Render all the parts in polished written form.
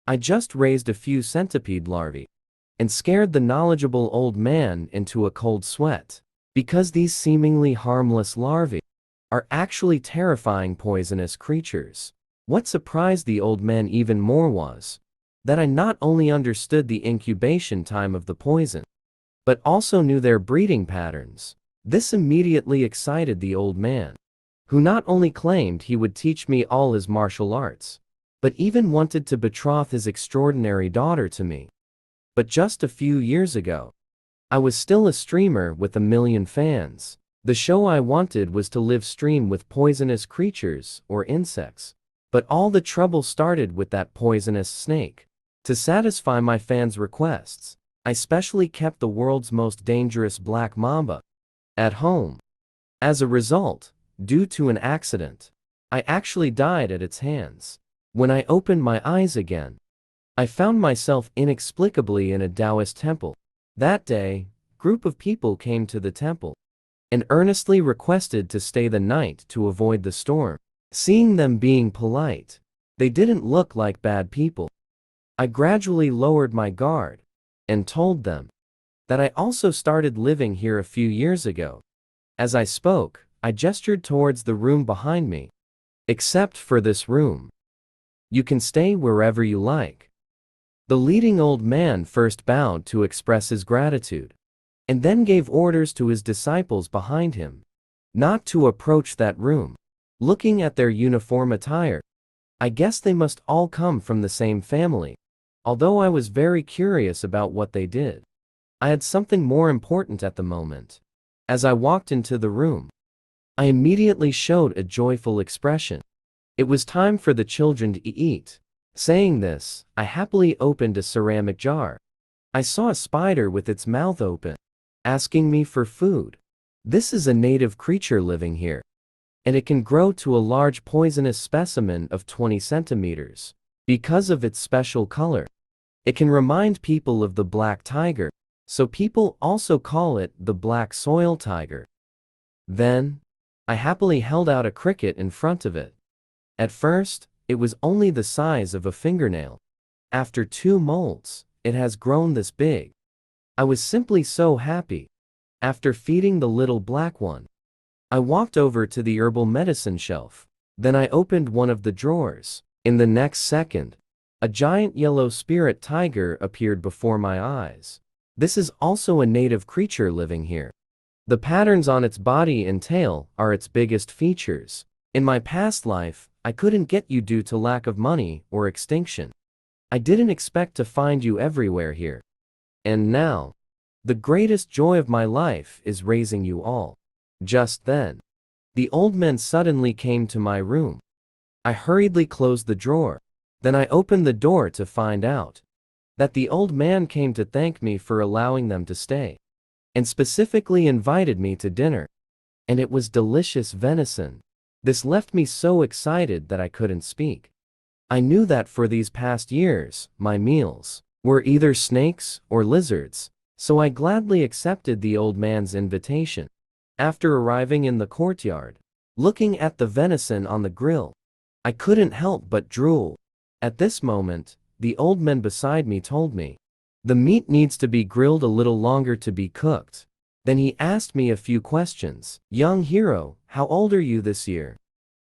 I just raised a few centipede larvae and scared the knowledgeable old man into a cold sweat, because these seemingly harmless larvae are actually terrifying poisonous creatures. What surprised the old man even more was that I not only understood the incubation time of the poison, but also knew their breeding patterns. This immediately excited the old man, who not only claimed he would teach me all his martial arts, but even wanted to betroth his extraordinary daughter to me. But just a few years ago, I was still a streamer with a million fans. The show I wanted was to live stream with poisonous creatures or insects. But all the trouble started with that poisonous snake. To satisfy my fans' requests, I specially kept the world's most dangerous black mamba at home. As a result, due to an accident, I actually died at its hands. When I opened my eyes again, I found myself inexplicably in a Taoist temple. That day, a group of people came to the temple and earnestly requested to stay the night to avoid the storm. Seeing them being polite, they didn't look like bad people. I gradually lowered my guard and told them that I also started living here a few years ago. As I spoke, I gestured towards the room behind me. Except for this room, you can stay wherever you like. The leading old man first bowed to express his gratitude, and then gave orders to his disciples behind him not to approach that room. Looking at their uniform attire, I guess they must all come from the same family. Although I was very curious about what they did, I had something more important at the moment. As I walked into the room, I immediately showed a joyful expression. It was time for the children to eat. Saying this, I happily opened a ceramic jar. I saw a spider with its mouth open, asking me for food. This is a native creature living here, and it can grow to a large poisonous specimen of 20 centimeters. Because of its special color, it can remind people of the black tiger, so people also call it the black soil tiger. Then, I happily held out a cricket in front of it. At first, it was only the size of a fingernail. After 2 molds, it has grown this big. I was simply so happy. After feeding the little black one, I walked over to the herbal medicine shelf. Then I opened one of the drawers. In the next second, a giant yellow spirit tiger appeared before my eyes. This is also a native creature living here. The patterns on its body and tail are its biggest features. In my past life, I couldn't get you due to lack of money or extinction. I didn't expect to find you everywhere here. And now, the greatest joy of my life is raising you all. Just then, the old man suddenly came to my room. I hurriedly closed the drawer. Then I opened the door to find out that the old man came to thank me for allowing them to stay, and specifically invited me to dinner. And it was delicious venison. This left me so excited that I couldn't speak. I knew that for these past years, my meals were either snakes or lizards, so I gladly accepted the old man's invitation. After arriving in the courtyard, looking at the venison on the grill, I couldn't help but drool. At this moment, the old man beside me told me, the meat needs to be grilled a little longer to be cooked. Then he asked me a few questions. Young hero, how old are you this year?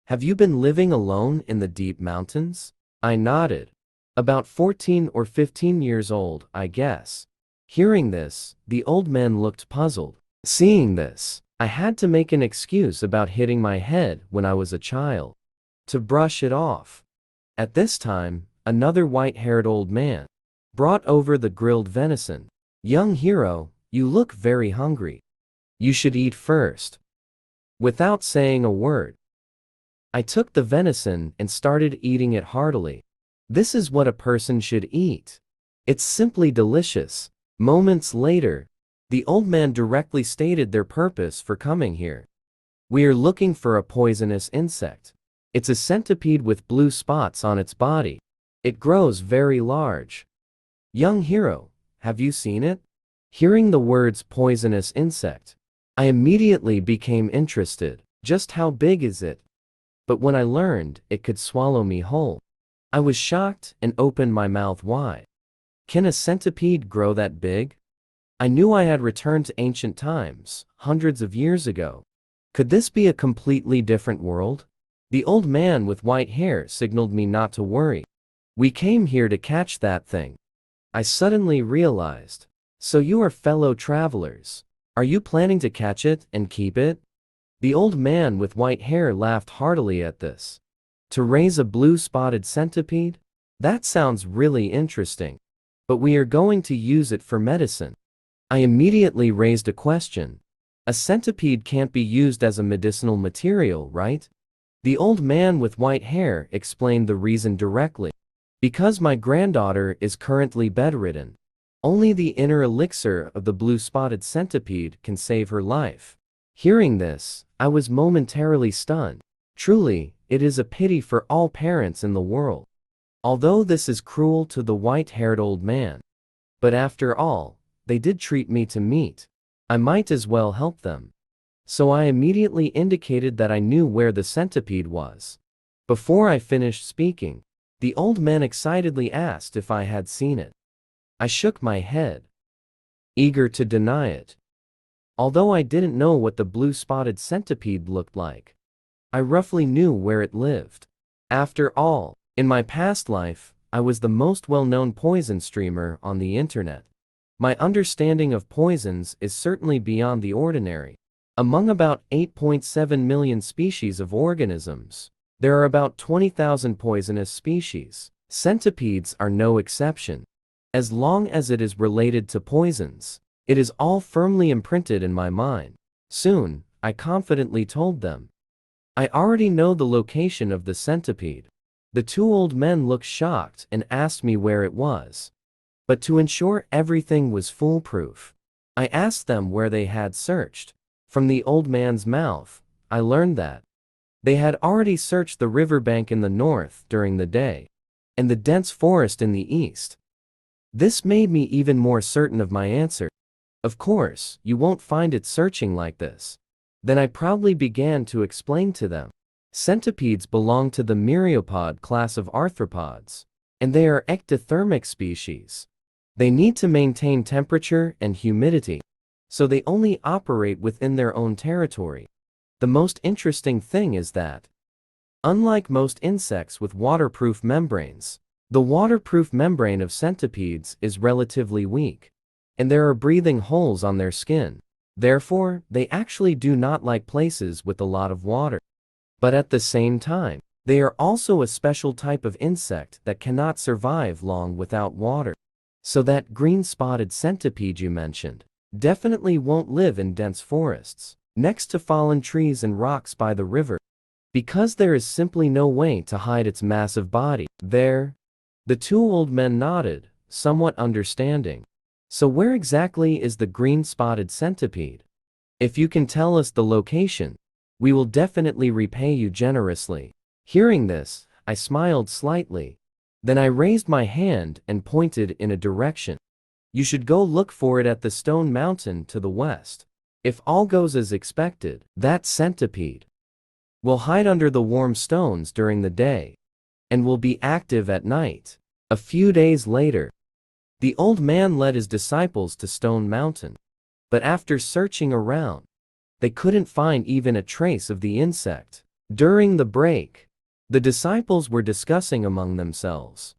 Have you been living alone in the deep mountains? I nodded. About 14 or 15 years old, I guess. Hearing this, the old man looked puzzled. Seeing this, I had to make an excuse about hitting my head when I was a child, to brush it off. At this time, another white-haired old man brought over the grilled venison. Young hero, you look very hungry. You should eat first. Without saying a word, I took the venison and started eating it heartily. This is what a person should eat. It's simply delicious. Moments later, the old man directly stated their purpose for coming here. We are looking for a poisonous insect. It's a centipede with blue spots on its body. It grows very large. Young hero, have you seen it? Hearing the words poisonous insect, I immediately became interested. Just how big is it? But when I learned it could swallow me whole, I was shocked and opened my mouth wide. Can a centipede grow that big? I knew I had returned to ancient times, hundreds of years ago. Could this be a completely different world? The old man with white hair signaled me not to worry. We came here to catch that thing. I suddenly realized. So you are fellow travelers. Are you planning to catch it and keep it? The old man with white hair laughed heartily at this. To raise a blue-spotted centipede? That sounds really interesting. But we are going to use it for medicine. I immediately raised a question. A centipede can't be used as a medicinal material, right? The old man with white hair explained the reason directly. Because my granddaughter is currently bedridden. Only the inner elixir of the blue-spotted centipede can save her life. Hearing this, I was momentarily stunned. Truly, it is a pity for all parents in the world. Although this is cruel to the white-haired old man. But after all, they did treat me to meat. I might as well help them. So I immediately indicated that I knew where the centipede was. Before I finished speaking, the old man excitedly asked if I had seen it. I shook my head, eager to deny it. Although I didn't know what the blue-spotted centipede looked like, I roughly knew where it lived. After all, in my past life, I was the most well-known poison streamer on the internet. My understanding of poisons is certainly beyond the ordinary. Among about 8.7 million species of organisms, there are about 20,000 poisonous species. Centipedes are no exception. As long as it is related to poisons, it is all firmly imprinted in my mind. Soon, I confidently told them. I already know the location of the centipede. The two old men looked shocked and asked me where it was. But to ensure everything was foolproof, I asked them where they had searched. From the old man's mouth, I learned that they had already searched the riverbank in the north during the day, and the dense forest in the east. This made me even more certain of my answer. Of course, you won't find it searching like this. Then I proudly began to explain to them. Centipedes belong to the myriapod class of arthropods, and they are ectothermic species. They need to maintain temperature and humidity, so they only operate within their own territory. The most interesting thing is that, unlike most insects with waterproof membranes, the waterproof membrane of centipedes is relatively weak, and there are breathing holes on their skin. Therefore, they actually do not like places with a lot of water. But at the same time, they are also a special type of insect that cannot survive long without water. So that green-spotted centipede you mentioned definitely won't live in dense forests, next to fallen trees and rocks by the river, because there is simply no way to hide its massive body there. The two old men nodded, somewhat understanding. So where exactly is the green-spotted centipede? If you can tell us the location, we will definitely repay you generously. Hearing this, I smiled slightly. Then I raised my hand and pointed in a direction. You should go look for it at the stone mountain to the west. If all goes as expected, that centipede will hide under the warm stones during the day and will be active at night. A few days later, the old man led his disciples to Stone Mountain. But after searching around, they couldn't find even a trace of the insect. During the break, the disciples were discussing among themselves.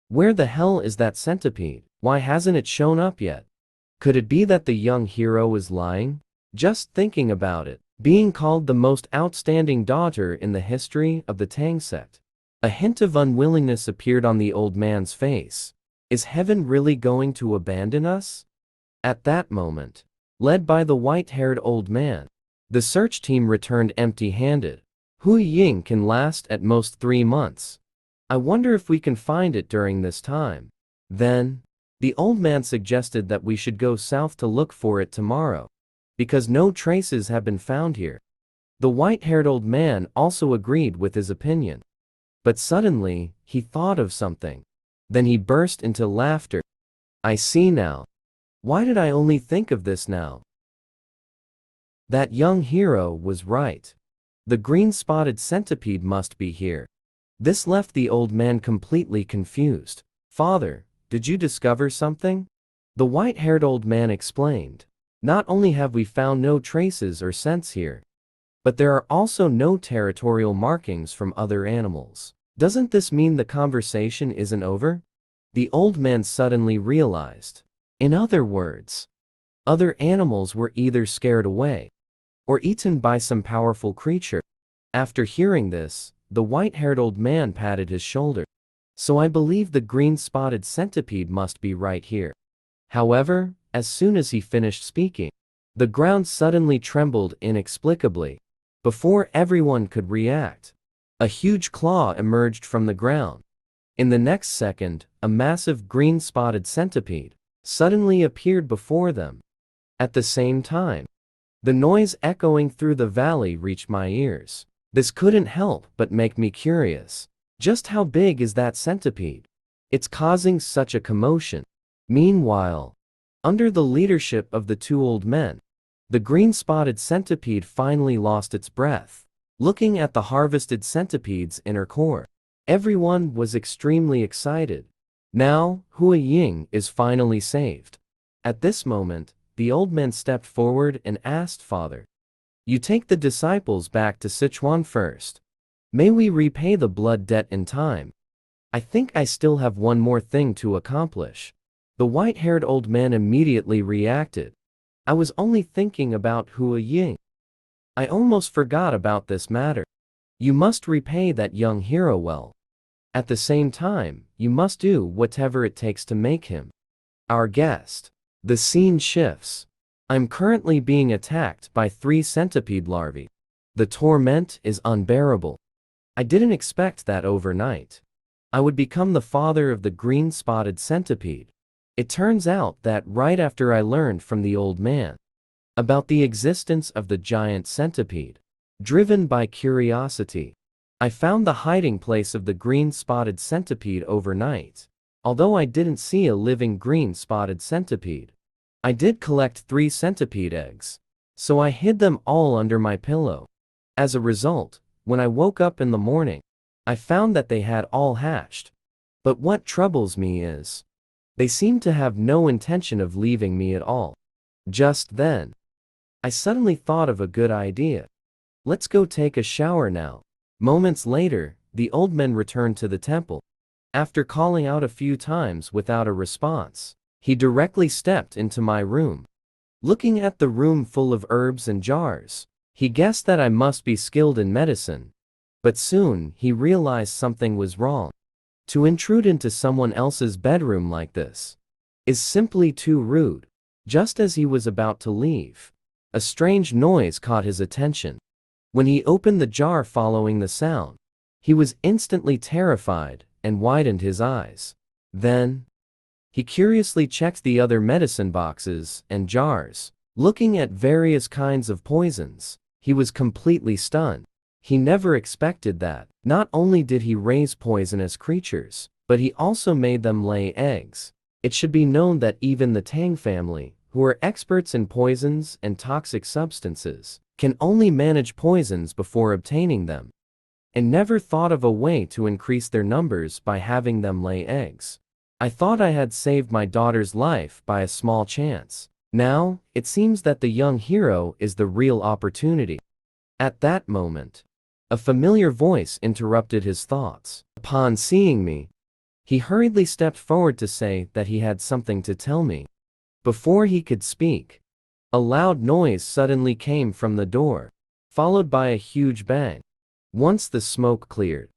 Where the hell is that centipede? Why hasn't it shown up yet? Could it be that the young hero is lying? Just thinking about it, being called the most outstanding daughter in the history of the Tang sect. A hint of unwillingness appeared on the old man's face. Is heaven really going to abandon us? At that moment, led by the white-haired old man, the search team returned empty-handed. Hui Ying can last at most 3 months. I wonder if we can find it during this time. Then, the old man suggested that we should go south to look for it tomorrow, because no traces have been found here. The white-haired old man also agreed with his opinion. But suddenly, he thought of something. Then he burst into laughter. I see now. Why did I only think of this now? That young hero was right. The green-spotted centipede must be here. This left the old man completely confused. "Father, did you discover something?" The white-haired old man explained. "Not only have we found no traces or scents here, but there are also no territorial markings from other animals. Doesn't this mean the conversation isn't over?" The old man suddenly realized. In other words, other animals were either scared away or eaten by some powerful creature. After hearing this, the white-haired old man patted his shoulder. "So I believe the green-spotted centipede must be right here." However, as soon as he finished speaking, the ground suddenly trembled inexplicably. Before everyone could react, a huge claw emerged from the ground. In the next second, a massive green-spotted centipede suddenly appeared before them. At the same time, the noise echoing through the valley reached my ears. This couldn't help but make me curious. Just how big is that centipede? It's causing such a commotion. Meanwhile, under the leadership of the two old men, the green-spotted centipede finally lost its breath. Looking at the harvested centipede's inner core, everyone was extremely excited. Now, Hua Ying is finally saved. At this moment, the old man stepped forward and asked, "Father, you take the disciples back to Sichuan first. May we repay the blood debt in time. I think I still have one more thing to accomplish." The white-haired old man immediately reacted. "I was only thinking about Hua Ying. I almost forgot about this matter. You must repay that young hero well. At the same time, you must do whatever it takes to make him our guest." The scene shifts. I'm currently being attacked by 3 centipede larvae. The torment is unbearable. I didn't expect that overnight I would become the father of the green-spotted centipede. It turns out that right after I learned from the old man about the existence of the giant centipede, driven by curiosity, I found the hiding place of the green-spotted centipede overnight. Although I didn't see a living green-spotted centipede, I did collect 3 centipede eggs, so I hid them all under my pillow. As a result, when I woke up in the morning, I found that they had all hatched. But what troubles me is, they seem to have no intention of leaving me at all. Just then, I suddenly thought of a good idea. "Let's go take a shower now." Moments later, the old men returned to the temple. After calling out a few times without a response, he directly stepped into my room. Looking at the room full of herbs and jars, he guessed that I must be skilled in medicine. But soon he realized something was wrong. To intrude into someone else's bedroom like this is simply too rude. Just as he was about to leave, a strange noise caught his attention. When he opened the jar following the sound, he was instantly terrified and widened his eyes. Then, he curiously checked the other medicine boxes and jars. Looking at various kinds of poisons, he was completely stunned. He never expected that. Not only did he raise poisonous creatures, but he also made them lay eggs. It should be known that even the Tang family, who are experts in poisons and toxic substances, can only manage poisons before obtaining them, and never thought of a way to increase their numbers by having them lay eggs. I thought I had saved my daughter's life by a small chance. Now, it seems that the young hero is the real opportunity. At that moment, a familiar voice interrupted his thoughts. Upon seeing me, he hurriedly stepped forward to say that he had something to tell me. Before he could speak, a loud noise suddenly came from the door, followed by a huge bang. Once the smoke cleared,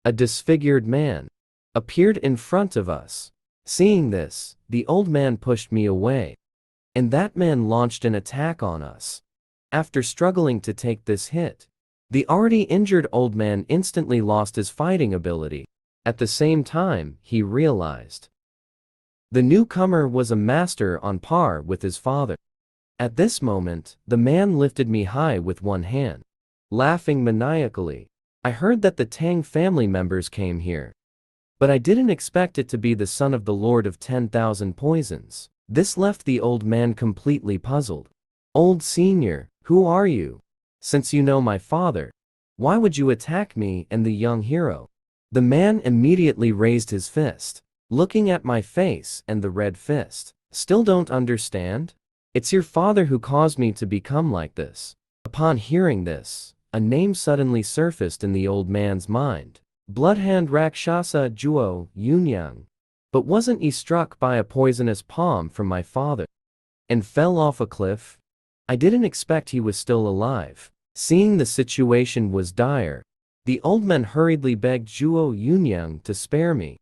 a disfigured man appeared in front of us. Seeing this, the old man pushed me away, and that man launched an attack on us. After struggling to take this hit, the already injured old man instantly lost his fighting ability. At the same time, he realized the newcomer was a master on par with his father. At this moment, the man lifted me high with one hand, laughing maniacally. I heard that the Tang family members came here, but I didn't expect it to be the son of the Lord of 10,000 Poisons. This left the old man completely puzzled. "Old senior, who are you? Since you know my father, why would you attack me and the young hero?" The man immediately raised his fist, looking at my face and the red fist. Still don't understand? It's your father who caused me to become like this. Upon hearing this, a name suddenly surfaced in the old man's mind. Bloodhand Rakshasa Zhuo Yunyang. But wasn't he struck by a poisonous palm from my father and fell off a cliff? I didn't expect he was still alive. Seeing the situation was dire, the old man hurriedly begged Zhuo Yunyang to spare me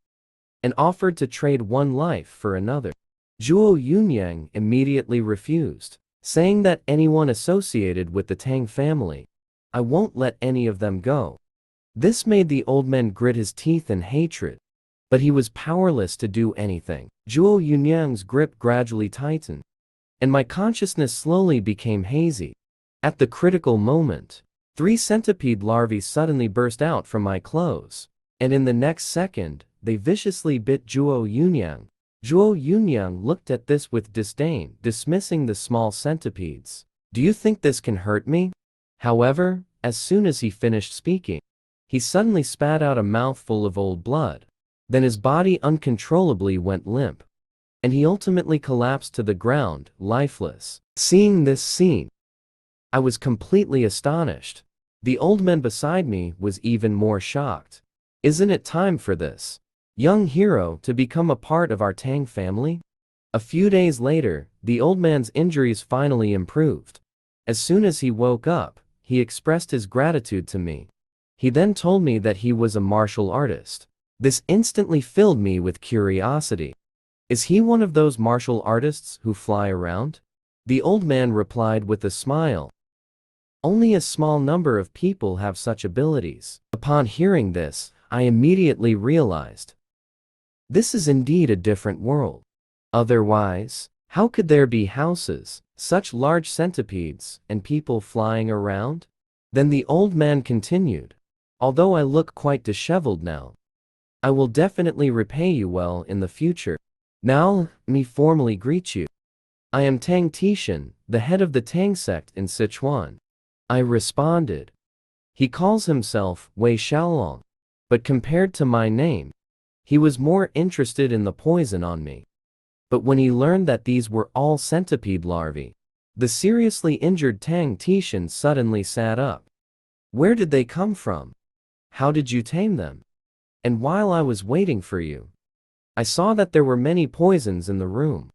and offered to trade one life for another. Zhuo Yunyang immediately refused, saying that anyone associated with the Tang family, I won't let any of them go. This made the old man grit his teeth in hatred, but he was powerless to do anything. Zhuo Yunyang's grip gradually tightened, and my consciousness slowly became hazy. At the critical moment, 3 centipede larvae suddenly burst out from my clothes, and in the next second, they viciously bit Zhuo Yunyang. Zhuo Yunyang looked at this with disdain, dismissing the small centipedes. Do you think this can hurt me? However, as soon as he finished speaking, he suddenly spat out a mouthful of old blood. Then his body uncontrollably went limp, and he ultimately collapsed to the ground, lifeless. Seeing this scene, I was completely astonished. The old man beside me was even more shocked. Isn't it time for this young hero to become a part of our Tang family? A few days later, the old man's injuries finally improved. As soon as he woke up, he expressed his gratitude to me. He then told me that he was a martial artist. This instantly filled me with curiosity. Is he one of those martial artists who fly around? The old man replied with a smile. Only a small number of people have such abilities. Upon hearing this, I immediately realized, this is indeed a different world. Otherwise, how could there be houses, such large centipedes, and people flying around? Then the old man continued, although I look quite disheveled now, I will definitely repay you well in the future. Now, let me formally greet you. I am Tang Tishan, the head of the Tang sect in Sichuan. I responded. He calls himself Wei Xiaolong, but compared to my name, he was more interested in the poison on me. But when he learned that these were all centipede larvae, the seriously injured Tang Tishan suddenly sat up. Where did they come from? How did you tame them? And while I was waiting for you, I saw that there were many poisons in the room.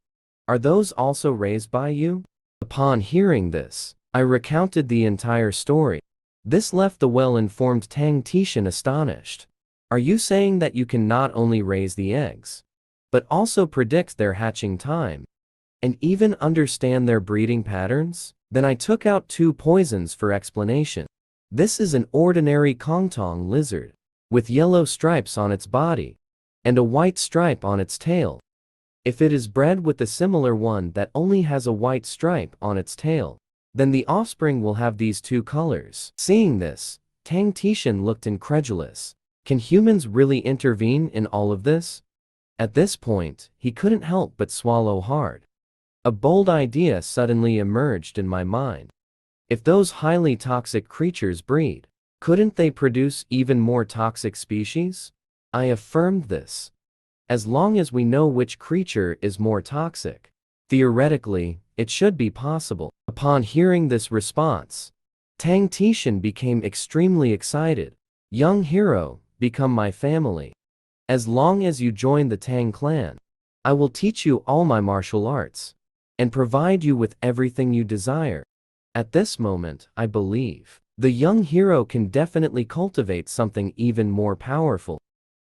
Are those also raised by you? Upon hearing this, I recounted the entire story. This left the well-informed Tang Tishan astonished. Are you saying that you can not only raise the eggs, but also predict their hatching time, and even understand their breeding patterns? Then I took out 2 poisons for explanation. This is an ordinary Kongtong lizard, with yellow stripes on its body, and a white stripe on its tail. If it is bred with a similar one that only has a white stripe on its tail, then the offspring will have these 2 colors. Seeing this, Tang Tishan looked incredulous. Can humans really intervene in all of this? At this point, he couldn't help but swallow hard. A bold idea suddenly emerged in my mind. If those highly toxic creatures breed, couldn't they produce even more toxic species? I affirmed this. As long as we know which creature is more toxic, theoretically, it should be possible. Upon hearing this response, Tang Tishan became extremely excited. Young hero, become my family. As long as you join the Tang clan, I will teach you all my martial arts and provide you with everything you desire. At this moment, I believe the young hero can definitely cultivate something even more powerful.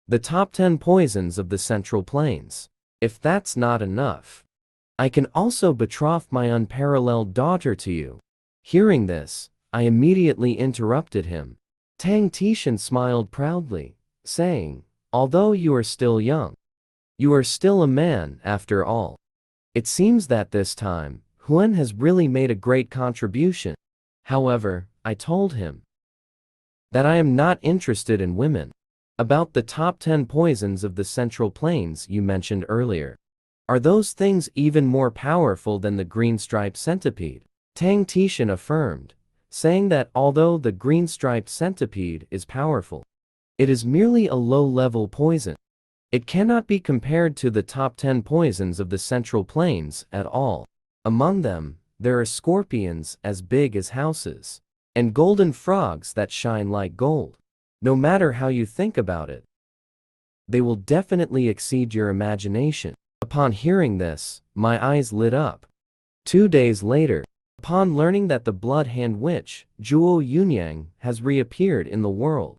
The top 10 poisons of the Central Plains. If that's not enough, I can also betroth my unparalleled daughter to you. Hearing this, I immediately interrupted him. Tang Tishan smiled proudly, saying, although you are still young, you are still a man after all. It seems that this time, Huan has really made a great contribution. However, I told him that I am not interested in women. About the top 10 poisons of the Central Plains you mentioned earlier. Are those things even more powerful than the green-striped centipede? Tang Tishan affirmed, saying that although the green-striped centipede is powerful, It is merely a low-level poison. It cannot be compared to the top 10 poisons of the Central Plains at all. Among them, there are scorpions as big as houses, and golden frogs that shine like gold. No matter how you think about it, they will definitely exceed your imagination. Upon hearing this, my eyes lit up. 2 days later, upon learning that the Blood Hand Witch, Zhuo Yunyang, has reappeared in the world,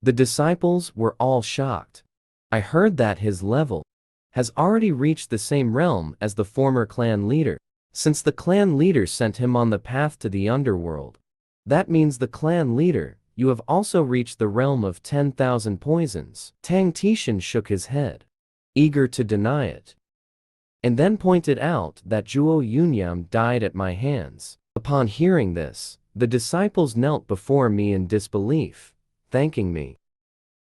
the disciples were all shocked. I heard that his level has already reached the same realm as the former clan leader. Since the clan leader sent him on the path to the underworld, that means the clan leader, you have also reached the realm of 10,000 poisons. Tang Tishan shook his head, eager to deny it, and then pointed out that Zhuo Yunyang died at my hands. Upon hearing this, the disciples knelt before me in disbelief, thanking me.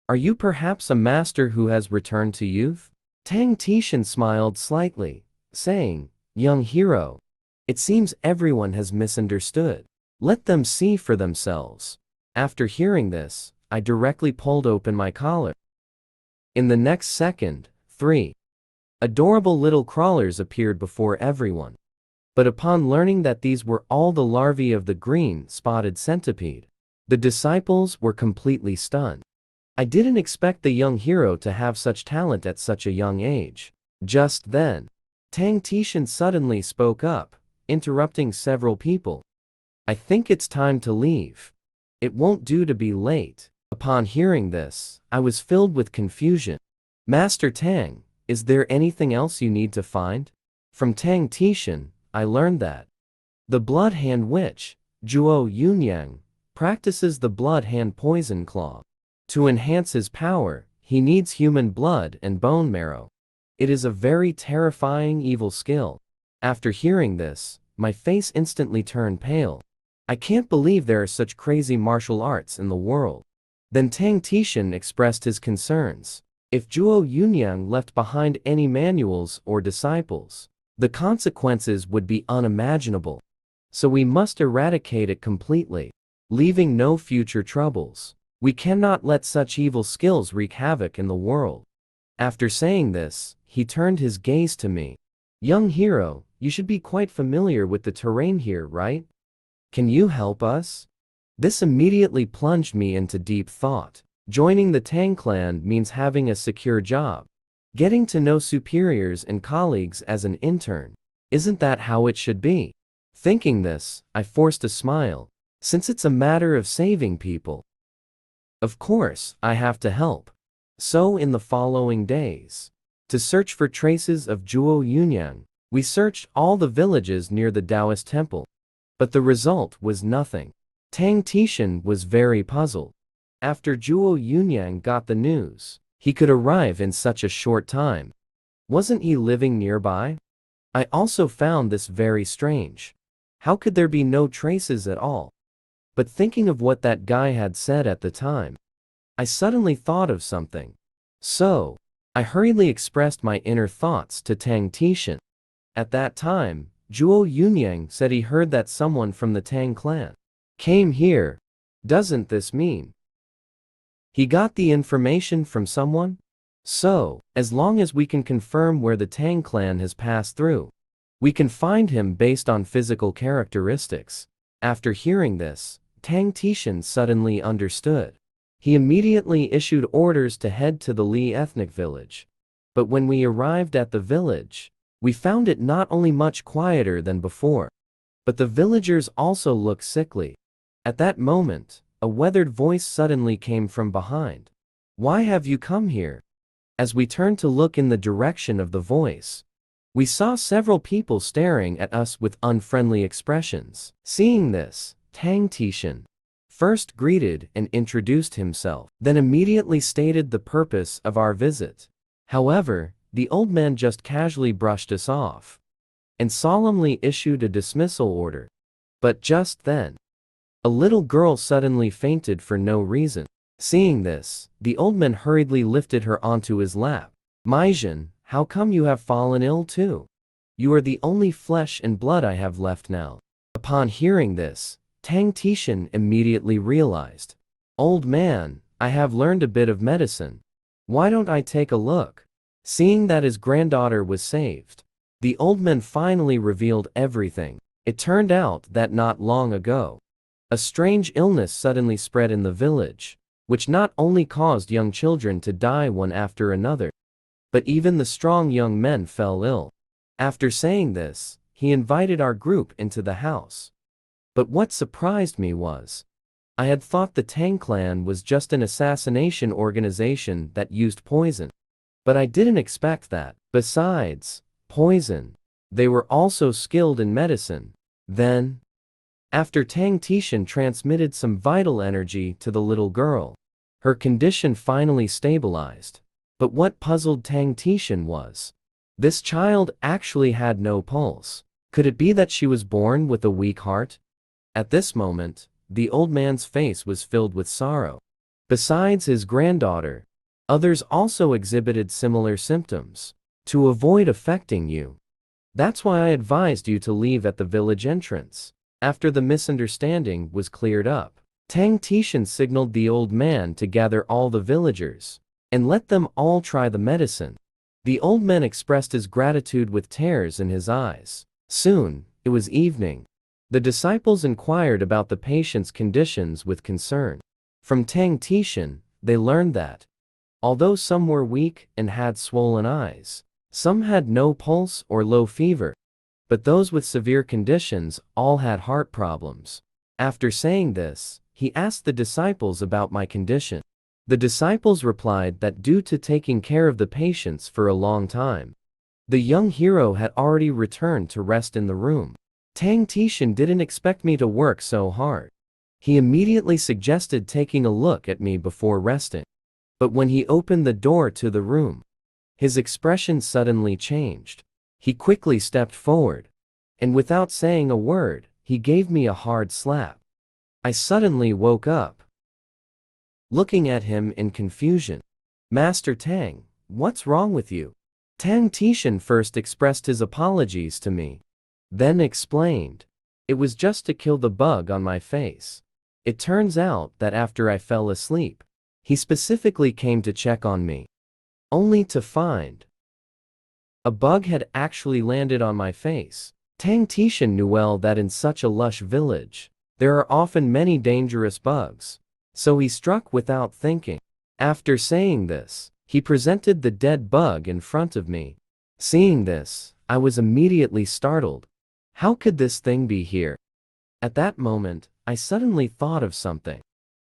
Are you perhaps a master who has returned to youth? Tang Tishan smiled slightly, saying, young hero, it seems everyone has misunderstood. Let them see for themselves. After hearing this, I directly pulled open my collar. In the next second, 3 adorable little crawlers appeared before everyone. But upon learning that these were all the larvae of the green-spotted centipede, the disciples were completely stunned. I didn't expect the young hero to have such talent at such a young age. Just then, Tang Tishan suddenly spoke up, interrupting several people. I think it's time to leave. It won't do to be late. Upon hearing this, I was filled with confusion. Master Tang, is there anything else you need to find? From Tang Tishan, I learned that the Blood Hand Witch, Zhuo Yunyang, practices the Blood Hand Poison Claw. To enhance his power, he needs human blood and bone marrow. It is a very terrifying evil skill. After hearing this, my face instantly turned pale. I can't believe there are such crazy martial arts in the world. Then Tang Tishan expressed his concerns. If Zhuo Yunyang left behind any manuals or disciples, the consequences would be unimaginable. So we must eradicate it completely, leaving no future troubles. We cannot let such evil skills wreak havoc in the world. After saying this, he turned his gaze to me. Young hero, you should be quite familiar with the terrain here, right? Can you help us? This immediately plunged me into deep thought. Joining the Tang clan means having a secure job, getting to know superiors and colleagues as an intern. Isn't that how it should be? Thinking this, I forced a smile, since it's a matter of saving people. Of course, I have to help. So in the following days, to search for traces of Zhuo Yunyang, we searched all the villages near the Taoist temple. But the result was nothing. Tang Tishan was very puzzled. After Zhuo Yunyang got the news, he could arrive in such a short time. Wasn't he living nearby? I also found this very strange. How could there be no traces at all? But thinking of what that guy had said at the time, I suddenly thought of something. So, I hurriedly expressed my inner thoughts to Tang Tishan. At that time, Zhuo Yunyang said he heard that someone from the Tang clan came here. Doesn't this mean he got the information from someone? So, as long as we can confirm where the Tang clan has passed through, we can find him based on physical characteristics. After hearing this, Tang Tishan suddenly understood. He immediately issued orders to head to the Li ethnic village. But when we arrived at the village, we found it not only much quieter than before, but the villagers also looked sickly. At that moment, a weathered voice suddenly came from behind. Why have you come here? As we turned to look in the direction of the voice, we saw several people staring at us with unfriendly expressions. Seeing this, Tang Tishan first greeted and introduced himself, then immediately stated the purpose of our visit. However, the old man just casually brushed us off and solemnly issued a dismissal order. But just then, a little girl suddenly fainted for no reason. Seeing this, the old man hurriedly lifted her onto his lap. Maijin, how come you have fallen ill too? You are the only flesh and blood I have left now. Upon hearing this, Tang Tishan immediately realized. Old man, I have learned a bit of medicine. Why don't I take a look?" Seeing that his granddaughter was saved, the old man finally revealed everything. It turned out that not long ago, a strange illness suddenly spread in the village, which not only caused young children to die one after another, but even the strong young men fell ill. After saying this, he invited our group into the house. But what surprised me was, I had thought the Tang clan was just an assassination organization that used poison. But I didn't expect that. Besides poison, they were also skilled in medicine. Then, after Tang Tishan transmitted some vital energy to the little girl, her condition finally stabilized. But what puzzled Tang Tishan was, this child actually had no pulse. Could it be that she was born with a weak heart? At this moment, the old man's face was filled with sorrow. Besides his granddaughter, others also exhibited similar symptoms. To avoid affecting you, that's why I advised you to leave at the village entrance. After the misunderstanding was cleared up, Tang Tishan signaled the old man to gather all the villagers and let them all try the medicine. The old man expressed his gratitude with tears in his eyes. Soon, it was evening. The disciples inquired about the patient's conditions with concern. From Tang Tishan, they learned that, although some were weak and had swollen eyes, some had no pulse or low fever, but those with severe conditions all had heart problems. After saying this, he asked the disciples about my condition. The disciples replied that due to taking care of the patients for a long time, the young hero had already returned to rest in the room. Tang Tishan didn't expect me to work so hard. He immediately suggested taking a look at me before resting. But when he opened the door to the room, his expression suddenly changed. He quickly stepped forward, and without saying a word, he gave me a hard slap. I suddenly woke up, looking at him in confusion. "Master Tang, what's wrong with you?" Tang Tishan first expressed his apologies to me, then explained, "It was just to kill the bug on my face. It turns out that after I fell asleep, he specifically came to check on me, only to find a bug had actually landed on my face." Tang Tishan knew well that in such a lush village, there are often many dangerous bugs, so he struck without thinking. After saying this, he presented the dead bug in front of me. Seeing this, I was immediately startled. How could this thing be here? At that moment, I suddenly thought of something.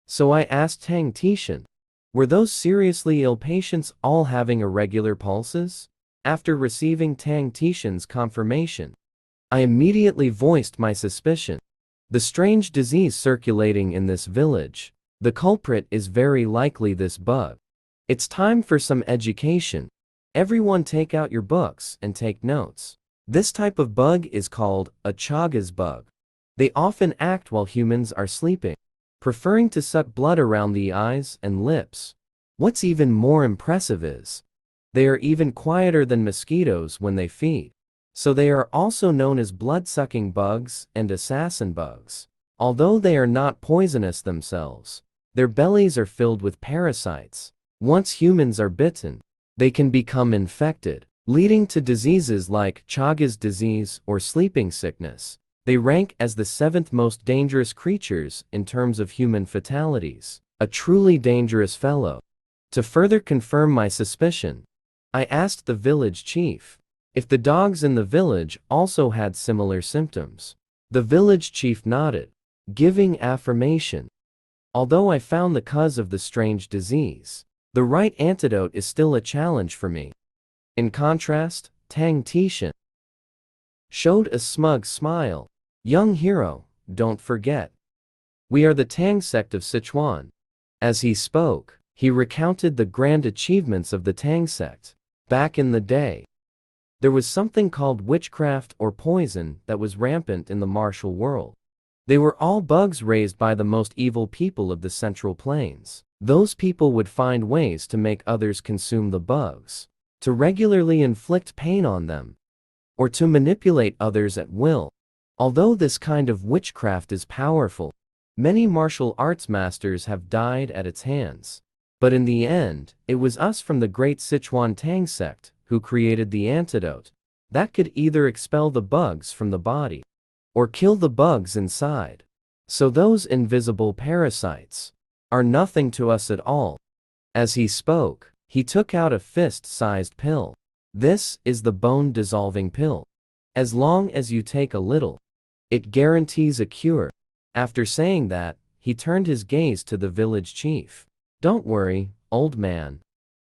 So I asked Tang Tishan, were those seriously ill patients all having irregular pulses? After receiving Tang Tishan's confirmation, I immediately voiced my suspicion. The strange disease circulating in this village, the culprit is very likely this bug. It's time for some education. Everyone take out your books and take notes. This type of bug is called a Chagas bug. They often act while humans are sleeping, preferring to suck blood around the eyes and lips. What's even more impressive is, they are even quieter than mosquitoes when they feed. So they are also known as blood-sucking bugs and assassin bugs. Although they are not poisonous themselves, their bellies are filled with parasites. Once humans are bitten, they can become infected, leading to diseases like Chagas disease or sleeping sickness. They rank as the 7th most dangerous creatures in terms of human fatalities. A truly dangerous fellow. To further confirm my suspicion, I asked the village chief if the dogs in the village also had similar symptoms. The village chief nodded, giving affirmation. Although I found the cause of the strange disease, the right antidote is still a challenge for me. In contrast, Tang Tishan showed a smug smile. "Young hero, don't forget, we are the Tang sect of Sichuan." As he spoke, he recounted the grand achievements of the Tang sect. Back in the day, there was something called witchcraft or poison that was rampant in the martial world. They were all bugs raised by the most evil people of the Central Plains. Those people would find ways to make others consume the bugs, to regularly inflict pain on them, or to manipulate others at will. Although this kind of witchcraft is powerful, many martial arts masters have died at its hands. But in the end, it was us from the great Sichuan Tang sect who created the antidote that could either expel the bugs from the body or kill the bugs inside. So those invisible parasites are nothing to us at all. As he spoke, he took out a fist-sized pill. This is the bone-dissolving pill. As long as you take a little, it guarantees a cure. After saying that, he turned his gaze to the village chief. Don't worry, old man.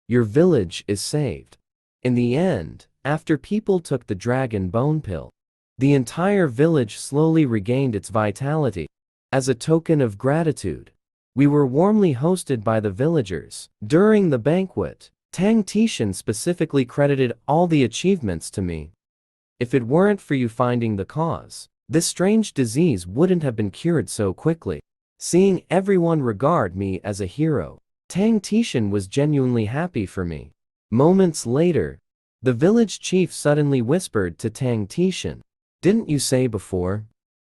Your village is saved. In the end, after people took the dragon bone pill, the entire village slowly regained its vitality. As a token of gratitude, we were warmly hosted by the villagers. During the banquet, Tang Tishan specifically credited all the achievements to me. If it weren't for you finding the cause, this strange disease wouldn't have been cured so quickly. Seeing everyone regard me as a hero, Tang Tishan was genuinely happy for me. Moments later, the village chief suddenly whispered to Tang Tishan, "Didn't you say before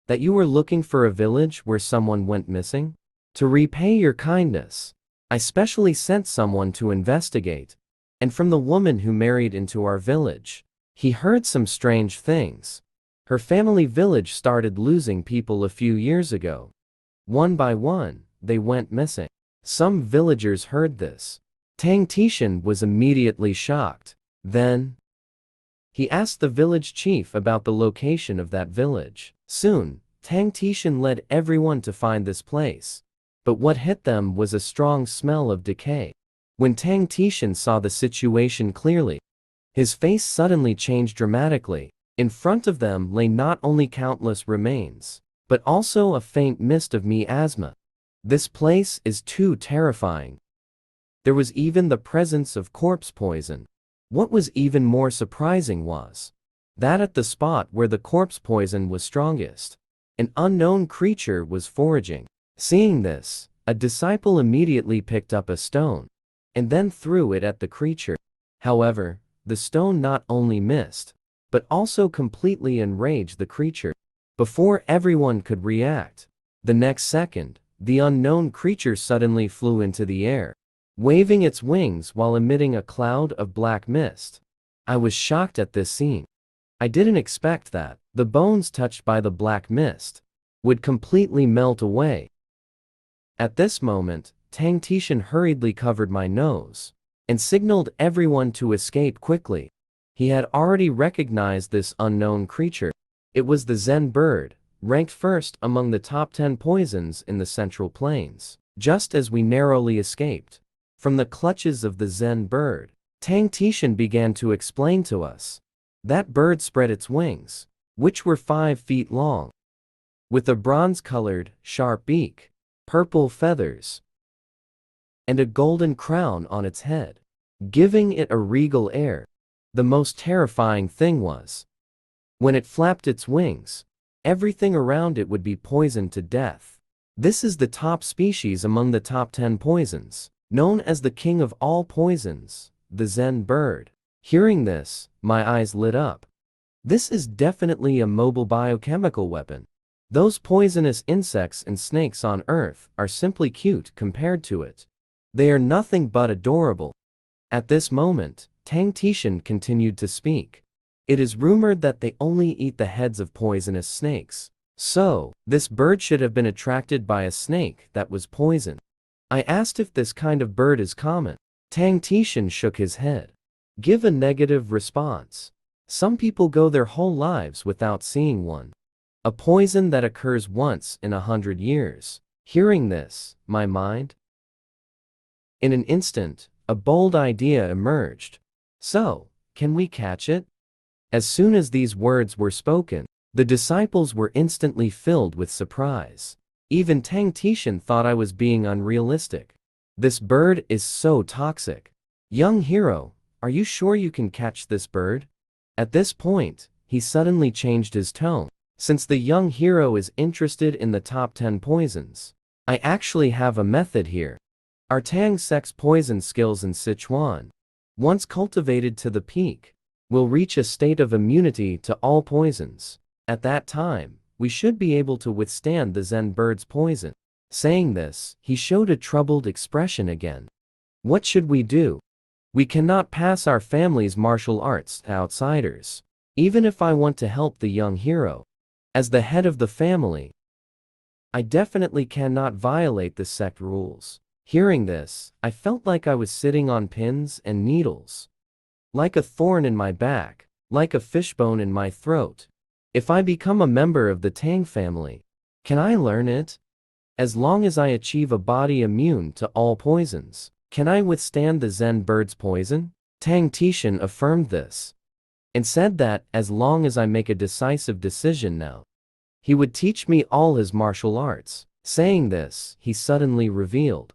that you were looking for a village where someone went missing? To repay your kindness, I specially sent someone to investigate, and from the woman who married into our village, he heard some strange things. Her family village started losing people a few years ago. One by one, they went missing." Some villagers heard this. Tang Tishan was immediately shocked. Then, he asked the village chief about the location of that village. Soon, Tang Tishan led everyone to find this place. But what hit them was a strong smell of decay. When Tang Tishan saw the situation clearly, his face suddenly changed dramatically. In front of them lay not only countless remains, but also a faint mist of miasma. This place is too terrifying. There was even the presence of corpse poison. What was even more surprising was that at the spot where the corpse poison was strongest, an unknown creature was foraging. Seeing this, a disciple immediately picked up a stone and then threw it at the creature. However, the stone not only missed, but also completely enraged the creature. Before everyone could react, the next second, the unknown creature suddenly flew into the air, waving its wings while emitting a cloud of black mist. I was shocked at this scene. I didn't expect that the bones touched by the black mist would completely melt away. At this moment, Tang Tishan hurriedly covered my nose and signaled everyone to escape quickly. He had already recognized this unknown creature. It was the Zen bird, ranked first among the top 10 poisons in the Central Plains. Just as we narrowly escaped from the clutches of the Zen bird, Tang Tishan began to explain to us. That bird spread its wings, which were 5 feet long, with a bronze-colored, sharp beak, purple feathers, and a golden crown on its head, giving it a regal air. The most terrifying thing was, when it flapped its wings, everything around it would be poisoned to death. This is the top species among the top 10 poisons, known as the king of all poisons, the Zen bird. Hearing this, my eyes lit up. This is definitely a mobile biochemical weapon. Those poisonous insects and snakes on Earth are simply cute compared to it. They are nothing but adorable. At this moment, Tang Tishan continued to speak. It is rumored that they only eat the heads of poisonous snakes. So, this bird should have been attracted by a snake that was poisoned. I asked if this kind of bird is common. Tang Tishan shook his head. Give a negative response. Some people go their whole lives without seeing one. A poison that occurs once in 100 years. Hearing this, my mind, in an instant, a bold idea emerged. So, can we catch it? As soon as these words were spoken, the disciples were instantly filled with surprise. Even Tang Tishan thought I was being unrealistic. This bird is so toxic. Young hero, are you sure you can catch this bird? At this point, he suddenly changed his tone. Since the young hero is interested in the top 10 poisons, I actually have a method here. Our Tang sect's poison skills in Sichuan, once cultivated to the peak, will reach a state of immunity to all poisons. At that time, we should be able to withstand the Zen bird's poison. Saying this, he showed a troubled expression again. What should we do? We cannot pass our family's martial arts to outsiders. Even if I want to help the young hero, as the head of the family, I definitely cannot violate the sect rules. Hearing this, I felt like I was sitting on pins and needles. Like a thorn in my back, like a fishbone in my throat. If I become a member of the Tang family, can I learn it? As long as I achieve a body immune to all poisons, can I withstand the Zen bird's poison? Tang Tishan affirmed this, and said that as long as I make a decisive decision now, he would teach me all his martial arts. Saying this, he suddenly revealed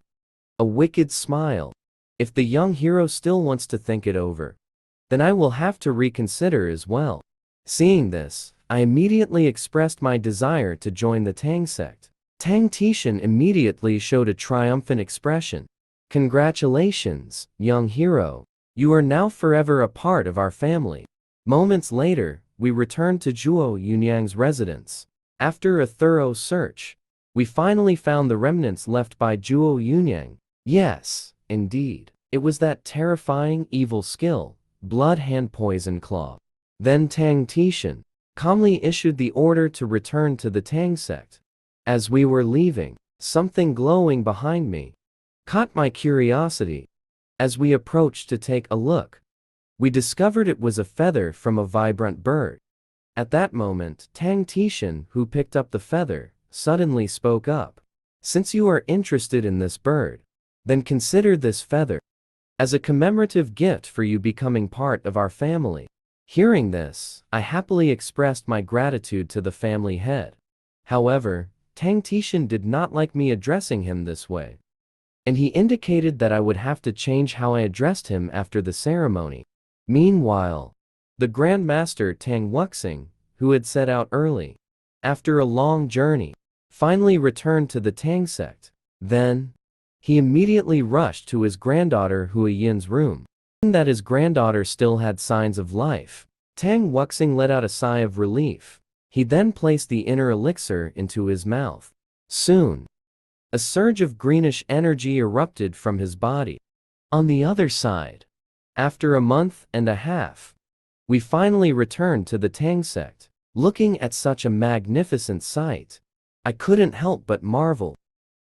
a wicked smile. If the young hero still wants to think it over, then I will have to reconsider as well. Seeing this, I immediately expressed my desire to join the Tang sect. Tang Tishan immediately showed a triumphant expression. Congratulations, young hero. You are now forever a part of our family. Moments later, we returned to Zhuo Yunyang's residence. After a thorough search, we finally found the remnants left by Zhuo Yunyang. Yes, indeed. It was that terrifying evil skill, Blood Hand Poison Claw. Then Tang Tishan calmly issued the order to return to the Tang sect. As we were leaving, something glowing behind me caught my curiosity. As we approached to take a look, we discovered it was a feather from a vibrant bird. At that moment, Tang Tishan, who picked up the feather, suddenly spoke up. Since you are interested in this bird, then consider this feather as a commemorative gift for you becoming part of our family. Hearing this, I happily expressed my gratitude to the family head. However, Tang Tishan did not like me addressing him this way, and he indicated that I would have to change how I addressed him after the ceremony. Meanwhile, the Grand Master Tang Wuxing, who had set out early, after a long journey, finally returned to the Tang sect. Then, he immediately rushed to his granddaughter Hua Yin's room. Seeing that his granddaughter still had signs of life, Tang Wuxing let out a sigh of relief. He then placed the inner elixir into his mouth. Soon, a surge of greenish energy erupted from his body. On the other side, after a month and a half, we finally returned to the Tang sect. Looking at such a magnificent sight, I couldn't help but marvel.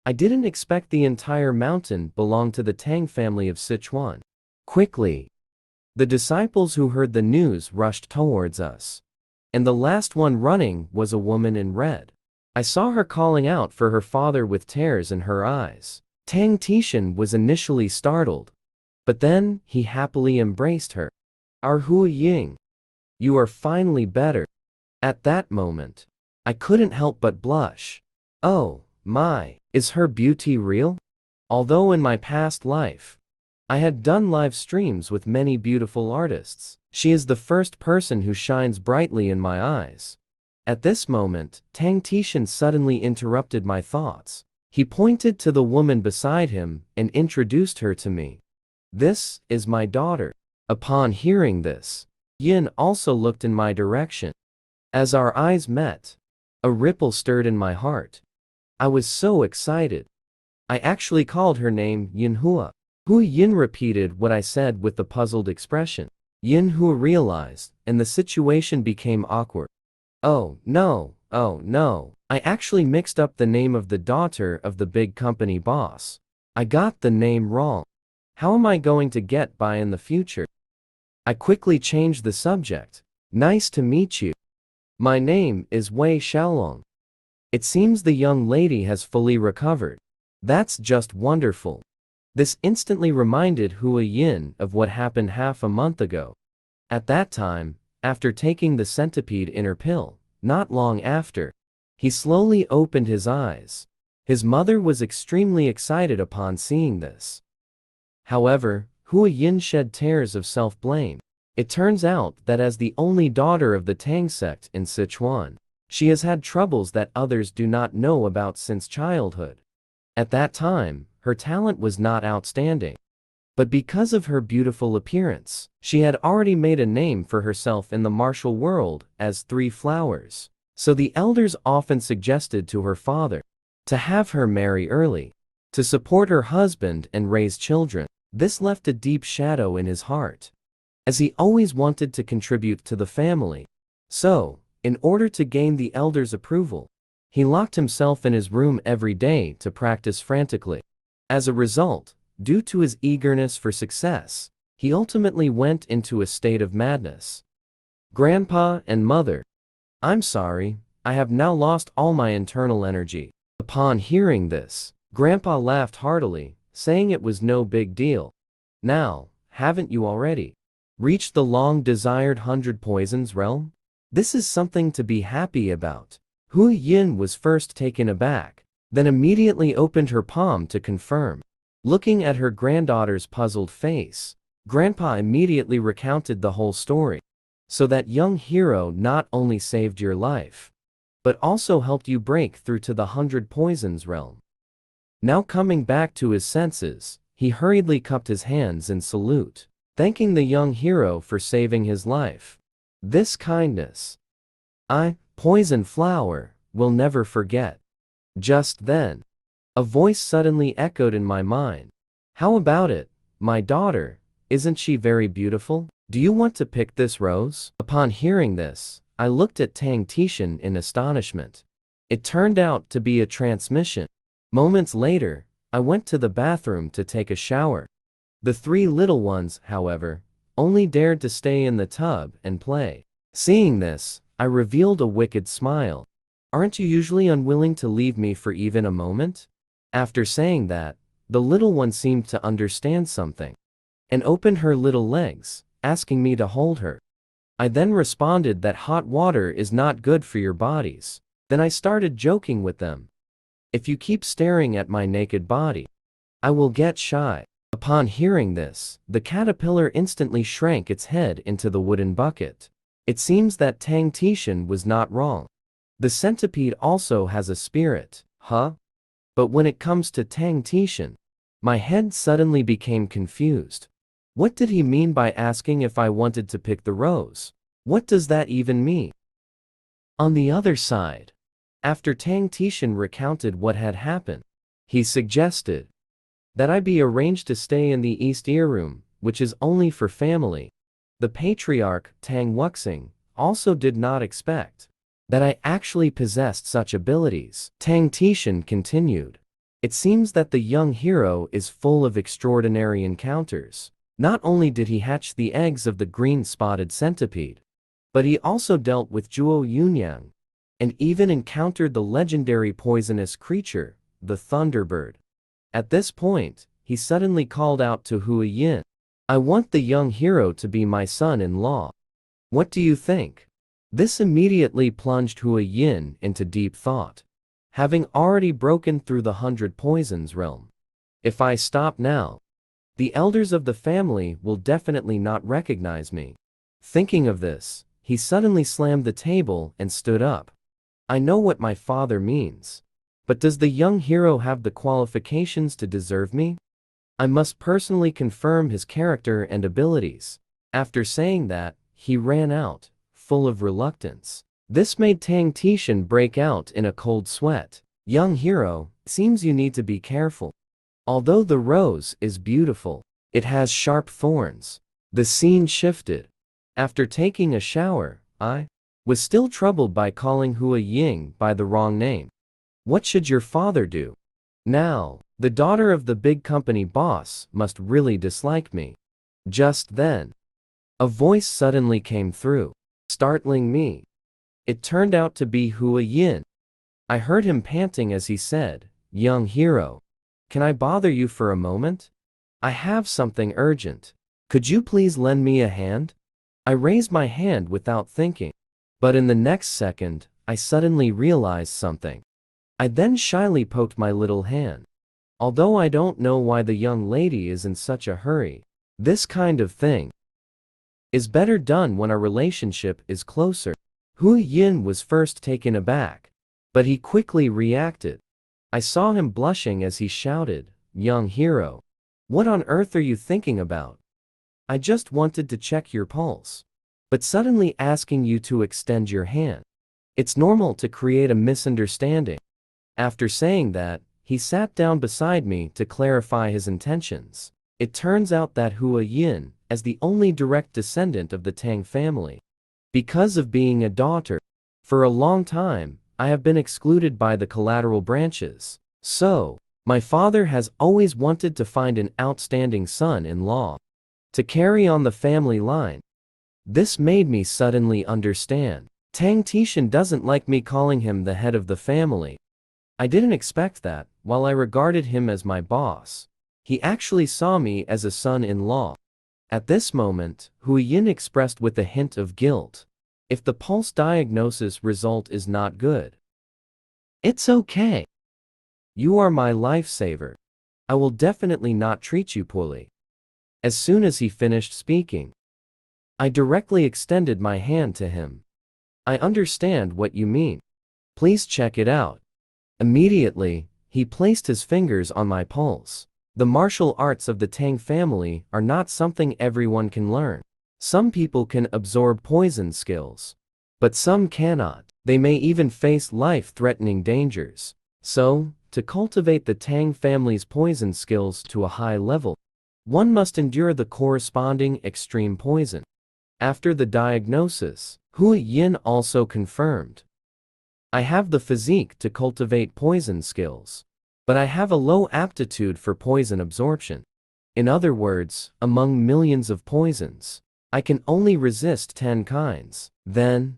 I didn't expect the entire mountain belonged to the Tang family of Sichuan. Quickly, the disciples who heard the news rushed towards us, and the last one running was a woman in red. I saw her calling out for her father with tears in her eyes. Tang Tishan was initially startled, but then he happily embraced her. Our Hua Ying, you are finally better. At that moment, I couldn't help but blush. Oh, my, is her beauty real? Although in my past life, I had done live streams with many beautiful artists, she is the first person who shines brightly in my eyes. At this moment, Tang Tishan suddenly interrupted my thoughts. He pointed to the woman beside him and introduced her to me. This is my daughter. Upon hearing this, Yin also looked in my direction. As our eyes met, a ripple stirred in my heart. I was so excited. I actually called her name Yin Hua. Hua Yin repeated what I said with a puzzled expression. Yin Hua realized, and the situation became awkward. Oh no, I actually mixed up the name of the daughter of the big company boss. I got the name wrong. How am I going to get by in the future? I quickly changed the subject. Nice to meet you. My name is Wei Xiaolong. It seems the young lady has fully recovered. That's just wonderful. This instantly reminded Hua Yin of what happened half a month ago. At that time, after taking the centipede inner pill, not long after, he slowly opened his eyes. His mother was extremely excited upon seeing this. However, Hua Yin shed tears of self-blame. It turns out that as the only daughter of the Tang sect in Sichuan, she has had troubles that others do not know about since childhood. At that time, her talent was not outstanding. But because of her beautiful appearance, she had already made a name for herself in the martial world as Three Flowers. So the elders often suggested to her father to have her marry early, to support her husband and raise children. This left a deep shadow in his heart, as he always wanted to contribute to the family. So, in order to gain the elders' approval, he locked himself in his room every day to practice frantically. As a result, due to his eagerness for success, he ultimately went into a state of madness. Grandpa and Mother, I'm sorry, I have now lost all my internal energy. Upon hearing this, Grandpa laughed heartily, saying it was no big deal. Now, haven't you already reached the long-desired 100 poisons realm? This is something to be happy about. Hu Yin was first taken aback, then immediately opened her palm to confirm. Looking at her granddaughter's puzzled face, Grandpa immediately recounted the whole story. So that young hero not only saved your life, but also helped you break through to the 100 poisons realm. Now coming back to his senses, he hurriedly cupped his hands in salute, thanking the young hero for saving his life. This kindness, Poison Flower, will never forget. Just then, a voice suddenly echoed in my mind. How about it, my daughter? Isn't she very beautiful? Do you want to pick this rose? Upon hearing this, I looked at Tang Tishan in astonishment. It turned out to be a transmission. Moments later, I went to the bathroom to take a shower. The three little ones, however, only dared to stay in the tub and play. Seeing this, I revealed a wicked smile. Aren't you usually unwilling to leave me for even a moment? After saying that, the little one seemed to understand something and opened her little legs, asking me to hold her. I then responded that hot water is not good for your bodies. Then I started joking with them. If you keep staring at my naked body, I will get shy. Upon hearing this, the caterpillar instantly shrank its head into the wooden bucket. It seems that Tang Tishan was not wrong. The centipede also has a spirit, huh? But when it comes to Tang Tishan, my head suddenly became confused. What did he mean by asking if I wanted to pick the rose? What does that even mean? On the other side, after Tang Tishan recounted what had happened, he suggested that I be arranged to stay in the East Ear Room, which is only for family. The patriarch, Tang Wuxing, also did not expect that I actually possessed such abilities. Tang Tishan continued. It seems that the young hero is full of extraordinary encounters. Not only did he hatch the eggs of the green-spotted centipede, but he also dealt with Zhuo Yunyang, and even encountered the legendary poisonous creature, the Thunderbird. At this point, he suddenly called out to Hu Yin, I want the young hero to be my son-in-law. What do you think? This immediately plunged Hu Yin into deep thought. Having already broken through the 100 poisons realm, if I stop now, the elders of the family will definitely not recognize me. Thinking of this, he suddenly slammed the table and stood up. I know what my father means. But does the young hero have the qualifications to deserve me? I must personally confirm his character and abilities. After saying that, he ran out, full of reluctance. This made Tang Tishan break out in a cold sweat. Young hero, seems you need to be careful. Although the rose is beautiful, it has sharp thorns. The scene shifted. After taking a shower, I was still troubled by calling Hu Ying by the wrong name. What should your father do? Now, the daughter of the big company boss must really dislike me. Just then, a voice suddenly came through, startling me. It turned out to be Hu Yin. I heard him panting as he said, Young hero, can I bother you for a moment? I have something urgent. Could you please lend me a hand? I raised my hand without thinking. But in the next second, I suddenly realized something. I then shyly poked my little hand. Although I don't know why the young lady is in such a hurry, this kind of thing is better done when our relationship is closer. Hu Yin was first taken aback, but he quickly reacted. I saw him blushing as he shouted, Young hero, what on earth are you thinking about? I just wanted to check your pulse. But suddenly asking you to extend your hand. It's normal to create a misunderstanding. After saying that, he sat down beside me to clarify his intentions. It turns out that Hua Yin, as the only direct descendant of the Tang family, because of being a daughter, for a long time, I have been excluded by the collateral branches. So, my father has always wanted to find an outstanding son-in-law to carry on the family line. This made me suddenly understand. Tang Tishan doesn't like me calling him the head of the family. I didn't expect that. While I regarded him as my boss, he actually saw me as a son-in-law. At this moment, Hu Yin expressed with a hint of guilt. If the pulse diagnosis result is not good, it's okay. You are my lifesaver. I will definitely not treat you poorly. As soon as he finished speaking, I directly extended my hand to him. I understand what you mean. Please check it out. Immediately, he placed his fingers on my pulse. The martial arts of the Tang family are not something everyone can learn. Some people can absorb poison skills, but some cannot. They may even face life-threatening dangers. So, to cultivate the Tang family's poison skills to a high level, one must endure the corresponding extreme poison. After the diagnosis, Hua Yin also confirmed, I have the physique to cultivate poison skills, but I have a low aptitude for poison absorption. In other words, among millions of poisons, I can only resist 10 kinds. Then,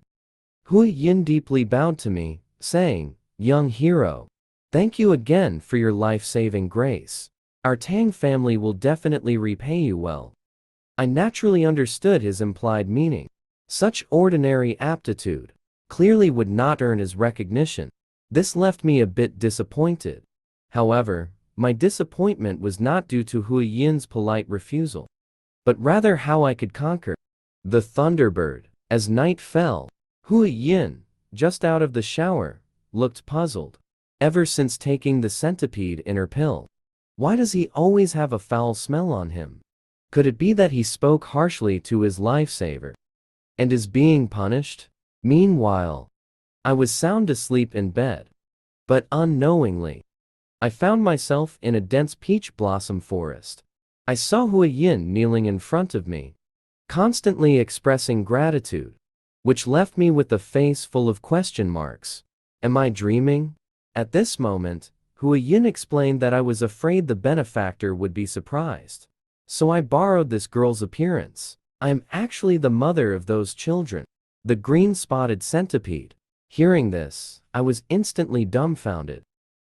Hua Yin deeply bowed to me, saying, young hero, thank you again for your life-saving grace. Our Tang family will definitely repay you well. I naturally understood his implied meaning. Such ordinary aptitude clearly would not earn his recognition. This left me a bit disappointed. However, my disappointment was not due to Hua Yin's polite refusal, but rather how I could conquer the Thunderbird. As night fell, Hua Yin, just out of the shower, looked puzzled. Ever since taking the centipede inner pill, why does he always have a foul smell on him? Could it be that he spoke harshly to his lifesaver and is being punished? Meanwhile, I was sound asleep in bed, but unknowingly, I found myself in a dense peach blossom forest. I saw Hua Yin kneeling in front of me, constantly expressing gratitude, which left me with a face full of question marks. Am I dreaming? At this moment, Hua Yin explained that I was afraid the benefactor would be surprised. So I borrowed this girl's appearance. I am actually the mother of those children. The green-spotted centipede. Hearing this, I was instantly dumbfounded.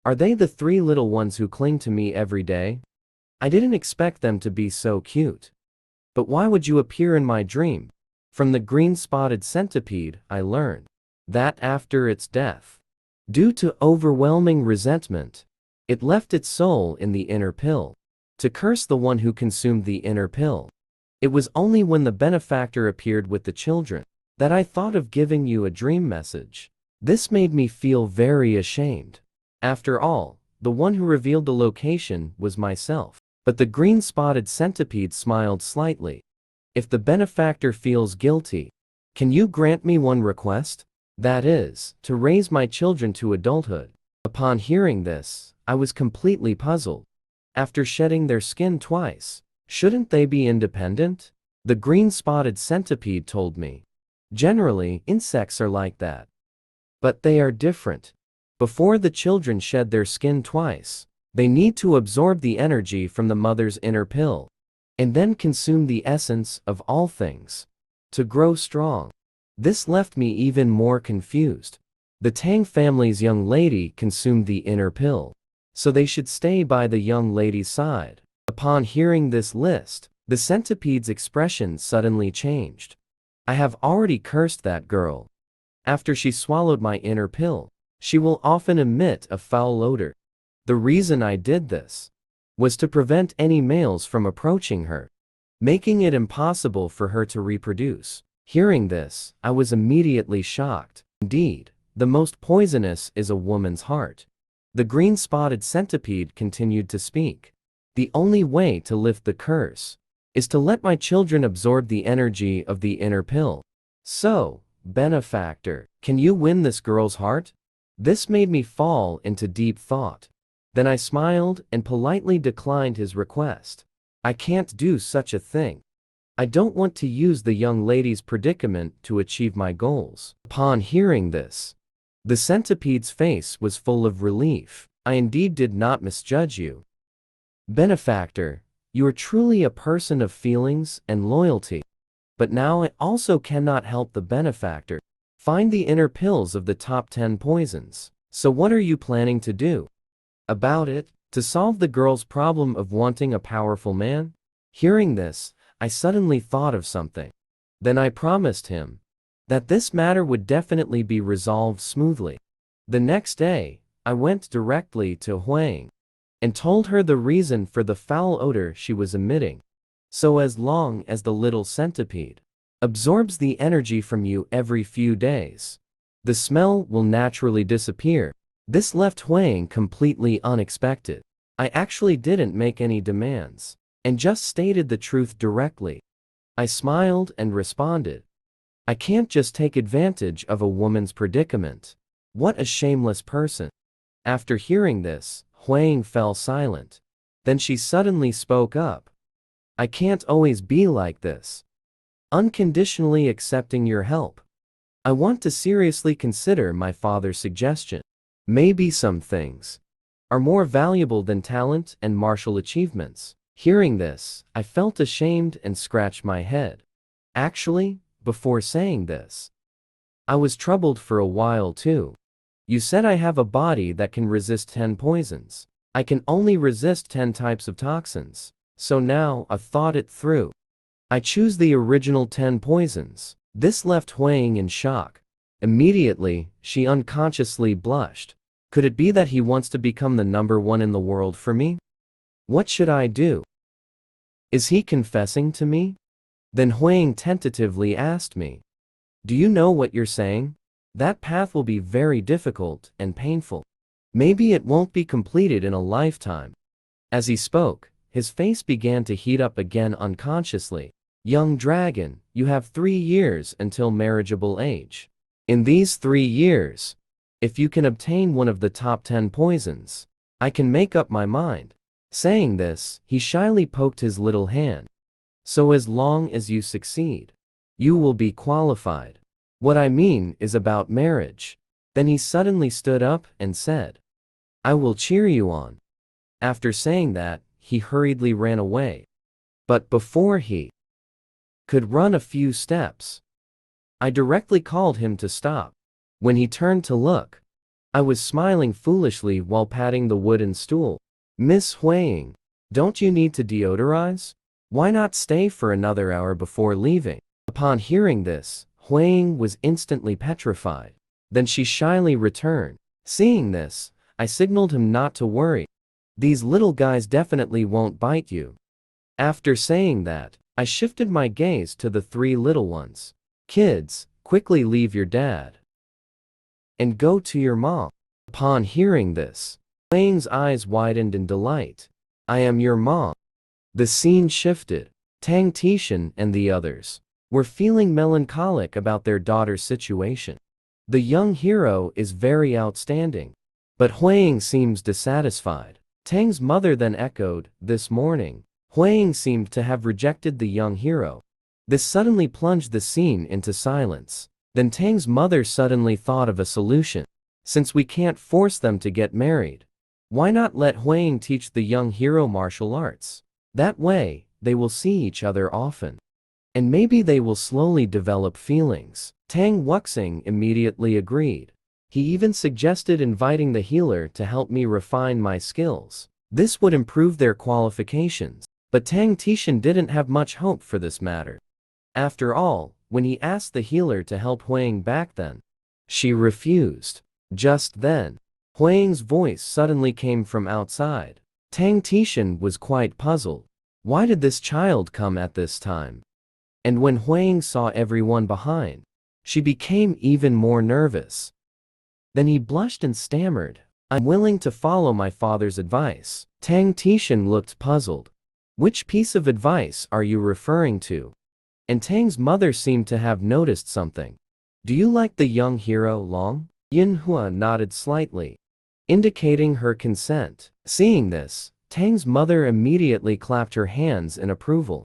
Are they the 3 little ones who cling to me every day? I didn't expect them to be so cute. But why would you appear in my dream? From the green-spotted centipede, I learned that after its death, due to overwhelming resentment, it left its soul in the inner pill to curse the one who consumed the inner pill. It was only when the benefactor appeared with the children that I thought of giving you a dream message. This made me feel very ashamed. After all, the one who revealed the location was myself. But the green-spotted centipede smiled slightly. If the benefactor feels guilty, can you grant me one request? That is, to raise my children to adulthood. Upon hearing this, I was completely puzzled. After shedding their skin twice, shouldn't they be independent? The green-spotted centipede told me. Generally, insects are like that. But they are different. Before the children shed their skin twice, they need to absorb the energy from the mother's inner pill, and then consume the essence of all things to grow strong. This left me even more confused. The Tang family's young lady consumed the inner pill, so they should stay by the young lady's side. Upon hearing this list, the centipede's expression suddenly changed. I have already cursed that girl. After she swallowed my inner pill, she will often emit a foul odor. The reason I did this was to prevent any males from approaching her, making it impossible for her to reproduce. Hearing this, I was immediately shocked. Indeed, the most poisonous is a woman's heart. The green-spotted centipede continued to speak. The only way to lift the curse is to let my children absorb the energy of the inner pill. So, benefactor, can you win this girl's heart? This made me fall into deep thought. Then I smiled and politely declined his request. I can't do such a thing. I don't want to use the young lady's predicament to achieve my goals. Upon hearing this, the centipede's face was full of relief. I indeed did not misjudge you. Benefactor, you are truly a person of feelings and loyalty. But now I also cannot help the benefactor find the inner pills of the top 10 poisons. So what are you planning to do about it, to solve the girl's problem of wanting a powerful man? Hearing this, I suddenly thought of something. Then I promised him that this matter would definitely be resolved smoothly. The next day, I went directly to Huang and told her the reason for the foul odor she was emitting. So as long as the little centipede absorbs the energy from you every few days, the smell will naturally disappear. This left Huang completely unexpected. I actually didn't make any demands and just stated the truth directly. I smiled and responded, I can't just take advantage of a woman's predicament. What a shameless person. After hearing this, Huang fell silent. Then she suddenly spoke up. I can't always be like this. Unconditionally accepting your help. I want to seriously consider my father's suggestion. Maybe some things are more valuable than talent and martial achievements. Hearing this, I felt ashamed and scratched my head. Actually, before saying this, I was troubled for a while too. You said I have a body that can resist 10 poisons. I can only resist 10 types of toxins. So now I've thought it through. I choose the original 10 poisons. This left Huang in shock. Immediately, she unconsciously blushed. Could it be that he wants to become the #1 in the world for me? What should I do? Is he confessing to me? Then Huang tentatively asked me, do you know what you're saying? That path will be very difficult and painful. Maybe it won't be completed in a lifetime. As he spoke, his face began to heat up again unconsciously. Young dragon, you have 3 years until marriageable age. In these 3 years, if you can obtain one of the top 10 poisons, I can make up my mind. Saying this, he shyly poked his little hand. So as long as you succeed, you will be qualified. What I mean is about marriage. Then he suddenly stood up and said, I will cheer you on. After saying that, he hurriedly ran away. But before he could run a few steps, I directly called him to stop. When he turned to look, I was smiling foolishly while patting the wooden stool. Miss Huang, don't you need to deodorize? Why not stay for another hour before leaving? Upon hearing this, Huang was instantly petrified. Then she shyly returned. Seeing this, I signaled him not to worry. These little guys definitely won't bite you. After saying that, I shifted my gaze to the 3 little ones. Kids, quickly leave your dad and go to your mom. Upon hearing this, Huang's eyes widened in delight. I am your mom. The scene shifted. Tang Tishan and the others were feeling melancholic about their daughter's situation. The young hero is very outstanding, but Huang seems dissatisfied. Tang's mother then echoed, this morning, Huang seemed to have rejected the young hero. This suddenly plunged the scene into silence. Then Tang's mother suddenly thought of a solution. Since we can't force them to get married, why not let Huang teach the young hero martial arts? That way, they will see each other often. And maybe they will slowly develop feelings. Tang Wuxing immediately agreed. He even suggested inviting the healer to help me refine my skills. This would improve their qualifications. But Tang Tishan didn't have much hope for this matter. After all, when he asked the healer to help Huang back then, she refused. Just then, Huang's voice suddenly came from outside. Tang Tishan was quite puzzled. Why did this child come at this time? And when Huang saw everyone behind, she became even more nervous. Then he blushed and stammered, I'm willing to follow my father's advice. Tang Tishan looked puzzled. Which piece of advice are you referring to? And Tang's mother seemed to have noticed something. Do you like the young hero Long? Yin Hua nodded slightly, indicating her consent. Seeing this, Tang's mother immediately clapped her hands in approval.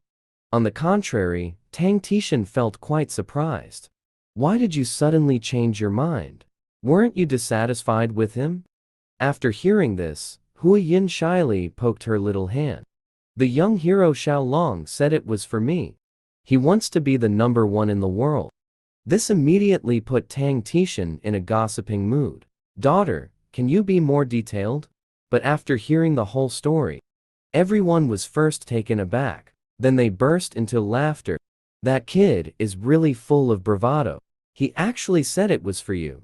On the contrary, Tang Tishan felt quite surprised. Why did you suddenly change your mind? Weren't you dissatisfied with him? After hearing this, Hui Yin shyly poked her little hand. The young hero Xiao Long said it was for me. He wants to be the number one in the world. This immediately put Tang Tishan in a gossiping mood. Daughter, can you be more detailed? But after hearing the whole story, everyone was first taken aback. Then they burst into laughter. That kid is really full of bravado. He actually said it was for you.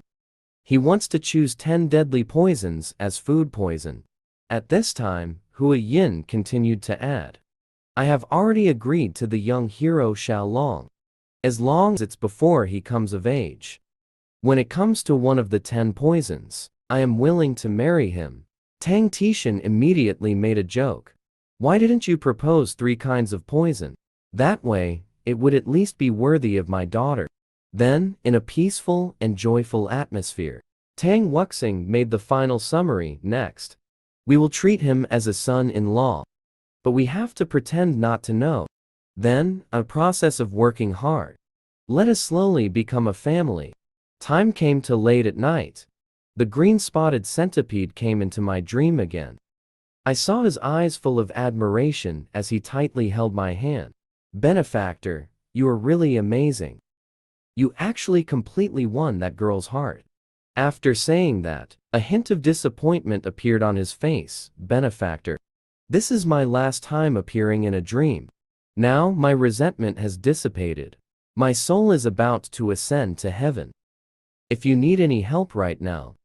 He wants to choose 10 deadly poisons as food poison. At this time, Hui Yin continued to add, I have already agreed to the young hero Xiao Long, as long as it's before he comes of age. When it comes to one of the 10 poisons, I am willing to marry him. Tang Tishan immediately made a joke. Why didn't you propose 3 kinds of poison? That way, it would at least be worthy of my daughter. Then, in a peaceful and joyful atmosphere, Tang Wuxing made the final summary. Next, we will treat him as a son-in-law. But we have to pretend not to know. Then, a process of working hard. Let us slowly become a family. Time came to late at night. The green-spotted centipede came into my dream again. I saw his eyes full of admiration as he tightly held my hand. Benefactor, you are really amazing. You actually completely won that girl's heart. After saying that, a hint of disappointment appeared on his face. Benefactor, this is my last time appearing in a dream. Now my resentment has dissipated. My soul is about to ascend to heaven. If you need any help right now,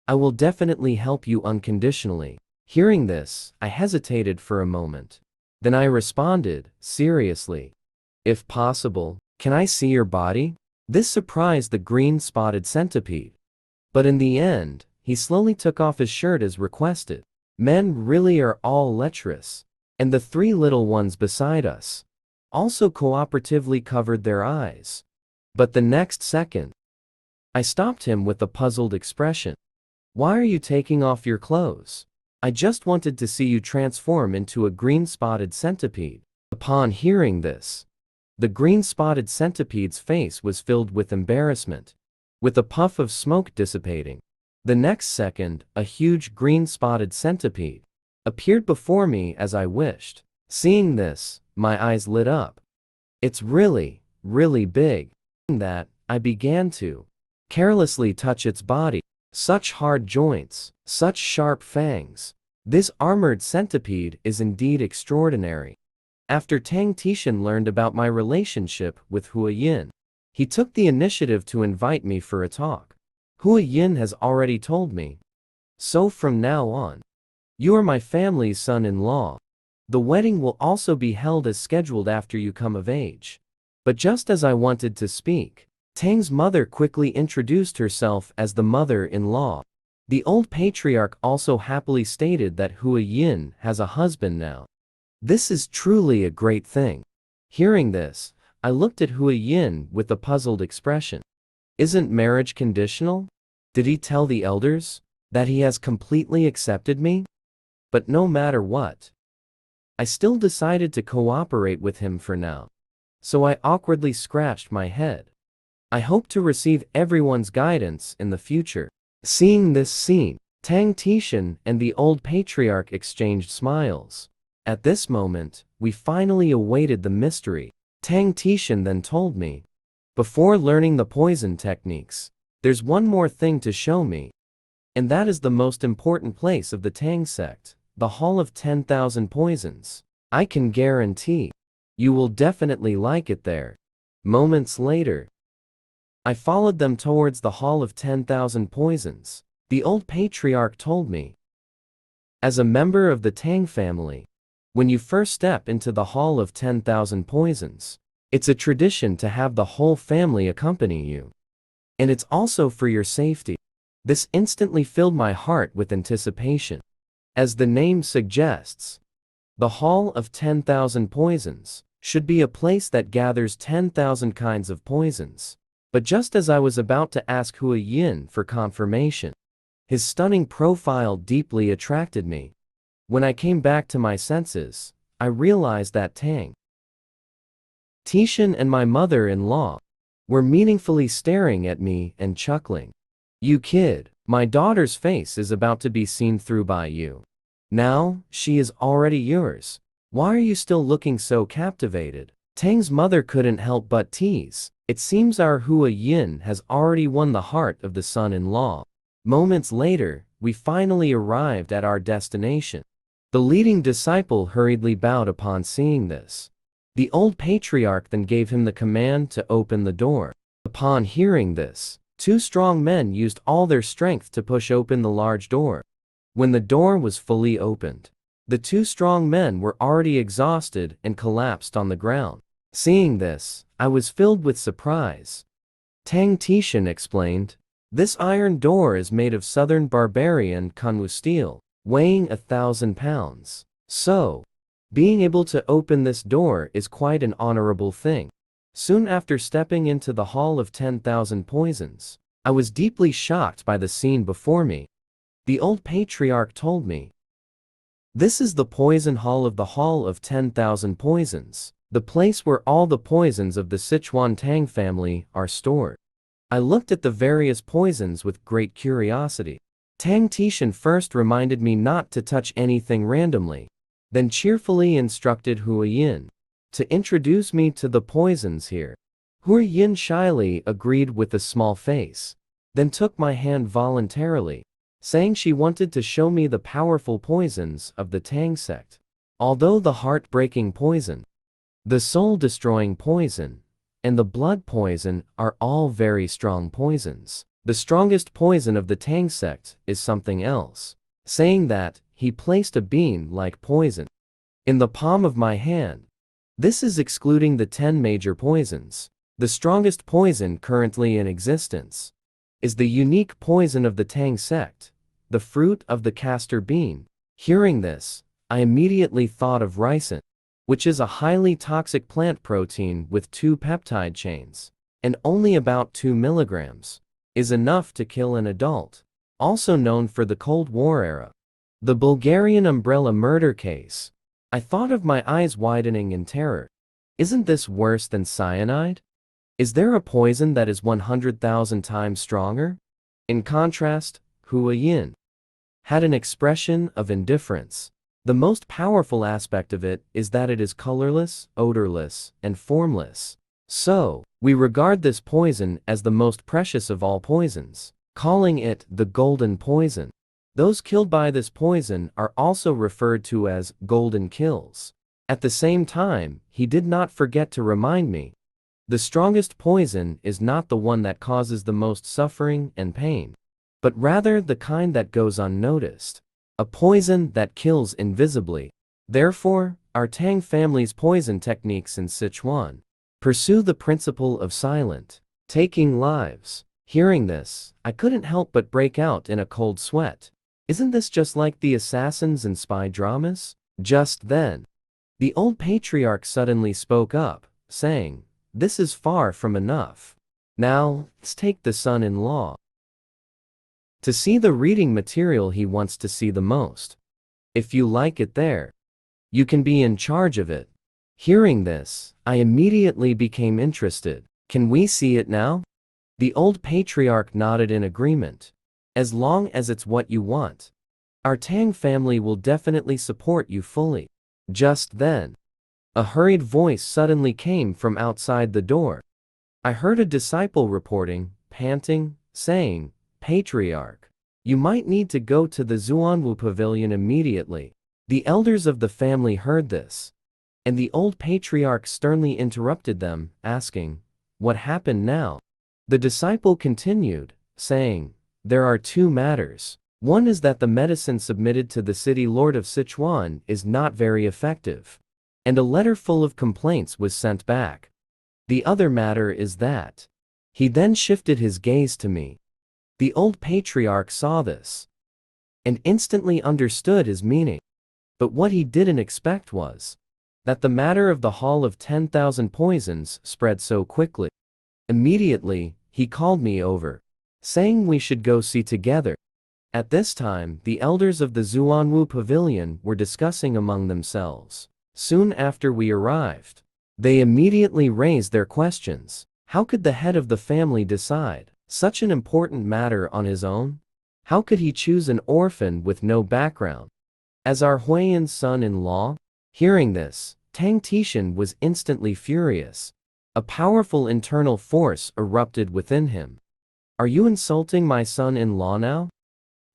I will definitely help you unconditionally. Hearing this, I hesitated for a moment. Then I responded, seriously. If possible, can I see your body? This surprised the green-spotted centipede. But in the end, he slowly took off his shirt as requested. Men really are all lecherous. And the 3 little ones beside us also cooperatively covered their eyes. But the next second, I stopped him with a puzzled expression. Why are you taking off your clothes? I just wanted to see you transform into a green-spotted centipede. Upon hearing this, the green-spotted centipede's face was filled with embarrassment, with a puff of smoke dissipating. The next second, a huge green-spotted centipede appeared before me as I wished. Seeing this, my eyes lit up. It's really, really big. That, I began to carelessly touch its body. Such hard joints, such sharp fangs. This armored centipede is indeed extraordinary. After Tang Tishan learned about my relationship with Hui Yin, he took the initiative to invite me for a talk. Hui Yin has already told me. So from now on, you are my family's son-in-law. The wedding will also be held as scheduled after you come of age. But just as I wanted to speak, Tang's mother quickly introduced herself as the mother-in-law. The old patriarch also happily stated that Hui Yin has a husband now. This is truly a great thing. Hearing this, I looked at Hui Yin with a puzzled expression. Isn't marriage conditional? Did he tell the elders that he has completely accepted me? But no matter what, I still decided to cooperate with him for now. So I awkwardly scratched my head. I hope to receive everyone's guidance in the future. Seeing this scene, Tang Tishan and the old patriarch exchanged smiles. At this moment, we finally awaited the mystery. Tang Tishan then told me, before learning the poison techniques, there's one more thing to show me. And that is the most important place of the Tang sect, the Hall of 10,000 Poisons. I can guarantee you will definitely like it there. Moments later, I followed them towards the Hall of 10,000 Poisons. The old patriarch told me, as a member of the Tang family, when you first step into the Hall of 10,000 Poisons, it's a tradition to have the whole family accompany you. And it's also for your safety. This instantly filled my heart with anticipation. As the name suggests, the Hall of 10,000 Poisons should be a place that gathers 10,000 kinds of poisons. But just as I was about to ask Hui Yin for confirmation, his stunning profile deeply attracted me. When I came back to my senses, I realized that Tang, Tishan and my mother-in-law were meaningfully staring at me and chuckling. "You kid, my daughter's face is about to be seen through by you. Now, she is already yours. Why are you still looking so captivated?" Tang's mother couldn't help but tease. "It seems our Hua Yin has already won the heart of the son-in-law." Moments later, we finally arrived at our destination. The leading disciple hurriedly bowed upon seeing this. The old patriarch then gave him the command to open the door. Upon hearing this, two strong men used all their strength to push open the large door. When the door was fully opened, the two strong men were already exhausted and collapsed on the ground. Seeing this, I was filled with surprise. Tang Tishan explained, "This iron door is made of southern barbarian Kunwu steel, weighing 1,000 pounds. So, being able to open this door is quite an honorable thing." Soon after stepping into the Hall of 10,000 Poisons, I was deeply shocked by the scene before me. The old patriarch told me, "This is the poison hall of the Hall of 10,000 Poisons, the place where all the poisons of the Sichuan Tang family are stored." I looked at the various poisons with great curiosity. Tang Tishan first reminded me not to touch anything randomly, then cheerfully instructed Hua Yin to introduce me to the poisons here. Hua Yin shyly agreed with a small face, then took my hand voluntarily, saying she wanted to show me the powerful poisons of the Tang sect. Although the heart-breaking poison, the soul-destroying poison, and the blood poison are all very strong poisons, the strongest poison of the Tang sect is something else. Saying that, he placed a bean-like poison in the palm of my hand. This is excluding the 10 major poisons. The strongest poison currently in existence is the unique poison of the Tang sect, the fruit of the castor bean. Hearing this, I immediately thought of ricin, which is a highly toxic plant protein with 2 peptide chains, and only about 2 milligrams is enough to kill an adult. Also known for the Cold War era, the Bulgarian umbrella murder case. I thought of my eyes widening in terror. Isn't this worse than cyanide? Is there a poison that is 100,000 times stronger? In contrast, Hua Yin had an expression of indifference. The most powerful aspect of it is that it is colorless, odorless, and formless. So, we regard this poison as the most precious of all poisons, calling it the golden poison. Those killed by this poison are also referred to as golden kills. At the same time, he did not forget to remind me, the strongest poison is not the one that causes the most suffering and pain, but rather the kind that goes unnoticed. A poison that kills invisibly. Therefore, our Tang family's poison techniques in Sichuan pursue the principle of silent, taking lives. Hearing this, I couldn't help but break out in a cold sweat. Isn't this just like the assassins and spy dramas? Just then, the old patriarch suddenly spoke up, saying, "This is far from enough. Now, let's take the son-in-law to see the reading material he wants to see the most. If you like it there, you can be in charge of it." Hearing this, I immediately became interested. "Can we see it now?" The old patriarch nodded in agreement. "As long as it's what you want, our Tang family will definitely support you fully." Just then, a hurried voice suddenly came from outside the door. I heard a disciple reporting, panting, saying, "Patriarch, you might need to go to the Zuanwu pavilion immediately." The elders of the family heard this, and the old patriarch sternly interrupted them, asking, "What happened now?" The disciple continued, saying, "There are 2 matters. One is that the medicine submitted to the city lord of Sichuan is not very effective, and a letter full of complaints was sent back. The other matter is that..." He then shifted his gaze to me. The old patriarch saw this and instantly understood his meaning. But what he didn't expect was that the matter of the Hall of 10,000 Poisons spread so quickly. Immediately, he called me over, saying we should go see together. At this time, the elders of the Zuanwu pavilion were discussing among themselves. Soon after we arrived, they immediately raised their questions. How could the head of the family decide such an important matter on his own? How could he choose an orphan with no background as our Huiyan's son-in-law? Hearing this, Tang Tishan was instantly furious. A powerful internal force erupted within him. Are you insulting my son-in-law now?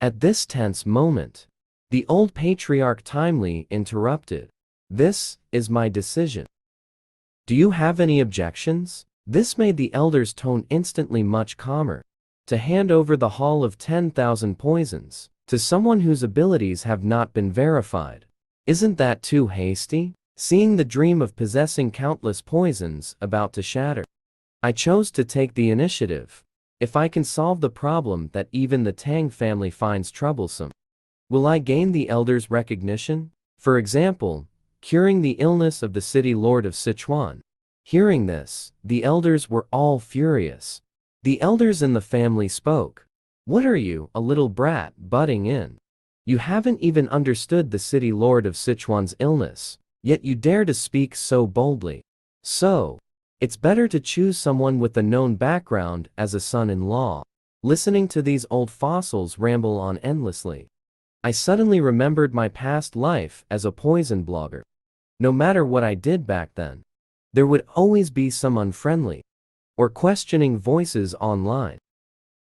At this tense moment, the old patriarch timely interrupted. This is my decision. Do you have any objections? This made the elder's tone instantly much calmer. To hand over the Hall of 10,000 Poisons to someone whose abilities have not been verified. Isn't that too hasty? Seeing the dream of possessing countless poisons about to shatter, I chose to take the initiative. If I can solve the problem that even the Tang family finds troublesome, will I gain the elder's recognition? For example, curing the illness of the city lord of Sichuan. Hearing this, the elders were all furious. The elders in the family spoke. What are you, a little brat, butting in? You haven't even understood the city lord of Sichuan's illness, yet you dare to speak so boldly. So, it's better to choose someone with a known background as a son-in-law. Listening to these old fossils ramble on endlessly, I suddenly remembered my past life as a poison blogger. No matter what I did back then, there would always be some unfriendly or questioning voices online.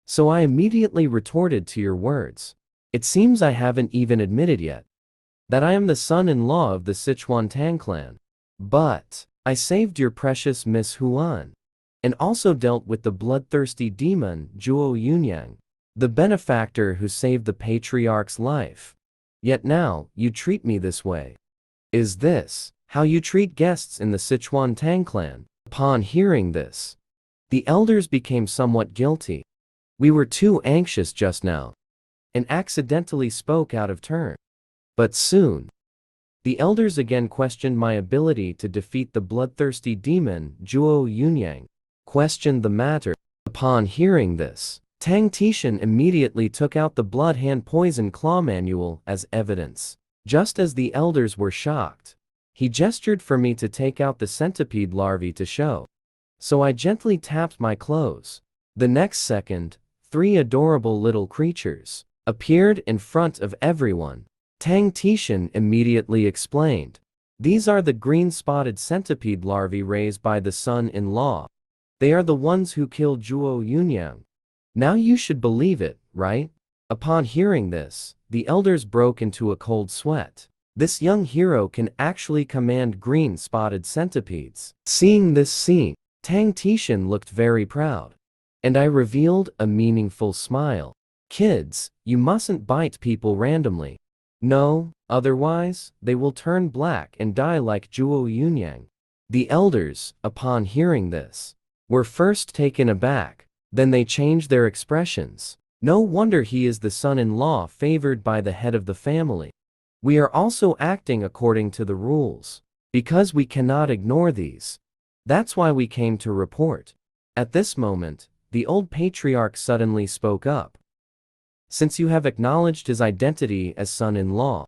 So I immediately retorted to your words. It seems I haven't even admitted yet that I am the son-in-law of the Sichuan Tang clan. But I saved your precious Miss Huan, and also dealt with the bloodthirsty demon Zhuo Yunyang, the benefactor who saved the patriarch's life. Yet now, you treat me this way. Is this how you treat guests in the Sichuan Tang clan? Upon hearing this, the elders became somewhat guilty. We were too anxious just now, and accidentally spoke out of turn. But soon, the elders again questioned my ability to defeat the bloodthirsty demon Zhuo Yunyang. Questioned the matter. Upon hearing this, Tang Tishan immediately took out the Blood Hand Poison Claw manual as evidence. Just as the elders were shocked, he gestured for me to take out the centipede larvae to show. So I gently tapped my clothes. The next second, 3 adorable little creatures appeared in front of everyone. Tang Tishan immediately explained. These are the green-spotted centipede larvae raised by the son-in-law. They are the ones who killed Zhuo Yunyang. Now you should believe it, right? Upon hearing this, the elders broke into a cold sweat. This young hero can actually command green-spotted centipedes. Seeing this scene, Tang Tishan looked very proud. And I revealed a meaningful smile. Kids, you mustn't bite people randomly. No, otherwise, they will turn black and die like Zhuo Yunyang. The elders, upon hearing this, were first taken aback, then they changed their expressions. No wonder he is the son-in-law favored by the head of the family. We are also acting according to the rules, because we cannot ignore these. That's why we came to report. At this moment, the old patriarch suddenly spoke up. Since you have acknowledged his identity as son-in-law,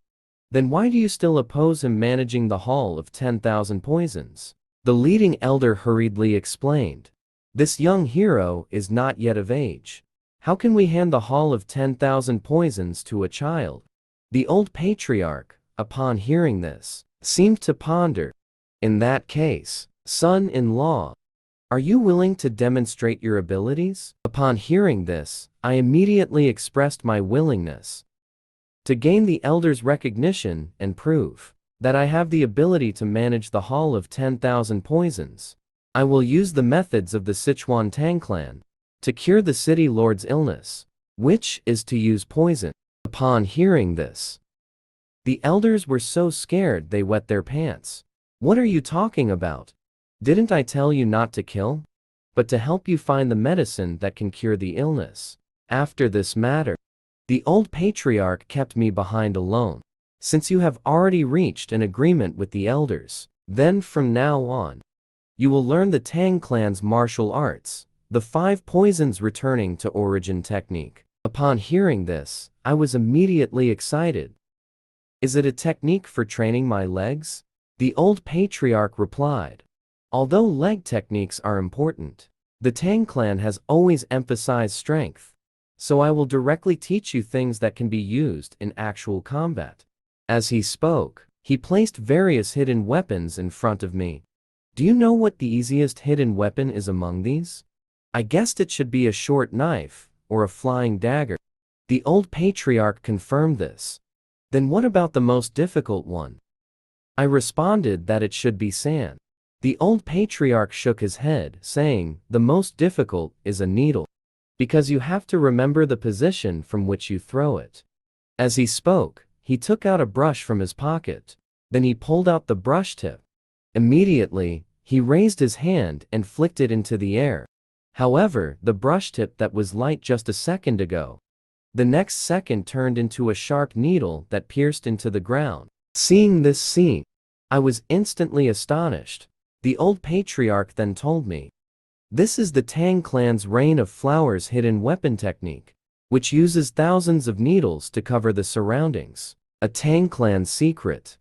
then why do you still oppose him managing the Hall of 10,000 Poisons? The leading elder hurriedly explained. This young hero is not yet of age. How can we hand the Hall of 10,000 Poisons to a child? The old patriarch, upon hearing this, seemed to ponder. In that case, son-in-law, are you willing to demonstrate your abilities? Upon hearing this, I immediately expressed my willingness to gain the elders' recognition and prove that I have the ability to manage the Hall of 10,000 Poisons. I will use the methods of the Sichuan Tang clan to cure the city lord's illness, which is to use poison. Upon hearing this, the elders were so scared they wet their pants. What are you talking about? Didn't I tell you not to kill, but to help you find the medicine that can cure the illness? After this matter, the old patriarch kept me behind alone. Since you have already reached an agreement with the elders, then from now on, you will learn the Tang clan's martial arts, the 5 poisons returning to origin technique. Upon hearing this, I was immediately excited. Is it a technique for training my legs? The old patriarch replied. Although leg techniques are important, the Tang clan has always emphasized strength. So I will directly teach you things that can be used in actual combat. As he spoke, he placed various hidden weapons in front of me. Do you know what the easiest hidden weapon is among these? I guessed it should be a short knife, or a flying dagger. The old patriarch confirmed this. Then what about the most difficult one? I responded that it should be sand. The old patriarch shook his head, saying, the most difficult is a needle. Because you have to remember the position from which you throw it. As he spoke, he took out a brush from his pocket. Then he pulled out the brush tip. Immediately, he raised his hand and flicked it into the air. However, the brush tip that was light just a second ago, the next second turned into a sharp needle that pierced into the ground. Seeing this scene, I was instantly astonished. The old patriarch then told me, this is the Tang clan's Rain of Flowers hidden weapon technique, which uses thousands of needles to cover the surroundings. A Tang clan secret.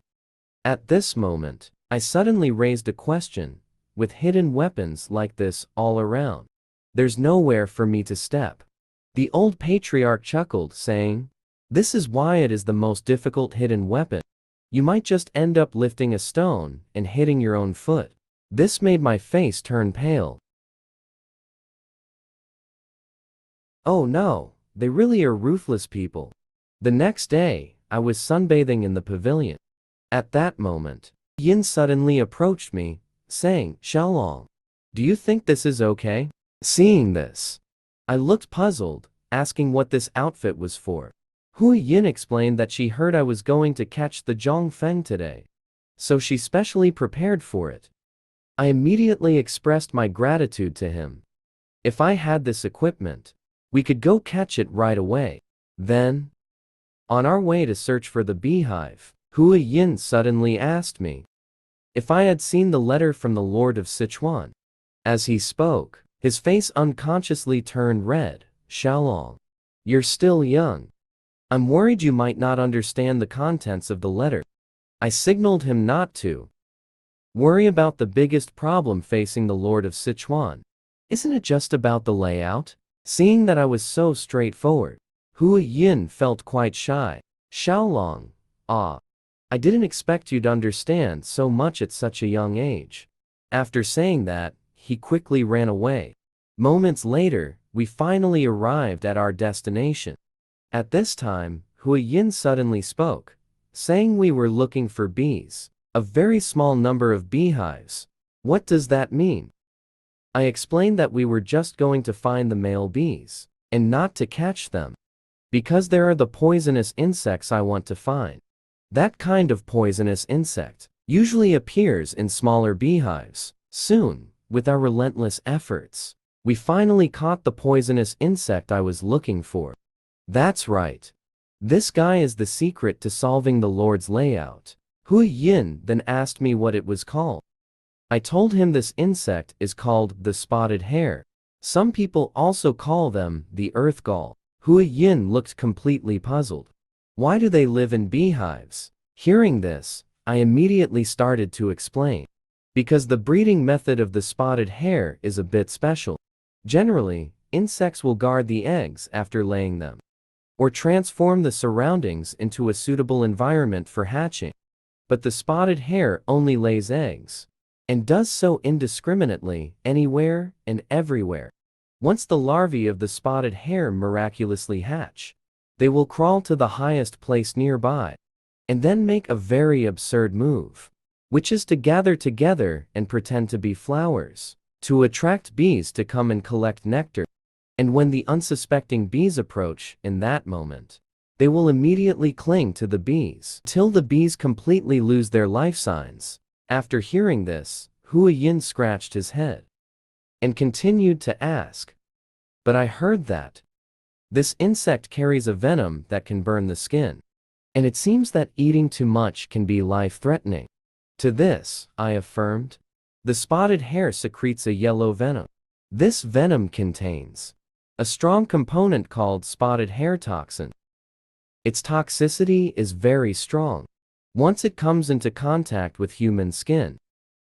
At this moment, I suddenly raised a question. With hidden weapons like this all around, there's nowhere for me to step. The old patriarch chuckled, saying, this is why it is the most difficult hidden weapon. You might just end up lifting a stone and hitting your own foot. This made my face turn pale. Oh no, they really are ruthless people. The next day, I was sunbathing in the pavilion. At that moment, Yin suddenly approached me, saying, Xiaolong, do you think this is okay? Seeing this, I looked puzzled, asking what this outfit was for. Hui Yin explained that she heard I was going to catch the Zhongfeng today, so she specially prepared for it. I immediately expressed my gratitude to him. If I had this equipment, we could go catch it right away. Then, on our way to search for the beehive, Hui Yin suddenly asked me if I had seen the letter from the Lord of Sichuan. As he spoke, his face unconsciously turned red. Xiaolong, you're still young. I'm worried you might not understand the contents of the letter. I signaled him not to worry about the biggest problem facing the Lord of Sichuan. Isn't it just about the layout? Seeing that I was so straightforward, Hui Yin felt quite shy. Xiaolong, I didn't expect you to understand so much at such a young age. After saying that, he quickly ran away. Moments later, we finally arrived at our destination. At this time, Hui Yin suddenly spoke, saying we were looking for bees, a very small number of beehives. What does that mean? I explained that we were just going to find the male bees, and not to catch them, because there are the poisonous insects I want to find. That kind of poisonous insect usually appears in smaller beehives. Soon, with our relentless efforts, we finally caught the poisonous insect I was looking for. That's right. This guy is the secret to solving the Lord's layout. Hui Yin then asked me what it was called. I told him this insect is called the spotted hare. Some people also call them the earth gull. Hui Yin looked completely puzzled. Why do they live in beehives? Hearing this, I immediately started to explain. Because the breeding method of the spotted hare is a bit special. Generally, insects will guard the eggs after laying them, or transform the surroundings into a suitable environment for hatching. But the spotted hare only lays eggs, and does so indiscriminately, anywhere and everywhere. Once the larvae of the spotted hare miraculously hatch, they will crawl to the highest place nearby, and then make a very absurd move, which is to gather together and pretend to be flowers, to attract bees to come and collect nectar. And when the unsuspecting bees approach, in that moment, they will immediately cling to the bees, till the bees completely lose their life signs. After hearing this, Hui Yin scratched his head, and continued to ask, but I heard that this insect carries a venom that can burn the skin, and it seems that eating too much can be life-threatening. To this, I affirmed, the spotted hare secretes a yellow venom. This venom contains a strong component called spotted hair toxin. Its toxicity is very strong. Once it comes into contact with human skin,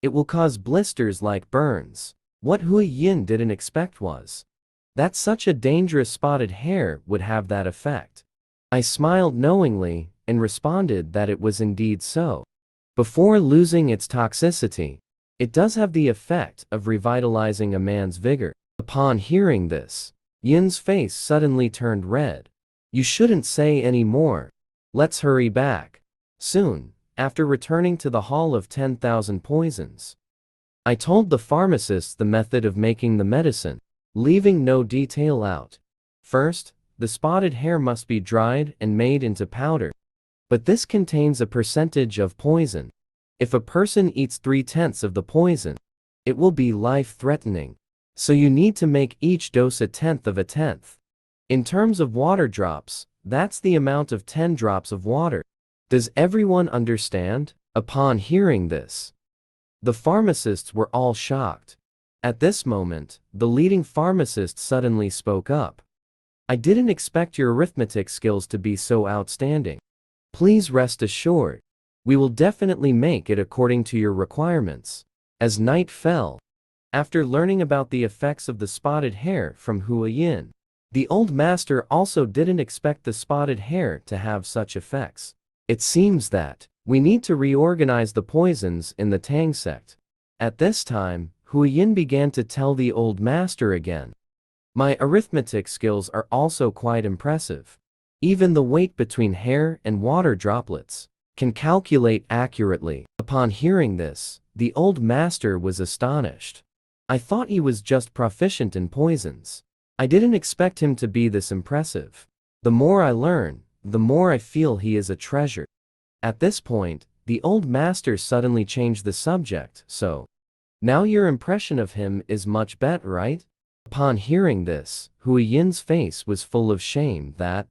it will cause blisters like burns. What Hui Yin didn't expect was that such a dangerous spotted hair would have that effect. I smiled knowingly and responded that it was indeed so. Before losing its toxicity, it does have the effect of revitalizing a man's vigor. Upon hearing this, Yin's face suddenly turned red. You shouldn't say any more. Let's hurry back. Soon, after returning to the Hall of 10,000 Poisons, I told the pharmacist the method of making the medicine, leaving no detail out. First, the spotted hair must be dried and made into powder. But this contains a percentage of poison. If a person eats 3/10 of the poison, it will be life-threatening. So you need to make each dose 1/10 of a tenth. In terms of water drops, that's the amount of 10 drops of water. Does everyone understand? Upon hearing this, the pharmacists were all shocked. At this moment, the leading pharmacist suddenly spoke up. I didn't expect your arithmetic skills to be so outstanding. Please rest assured, we will definitely make it according to your requirements. As night fell, after learning about the effects of the spotted hair from Hui Yin, the old master also didn't expect the spotted hair to have such effects. It seems that we need to reorganize the poisons in the Tang sect. At this time, Hui Yin began to tell the old master again. My arithmetic skills are also quite impressive. Even the weight between hair and water droplets can calculate accurately. Upon hearing this, the old master was astonished. I thought he was just proficient in poisons. I didn't expect him to be this impressive. The more I learn, the more I feel he is a treasure. At this point, the old master suddenly changed the subject. So, now your impression of him is much better, right? Upon hearing this, Hui Yin's face was full of shame that,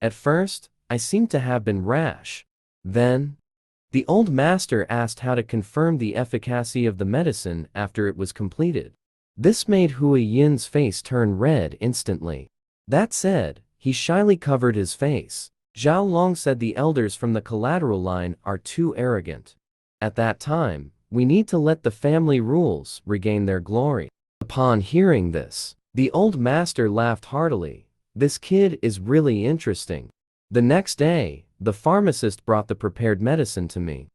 at first, I seemed to have been rash. Then, the old master asked how to confirm the efficacy of the medicine after it was completed. This made Hui Yin's face turn red instantly. That said, he shyly covered his face. Zhao Long said the elders from the collateral line are too arrogant. At that time, we need to let the family rules regain their glory. Upon hearing this, the old master laughed heartily. This kid is really interesting. The next day, the pharmacist brought the prepared medicine to me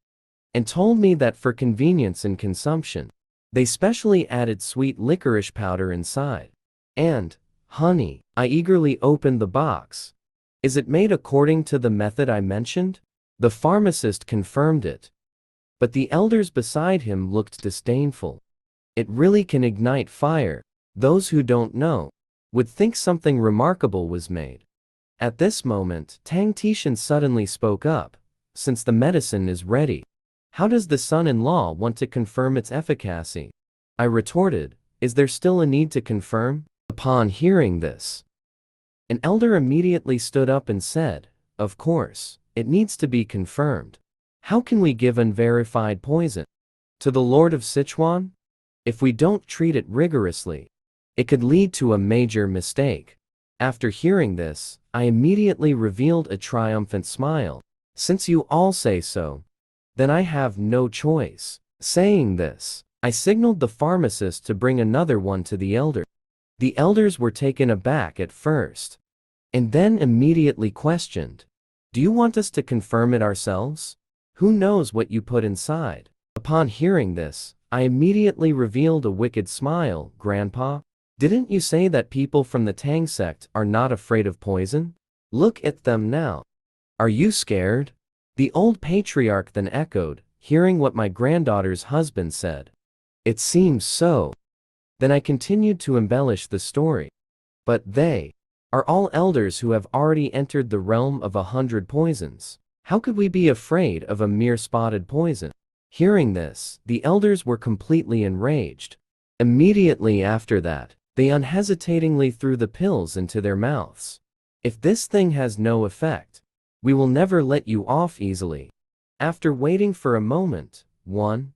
and told me that for convenience in consumption, they specially added sweet licorice powder inside. And honey. I eagerly opened the box. Is it made according to the method I mentioned? The pharmacist confirmed it. But the elders beside him looked disdainful. It really can ignite fire. Those who don't know would think something remarkable was made. At this moment, Tang Tishan suddenly spoke up. Since the medicine is ready, how does the son-in-law want to confirm its efficacy? I retorted, is there still a need to confirm? Upon hearing this, an elder immediately stood up and said, of course, it needs to be confirmed. How can we give unverified poison to the Lord of Sichuan? If we don't treat it rigorously, it could lead to a major mistake. After hearing this, I immediately revealed a triumphant smile. Since you all say so, then I have no choice. Saying this, I signaled the pharmacist to bring another one to the elder. The elders were taken aback at first, and then immediately questioned, do you want us to confirm it ourselves? Who knows what you put inside? Upon hearing this, I immediately revealed a wicked smile. Grandpa, didn't you say that people from the Tang sect are not afraid of poison? Look at them now. Are you scared? The old patriarch then echoed, hearing what my granddaughter's husband said. It seems so. Then I continued to embellish the story. But they are all elders who have already entered the realm of 100 poisons. How could we be afraid of a mere spotted poison? Hearing this, the elders were completely enraged. Immediately after that, they unhesitatingly threw the pills into their mouths. If this thing has no effect, we will never let you off easily. After waiting for a moment, one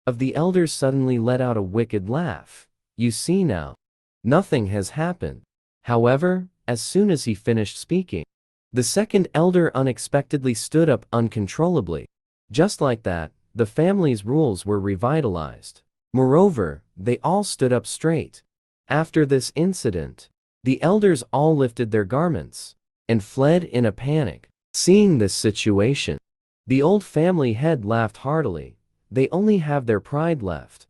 of the elders suddenly let out a wicked laugh. You see now, Nothing has happened. However, as soon as he finished speaking, the second elder unexpectedly stood up uncontrollably. Just like that, the family's rules were revitalized. Moreover, they all stood up straight. After this incident, the elders all lifted their garments and fled in a panic. Seeing this situation, the old family head laughed heartily. They only have their pride left.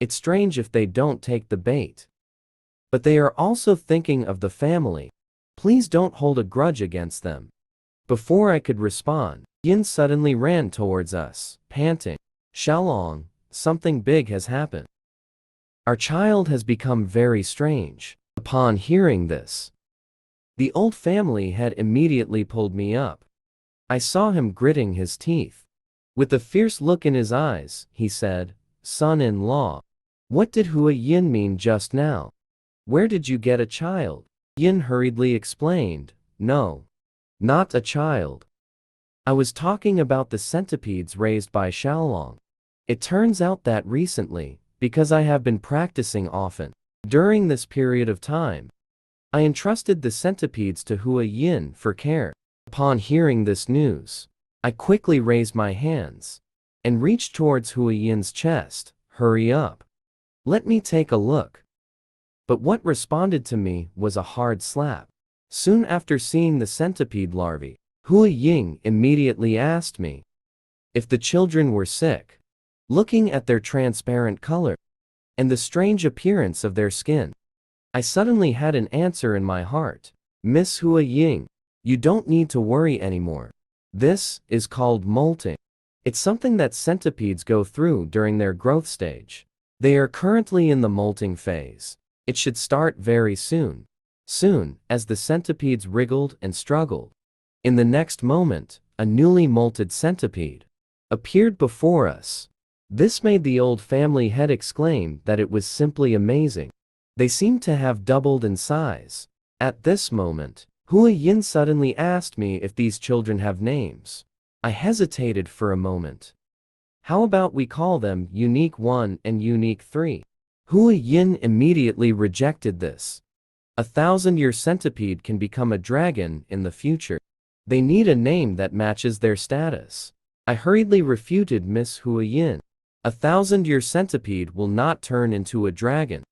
It's strange if they don't take the bait. But they are also thinking of the family. Please don't hold a grudge against them. Before I could respond, Yin suddenly ran towards us, panting. Xiaolong, something big has happened. Our child has become very strange. Upon hearing this, the old family head immediately pulled me up. I saw him gritting his teeth. With a fierce look in his eyes, he said, "Son-in-law, what did Hua Yin mean just now? Where did you get a child?" Yin hurriedly explained, "No, not a child. I was talking about the centipedes raised by Xiaolong. It turns out that recently, because I have been practicing often, during this period of time, I entrusted the centipedes to Hua Yin for care." Upon hearing this news, I quickly raised my hands and reached towards Hua Yin's chest. "Hurry up. Let me take a look." But what responded to me was a hard slap. Soon after seeing the centipede larvae, Hua Ying immediately asked me if the children were sick. Looking at their transparent color and the strange appearance of their skin, I suddenly had an answer in my heart. "Miss Hua Ying, you don't need to worry anymore. This is called molting. It's something that centipedes go through during their growth stage. They are currently in the molting phase. It should start very soon." Soon, as the centipedes wriggled and struggled, in the next moment, a newly molted centipede appeared before us. This made the old family head exclaim that it was simply amazing. They seemed to have doubled in size. At this moment, Hua Yin suddenly asked me if these children have names. I hesitated for a moment. "How about we call them Unique 1 and Unique 3? Hua Yin immediately rejected this. A 1,000-year centipede can become a dragon in the future. They need a name that matches their status. I hurriedly refuted Miss Hua Yin. A 1,000-year centipede will not turn into a dragon.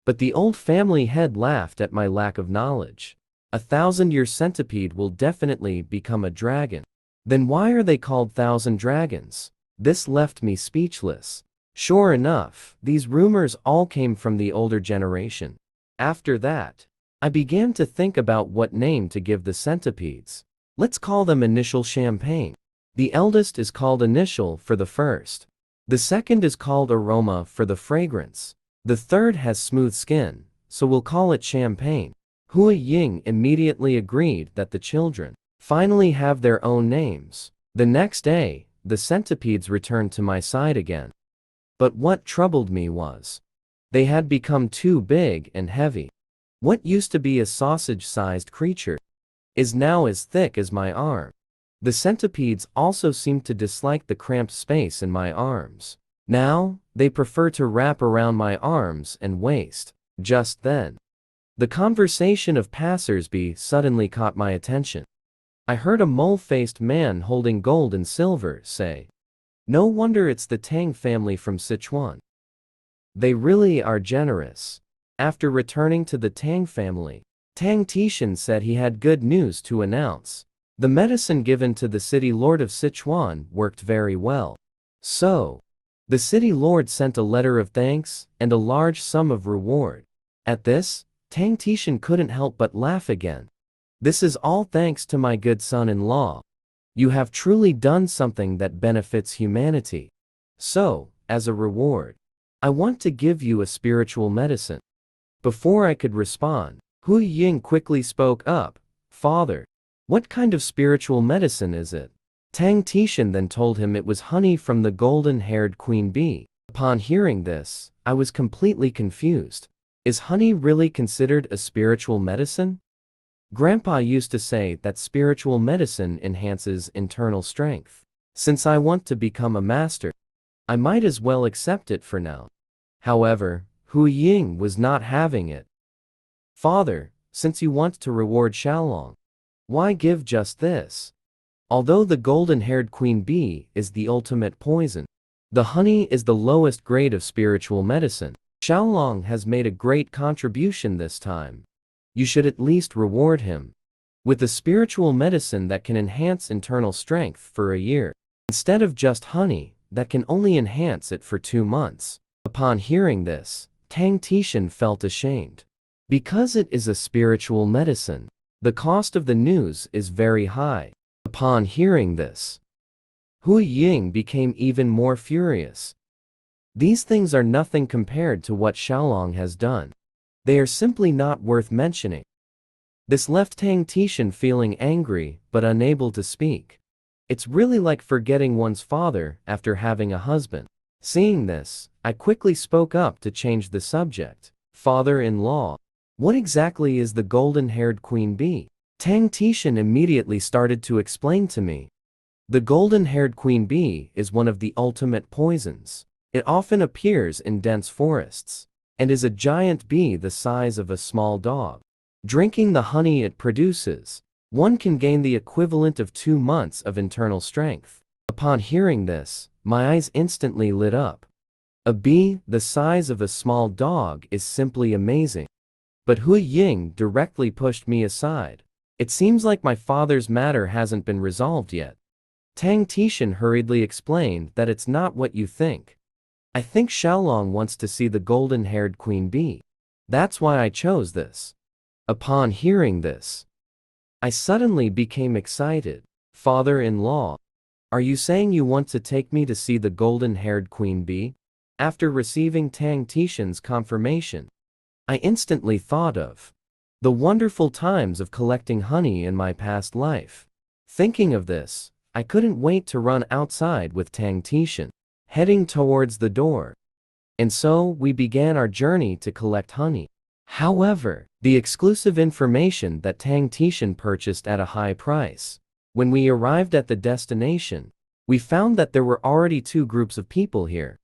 But the old family head laughed at my lack of knowledge. A 1,000-year centipede will definitely become a dragon. Then why are they called 1,000 dragons? This left me speechless. Sure enough, these rumors all came from the older generation. After that, I began to think about what name to give the centipedes. Let's call them Initial Champagne. The eldest is called Initial for the first. The second is called Aroma for the fragrance. The third has smooth skin, so we'll call it Champagne. Hua Ying immediately agreed that the children finally have their own names. The next day, the centipedes returned to my side again. But what troubled me was, they had become too big and heavy. What used to be a sausage-sized creature is now as thick as my arm. The centipedes also seemed to dislike the cramped space in my arms. Now, they prefer to wrap around my arms and waist. Just then, the conversation of passers-by suddenly caught my attention. I heard a mole-faced man holding gold and silver say, "No wonder it's the Tang family from Sichuan. They really are generous." After returning to the Tang family, Tang Tishan said he had good news to announce. The medicine given to the city lord of Sichuan worked very well. So, the city lord sent a letter of thanks and a large sum of reward. At this, Tang Tishan couldn't help but laugh again. "This is all thanks to my good son-in-law. You have truly done something that benefits humanity. So, as a reward, I want to give you a spiritual medicine." Before I could respond, Hu Ying quickly spoke up, "Father, what kind of spiritual medicine is it?" Tang Tishan then told him it was honey from the golden-haired queen bee. Upon hearing this, I was completely confused. Is honey really considered a spiritual medicine? Grandpa used to say that spiritual medicine enhances internal strength. Since I want to become a master, I might as well accept it for now. However, Hu Ying was not having it. "Father, since you want to reward Xiaolong, why give just this? Although the golden-haired queen bee is the ultimate poison, the honey is the lowest grade of spiritual medicine. Xiaolong has made a great contribution this time. You should at least reward him with a spiritual medicine that can enhance internal strength for a year, instead of just honey that can only enhance it for 2 months." Upon hearing this, Tang Tishan felt ashamed. Because it is a spiritual medicine, the cost of the news is very high. Upon hearing this, Hu Ying became even more furious. These things are nothing compared to what Xiaolong has done. They are simply not worth mentioning. This left Tang Tishan feeling angry but unable to speak. It's really like forgetting one's father after having a husband. Seeing this, I quickly spoke up to change the subject. "Father-in-law, what exactly is the golden-haired queen bee?" Tang Tishan immediately started to explain to me. The golden-haired queen bee is one of the ultimate poisons. It often appears in dense forests, and is a giant bee the size of a small dog. Drinking the honey it produces, one can gain the equivalent of 2 months of internal strength. Upon hearing this, my eyes instantly lit up. A bee the size of a small dog is simply amazing. But Hu Ying directly pushed me aside. "It seems like my father's matter hasn't been resolved yet." Tang Tishan hurriedly explained that it's not what you think. "I think Xiaolong wants to see the golden-haired queen bee. That's why I chose this." Upon hearing this, I suddenly became excited. "Father-in-law, are you saying you want to take me to see the golden-haired queen bee?" After receiving Tang Tishan's confirmation, I instantly thought of the wonderful times of collecting honey in my past life. Thinking of this, I couldn't wait to run outside with Tang Tishan, heading towards the door. And so we began our journey to collect honey. However, the exclusive information that Tang Tishan purchased at a high price. When we arrived at the destination, we found that there were already 2 groups of people here,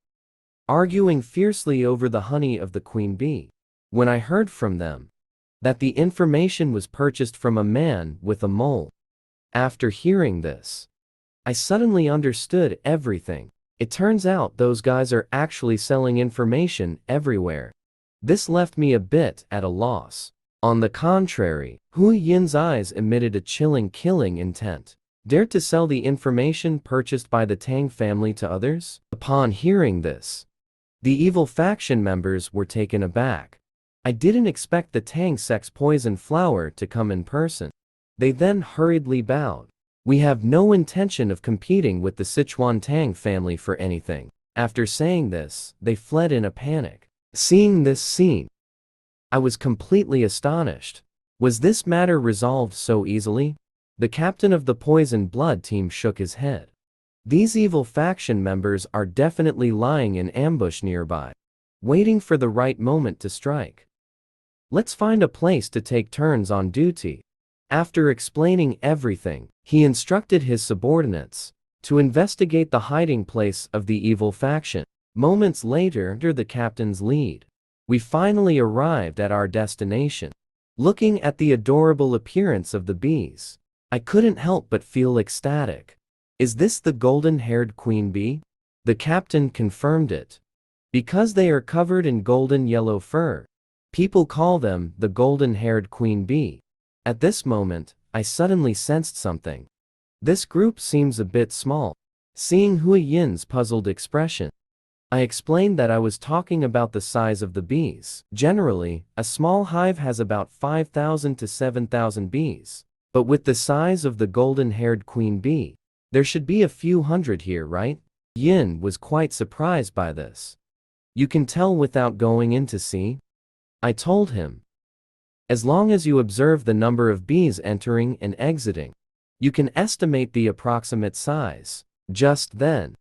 arguing fiercely over the honey of the queen bee. When I heard from them that the information was purchased from a man with a mole, after hearing this, I suddenly understood everything. It turns out those guys are actually selling information everywhere. This left me a bit at a loss. On the contrary, Hu Yin's eyes emitted a chilling killing intent. Dare to sell the information purchased by the Tang family to others? Upon hearing this, the evil faction members were taken aback. I didn't expect the Tang sex poison flower to come in person. They then hurriedly bowed. "We have no intention of competing with the Sichuan Tang family for anything." After saying this, they fled in a panic. Seeing this scene, I was completely astonished. Was this matter resolved so easily? The captain of the Poison Blood team shook his head. These evil faction members are definitely lying in ambush nearby, waiting for the right moment to strike. Let's find a place to take turns on duty. After explaining everything, he instructed his subordinates to investigate the hiding place of the evil faction. Moments later, under the captain's lead, we finally arrived at our destination. Looking at the adorable appearance of the bees, I couldn't help but feel ecstatic. "Is this the golden-haired queen bee?" The captain confirmed it. Because they are covered in golden yellow fur, people call them the golden-haired queen bee. At this moment, I suddenly sensed something. This group seems a bit small. Seeing Hu Yin's puzzled expression, I explained that I was talking about the size of the bees. Generally, a small hive has about 5,000 to 7,000 bees. But with the size of the golden-haired queen bee, there should be a few hundred here, right? Yin was quite surprised by this. "You can tell without going in to see?" I told him. "As long as you observe the number of bees entering and exiting, you can estimate the approximate size." Just then,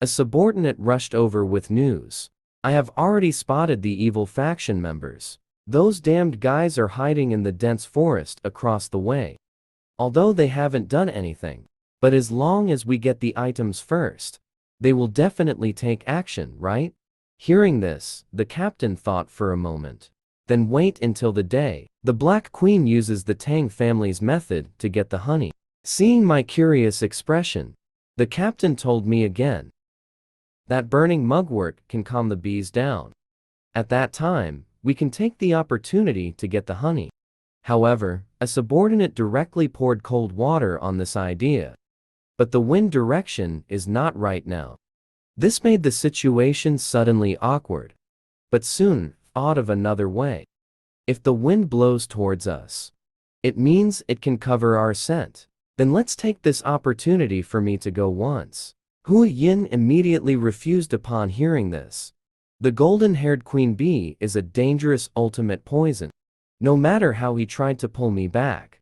a subordinate rushed over with news. "I have already spotted the evil faction members. Those damned guys are hiding in the dense forest across the way. Although they haven't done anything, but as long as we get the items first, they will definitely take action, right?" Hearing this, the captain thought for a moment. Then wait until the day. The Black Queen uses the Tang family's method to get the honey. Seeing my curious expression, the captain told me again that burning mugwort can calm the bees down. At that time, we can take the opportunity to get the honey. However, a subordinate directly poured cold water on this idea. But the wind direction is not right now. This made the situation suddenly awkward. But soon, thought of another way. If the wind blows towards us, it means it can cover our scent. Then let's take this opportunity for me to go once. Hui Yin immediately refused upon hearing this. The golden-haired queen bee is a dangerous ultimate poison. No matter how he tried to pull me back,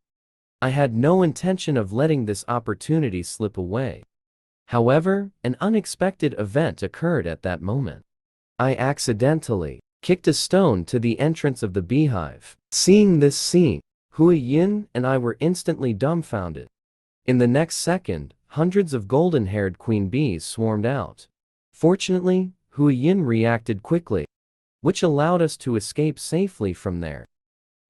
I had no intention of letting this opportunity slip away. However, an unexpected event occurred at that moment. I accidentally kicked a stone to the entrance of the beehive. Seeing this scene, Hui Yin and I were instantly dumbfounded. In the next second, hundreds of golden-haired queen bees swarmed out. Fortunately, Hui Yin reacted quickly, which allowed us to escape safely from there.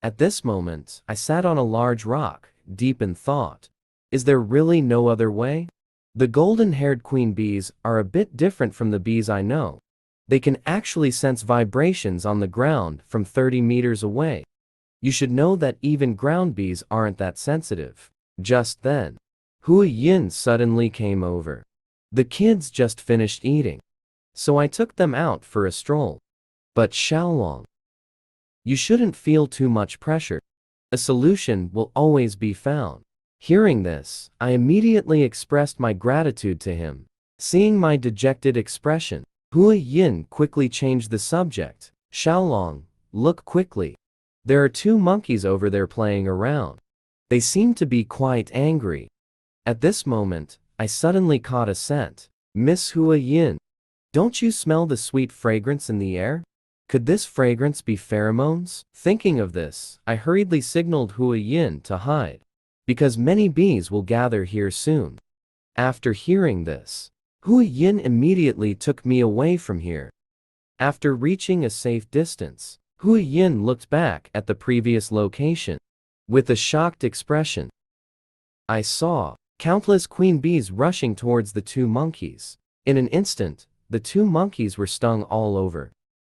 At this moment, I sat on a large rock, deep in thought. Is there really no other way? The golden-haired queen bees are a bit different from the bees I know. They can actually sense vibrations on the ground from 30 meters away. You should know that even ground bees aren't that sensitive. Just then, Hui Yin suddenly came over. The kids just finished eating, so I took them out for a stroll. But Xiaolong, you shouldn't feel too much pressure. A solution will always be found. Hearing this, I immediately expressed my gratitude to him. Seeing my dejected expression, Hui Yin quickly changed the subject. Xiaolong, look quickly. There are two monkeys over there playing around. They seem to be quite angry. At this moment, I suddenly caught a scent. Miss Hui Yin, don't you smell the sweet fragrance in the air? Could this fragrance be pheromones? Thinking of this, I hurriedly signaled Hui Yin to hide, because many bees will gather here soon. After hearing this, Hui Yin immediately took me away from here. After reaching a safe distance, Hui Yin looked back at the previous location. With a shocked expression, I saw countless queen bees rushing towards the two monkeys. In an instant, the two monkeys were stung all over.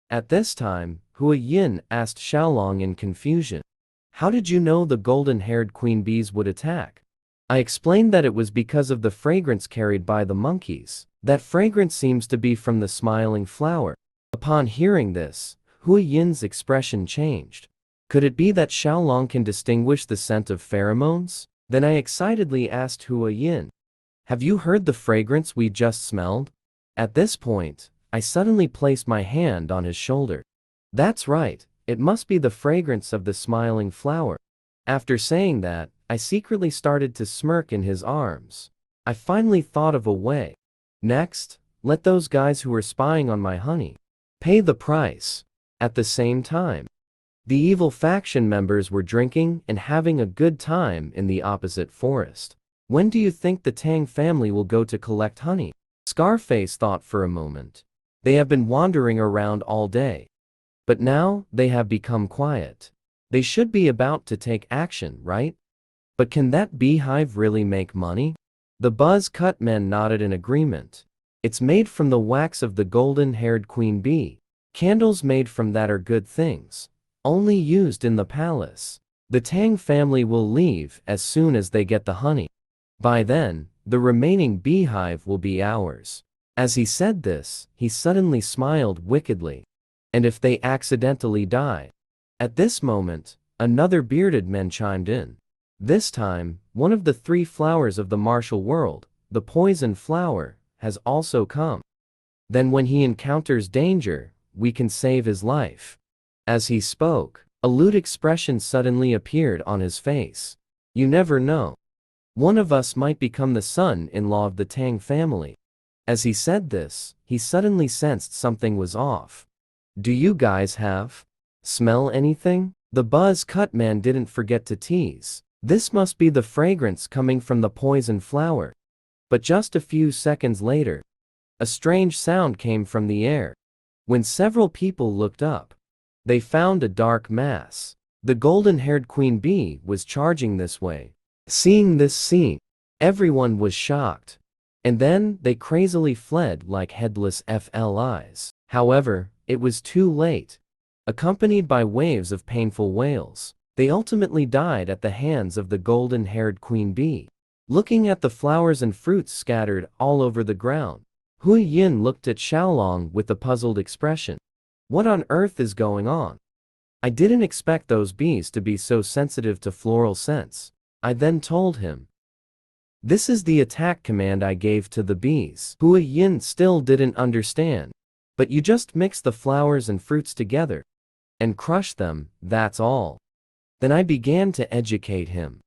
At this time, Hui Yin asked Xiaolong in confusion, how did you know the golden-haired queen bees would attack? I explained that it was because of the fragrance carried by the monkeys. That fragrance seems to be from the smiling flower. Upon hearing this, Hui Yin's expression changed. Could it be that Xiaolong can distinguish the scent of pheromones? Then I excitedly asked Hui Yin, have you heard the fragrance we just smelled? At this point, I suddenly placed my hand on his shoulder. That's right, it must be the fragrance of the smiling flower. After saying that, I secretly started to smirk in his arms. I finally thought of a way. Next, let those guys who were spying on my honey pay the price. At the same time, the evil faction members were drinking and having a good time in the opposite forest. When do you think the Tang family will go to collect honey? Scarface thought for a moment. They have been wandering around all day. But now, they have become quiet. They should be about to take action, right? But can that beehive really make money? The buzz-cut men nodded in agreement. It's made from the wax of the golden-haired queen bee. Candles made from that are good things, only used in the palace. The Tang family will leave as soon as they get the honey. By then, the remaining beehive will be ours. As he said this, he suddenly smiled wickedly. And if they accidentally die? At this moment, another bearded man chimed in. This time, one of the three flowers of the martial world, the poison flower, has also come. Then when he encounters danger, we can save his life. As he spoke, a lewd expression suddenly appeared on his face. You never know. One of us might become the son-in-law of the Tang family. As he said this, he suddenly sensed something was off. Do you guys smell anything? The buzz-cut man didn't forget to tease. This must be the fragrance coming from the poison flower. But just a few seconds later, a strange sound came from the air. When several people looked up, They found a dark mass. The golden-haired queen bee was charging this way. Seeing this scene, everyone was shocked. And then they crazily fled like headless flies. However, it was too late. Accompanied by waves of painful wails, they ultimately died at the hands of the golden-haired queen bee. Looking at the flowers and fruits scattered all over the ground, Hui Yin looked at Xiaolong with a puzzled expression. What on earth is going on? I didn't expect those bees to be so sensitive to floral scents. I then told him. This is the attack command I gave to the bees. Hui Yin still didn't understand. But you just mix the flowers and fruits together and crush them, that's all. Then I began to educate him.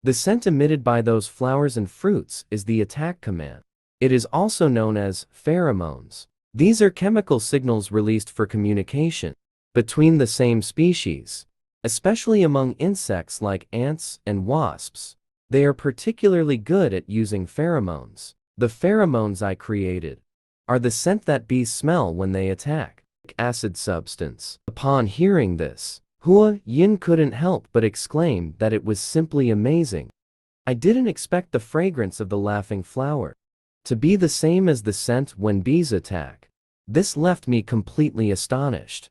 The scent emitted by those flowers and fruits is the attack command. It is also known as pheromones. These are chemical signals released for communication between the same species, especially among insects like ants and wasps. They are particularly good at using pheromones. The pheromones I created are the scent that bees smell when they attack. Acid substance. Upon hearing this, Hui Yin couldn't help but exclaim that it was simply amazing. I didn't expect the fragrance of the laughing flower to be the same as the scent when bees attack. This left me completely astonished.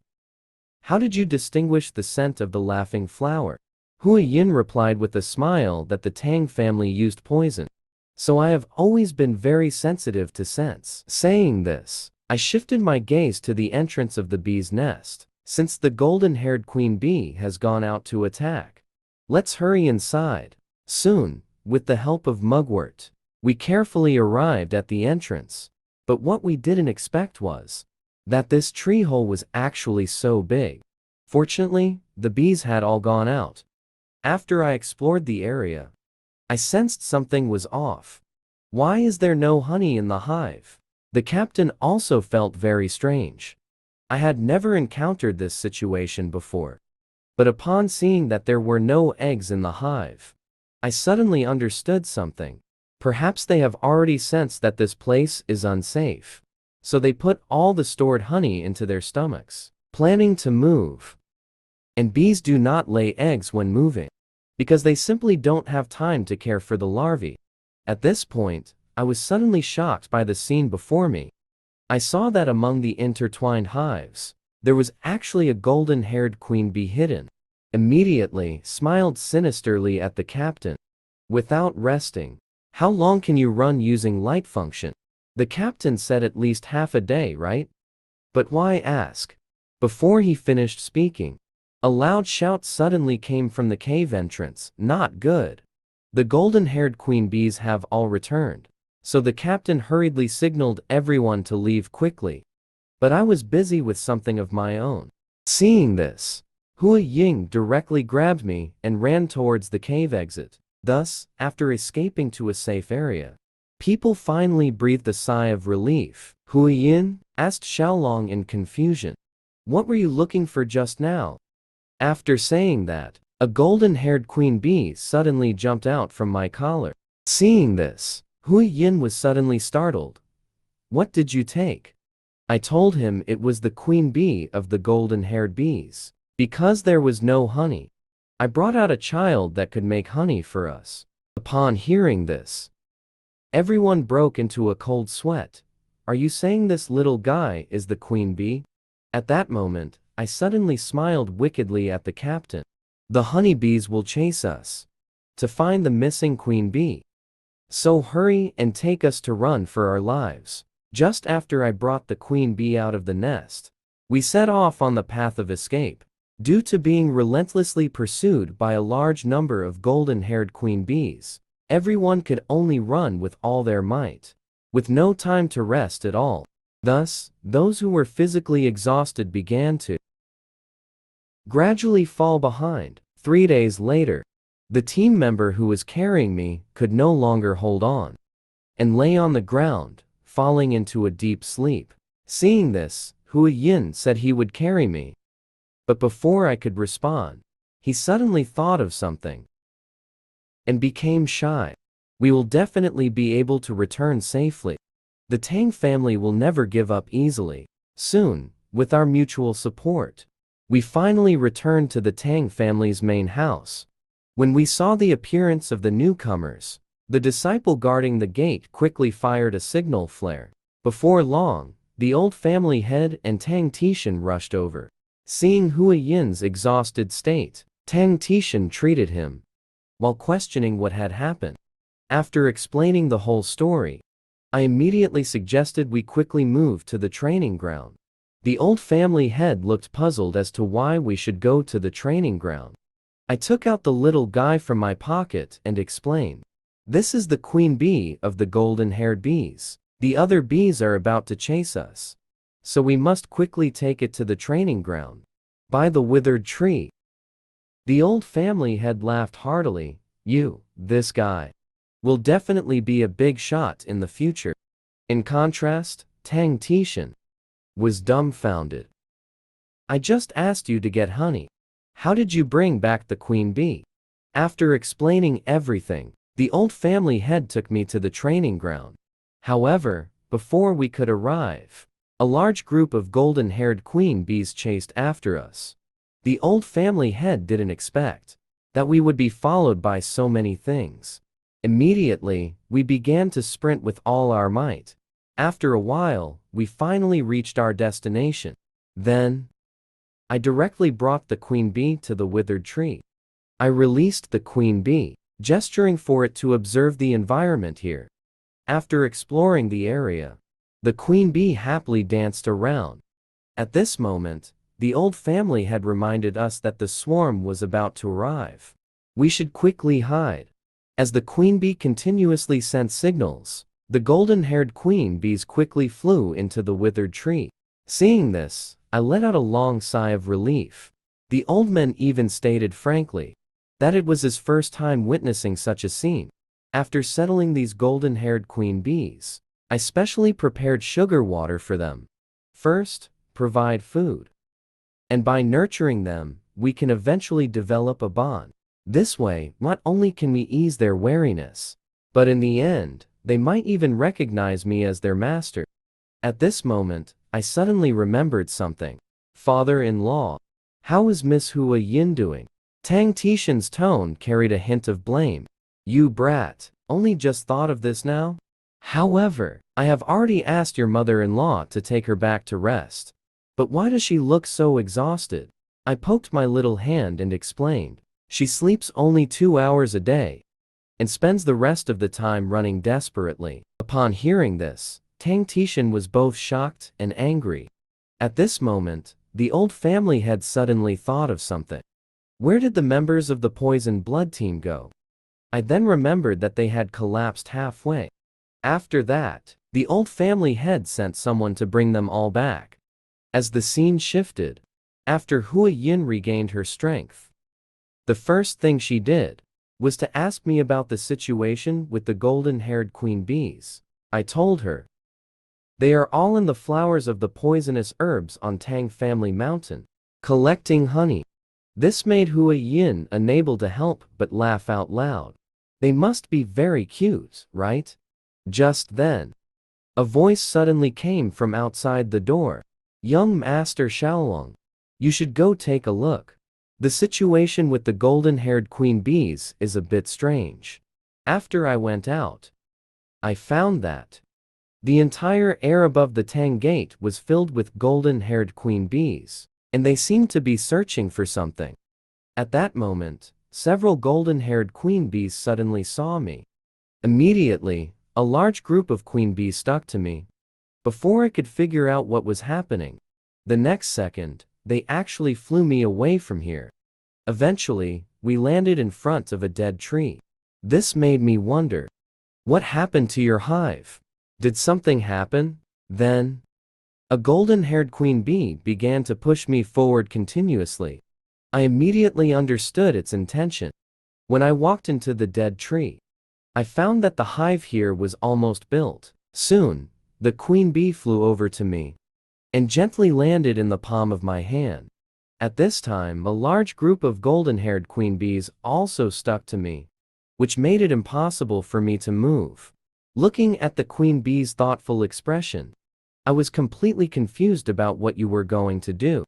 How did you distinguish the scent of the laughing flower? Hui Yin replied with a smile that the Tang family used poison, so I have always been very sensitive to scents. Saying this, I shifted my gaze to the entrance of the bee's nest. Since the golden-haired queen bee has gone out to attack, let's hurry inside. Soon, with the help of Mugwort, we carefully arrived at the entrance. But what we didn't expect was that this tree hole was actually so big. Fortunately, the bees had all gone out. After I explored the area, I sensed something was off. Why is there no honey in the hive? The captain also felt very strange. I had never encountered this situation before. But upon seeing that there were no eggs in the hive, I suddenly understood something. Perhaps they have already sensed that this place is unsafe. So they put all the stored honey into their stomachs, planning to move. And bees do not lay eggs when moving, because they simply don't have time to care for the larvae. At this point, I was suddenly shocked by the scene before me. I saw that among the intertwined hives, there was actually a golden-haired queen bee hidden. Immediately, smiled sinisterly at the captain. Without resting, how long can you run using light function? The captain said at least half a day, right? But why ask? Before he finished speaking, a loud shout suddenly came from the cave entrance. Not good. The golden-haired queen bees have all returned. So the captain hurriedly signaled everyone to leave quickly. But I was busy with something of my own. Seeing this, Hui Ying directly grabbed me and ran towards the cave exit. Thus, after escaping to a safe area, people finally breathed a sigh of relief. Hui Yin? Asked Xiaolong in confusion. What were you looking for just now? After saying that, a golden-haired queen bee suddenly jumped out from my collar. Seeing this, Hui Yin was suddenly startled. What did you take? I told him it was the queen bee of the golden-haired bees. Because there was no honey, I brought out a child that could make honey for us. Upon hearing this, everyone broke into a cold sweat. Are you saying this little guy is the queen bee? At that moment, I suddenly smiled wickedly at the captain. The honeybees will chase us to find the missing queen bee. So hurry and take us to run for our lives. Just after I brought the queen bee out of the nest, we set off on the path of escape. Due to being relentlessly pursued by a large number of golden-haired queen bees, everyone could only run with all their might, with no time to rest at all. Thus, those who were physically exhausted began to gradually fall behind. 3 days later, the team member who was carrying me could no longer hold on and lay on the ground, falling into a deep sleep. Seeing this, Hui Yin said he would carry me. But before I could respond, he suddenly thought of something and became shy. We will definitely be able to return safely. The Tang family will never give up easily. Soon, with our mutual support, We finally returned to the Tang family's main house. When we saw the appearance of the newcomers, the disciple guarding the gate quickly fired a signal flare. Before long, the old family head and Tang Tishan rushed over. Seeing Hua Yin's exhausted state, Tang Tishan treated him, while questioning what had happened. After explaining the whole story, I immediately suggested we quickly move to the training ground. The old family head looked puzzled as to why we should go to the training ground. I took out the little guy from my pocket and explained, "This is the queen bee of the golden-haired bees. The other bees are about to chase us, so we must quickly take it to the training ground, by the withered tree." The old family head laughed heartily. This guy, will definitely be a big shot in the future." In contrast, Tang Tishan was dumbfounded. "I just asked you to get honey. How did you bring back the queen bee?" After explaining everything, the old family head took me to the training ground. However, before we could arrive, a large group of golden-haired queen bees chased after us. The old family head didn't expect that we would be followed by so many things. Immediately, we began to sprint with all our might. After a while, we finally reached our destination. Then, I directly brought the queen bee to the withered tree. I released the queen bee, gesturing for it to observe the environment here. After exploring the area, the queen bee happily danced around. At this moment, the old family had reminded us that the swarm was about to arrive. We should quickly hide. As the queen bee continuously sent signals, the golden-haired queen bees quickly flew into the withered tree. Seeing this, I let out a long sigh of relief. The old man even stated frankly that it was his first time witnessing such a scene. After settling these golden-haired queen bees, I specially prepared sugar water for them. First, provide food. And by nurturing them, we can eventually develop a bond. This way, not only can we ease their wariness, but in the end, they might even recognize me as their master. At this moment, I suddenly remembered something. "Father-in-law, how is Miss Hua Yin doing?" Tang Tishan's tone carried a hint of blame. "You brat, only just thought of this now? However, I have already asked your mother-in-law to take her back to rest. But why does she look so exhausted?" I poked my little hand and explained, "She sleeps only 2 hours a day, and spends the rest of the time running desperately." Upon hearing this, Tang Tishan was both shocked and angry. At this moment, the old family had suddenly thought of something. Where did the members of the poison blood team go? I then remembered that they had collapsed halfway. After that, the old family head sent someone to bring them all back. As the scene shifted, after Hua Yin regained her strength, the first thing she did was to ask me about the situation with the golden-haired queen bees. I told her, "They are all in the flowers of the poisonous herbs on Tang Family Mountain, collecting honey." This made Hua Yin unable to help but laugh out loud. "They must be very cute, right?" Just then, a voice suddenly came from outside the door. "Young Master Xiaolong, you should go take a look. The situation with the golden-haired queen bees is a bit strange." After I went out, I found that the entire air above the Tang Gate was filled with golden-haired queen bees, and they seemed to be searching for something. At that moment, several golden-haired queen bees suddenly saw me. Immediately, a large group of queen bees stuck to me. Before I could figure out what was happening, the next second, they actually flew me away from here. Eventually, we landed in front of a dead tree. This made me wonder, what happened to your hive? Did something happen? Then, a golden-haired queen bee began to push me forward continuously. I immediately understood its intention. When I walked into the dead tree, I found that the hive here was almost built. Soon, the queen bee flew over to me and gently landed in the palm of my hand. At this time, a large group of golden-haired queen bees also stuck to me, which made it impossible for me to move. Looking at the queen bee's thoughtful expression, I was completely confused about what you were going to do.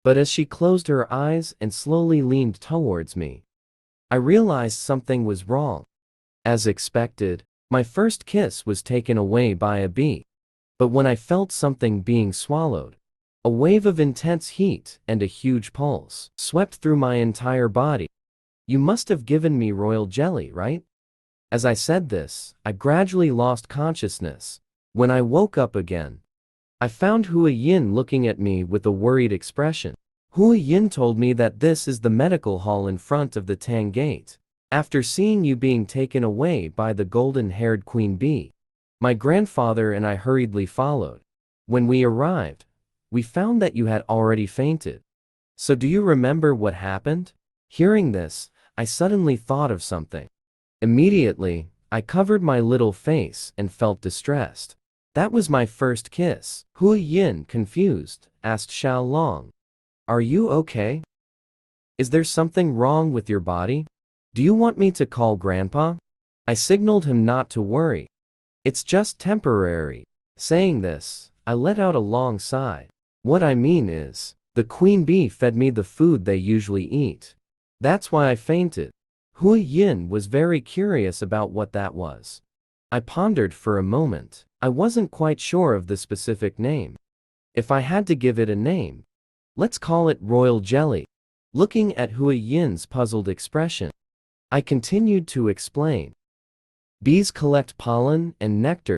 But as she closed her eyes and slowly leaned towards me, I realized something was wrong. As expected, my first kiss was taken away by a bee. But when I felt something being swallowed, a wave of intense heat and a huge pulse swept through my entire body. You must have given me royal jelly, right? As I said this, I gradually lost consciousness. When I woke up again, I found Hui Yin looking at me with a worried expression. Hui Yin told me that this is the medical hall in front of the Tang gate. After seeing you being taken away by the golden-haired queen bee, my grandfather and I hurriedly followed. When we arrived, we found that you had already fainted. So do you remember what happened? Hearing this, I suddenly thought of something. Immediately, I covered my little face and felt distressed. That was my first kiss. Hui Yin, confused, asked Xiao Long. Are you okay? Is there something wrong with your body? Do you want me to call Grandpa? I signaled him not to worry. It's just temporary. Saying this, I let out a long sigh. What I mean is, the queen bee fed me the food they usually eat. That's why I fainted. Hui Yin was very curious about what that was. I pondered for a moment. I wasn't quite sure of the specific name. If I had to give it a name, let's call it royal jelly. Looking at Hui Yin's puzzled expression, I continued to explain. Bees collect pollen and nectar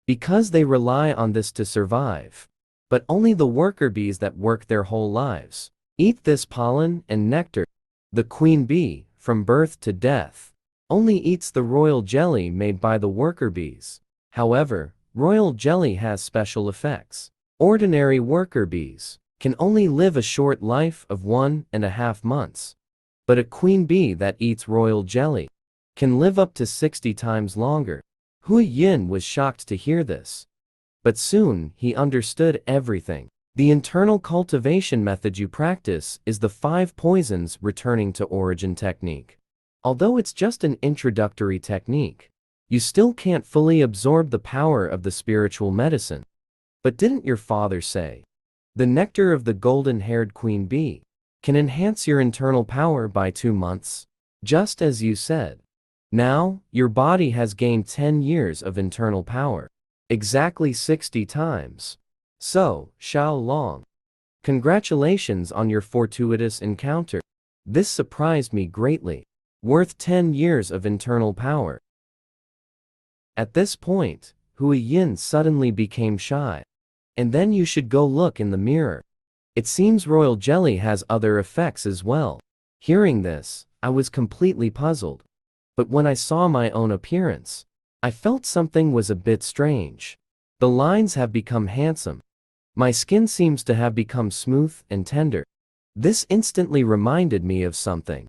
because they rely on this to survive. But only the worker bees that work their whole lives eat this pollen and nectar. The queen bee, from birth to death, only eats the royal jelly made by the worker bees. However, royal jelly has special effects. Ordinary worker bees can only live a short life of 1.5 months. But a queen bee that eats royal jelly can live up to 60 times longer. Hui Yin was shocked to hear this. But soon he understood everything. The internal cultivation method you practice is the 5 poisons returning to origin technique. Although it's just an introductory technique, you still can't fully absorb the power of the spiritual medicine. But didn't your father say, the nectar of the golden-haired queen bee can enhance your internal power by 2 months? Just as you said. Now, your body has gained 10 years of internal power. Exactly 60 times. So, Xiao Long, congratulations on your fortuitous encounter. This surprised me greatly. Worth 10 years of internal power. At this point, Hui Yin suddenly became shy. And then you should go look in the mirror. It seems royal jelly has other effects as well. Hearing this, I was completely puzzled. But when I saw my own appearance, I felt something was a bit strange. The lines have become handsome. My skin seems to have become smooth and tender. This instantly reminded me of something.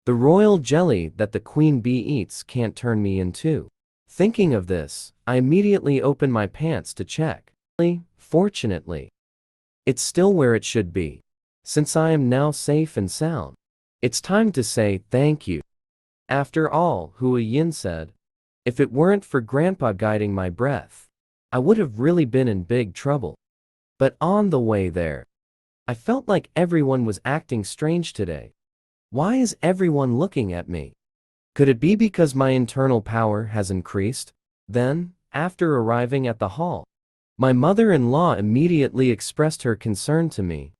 The royal jelly that the queen bee eats can't turn me into. Thinking of this, I immediately opened my pants to check. Fortunately, it's still where it should be. Since I am now safe and sound, it's time to say thank you. After all, Hui Yin said, if it weren't for Grandpa guiding my breath, I would have really been in big trouble. But on the way there, I felt like everyone was acting strange today. Why is everyone looking at me? Could it be because my internal power has increased? Then, after arriving at the hall, my mother-in-law immediately expressed her concern to me.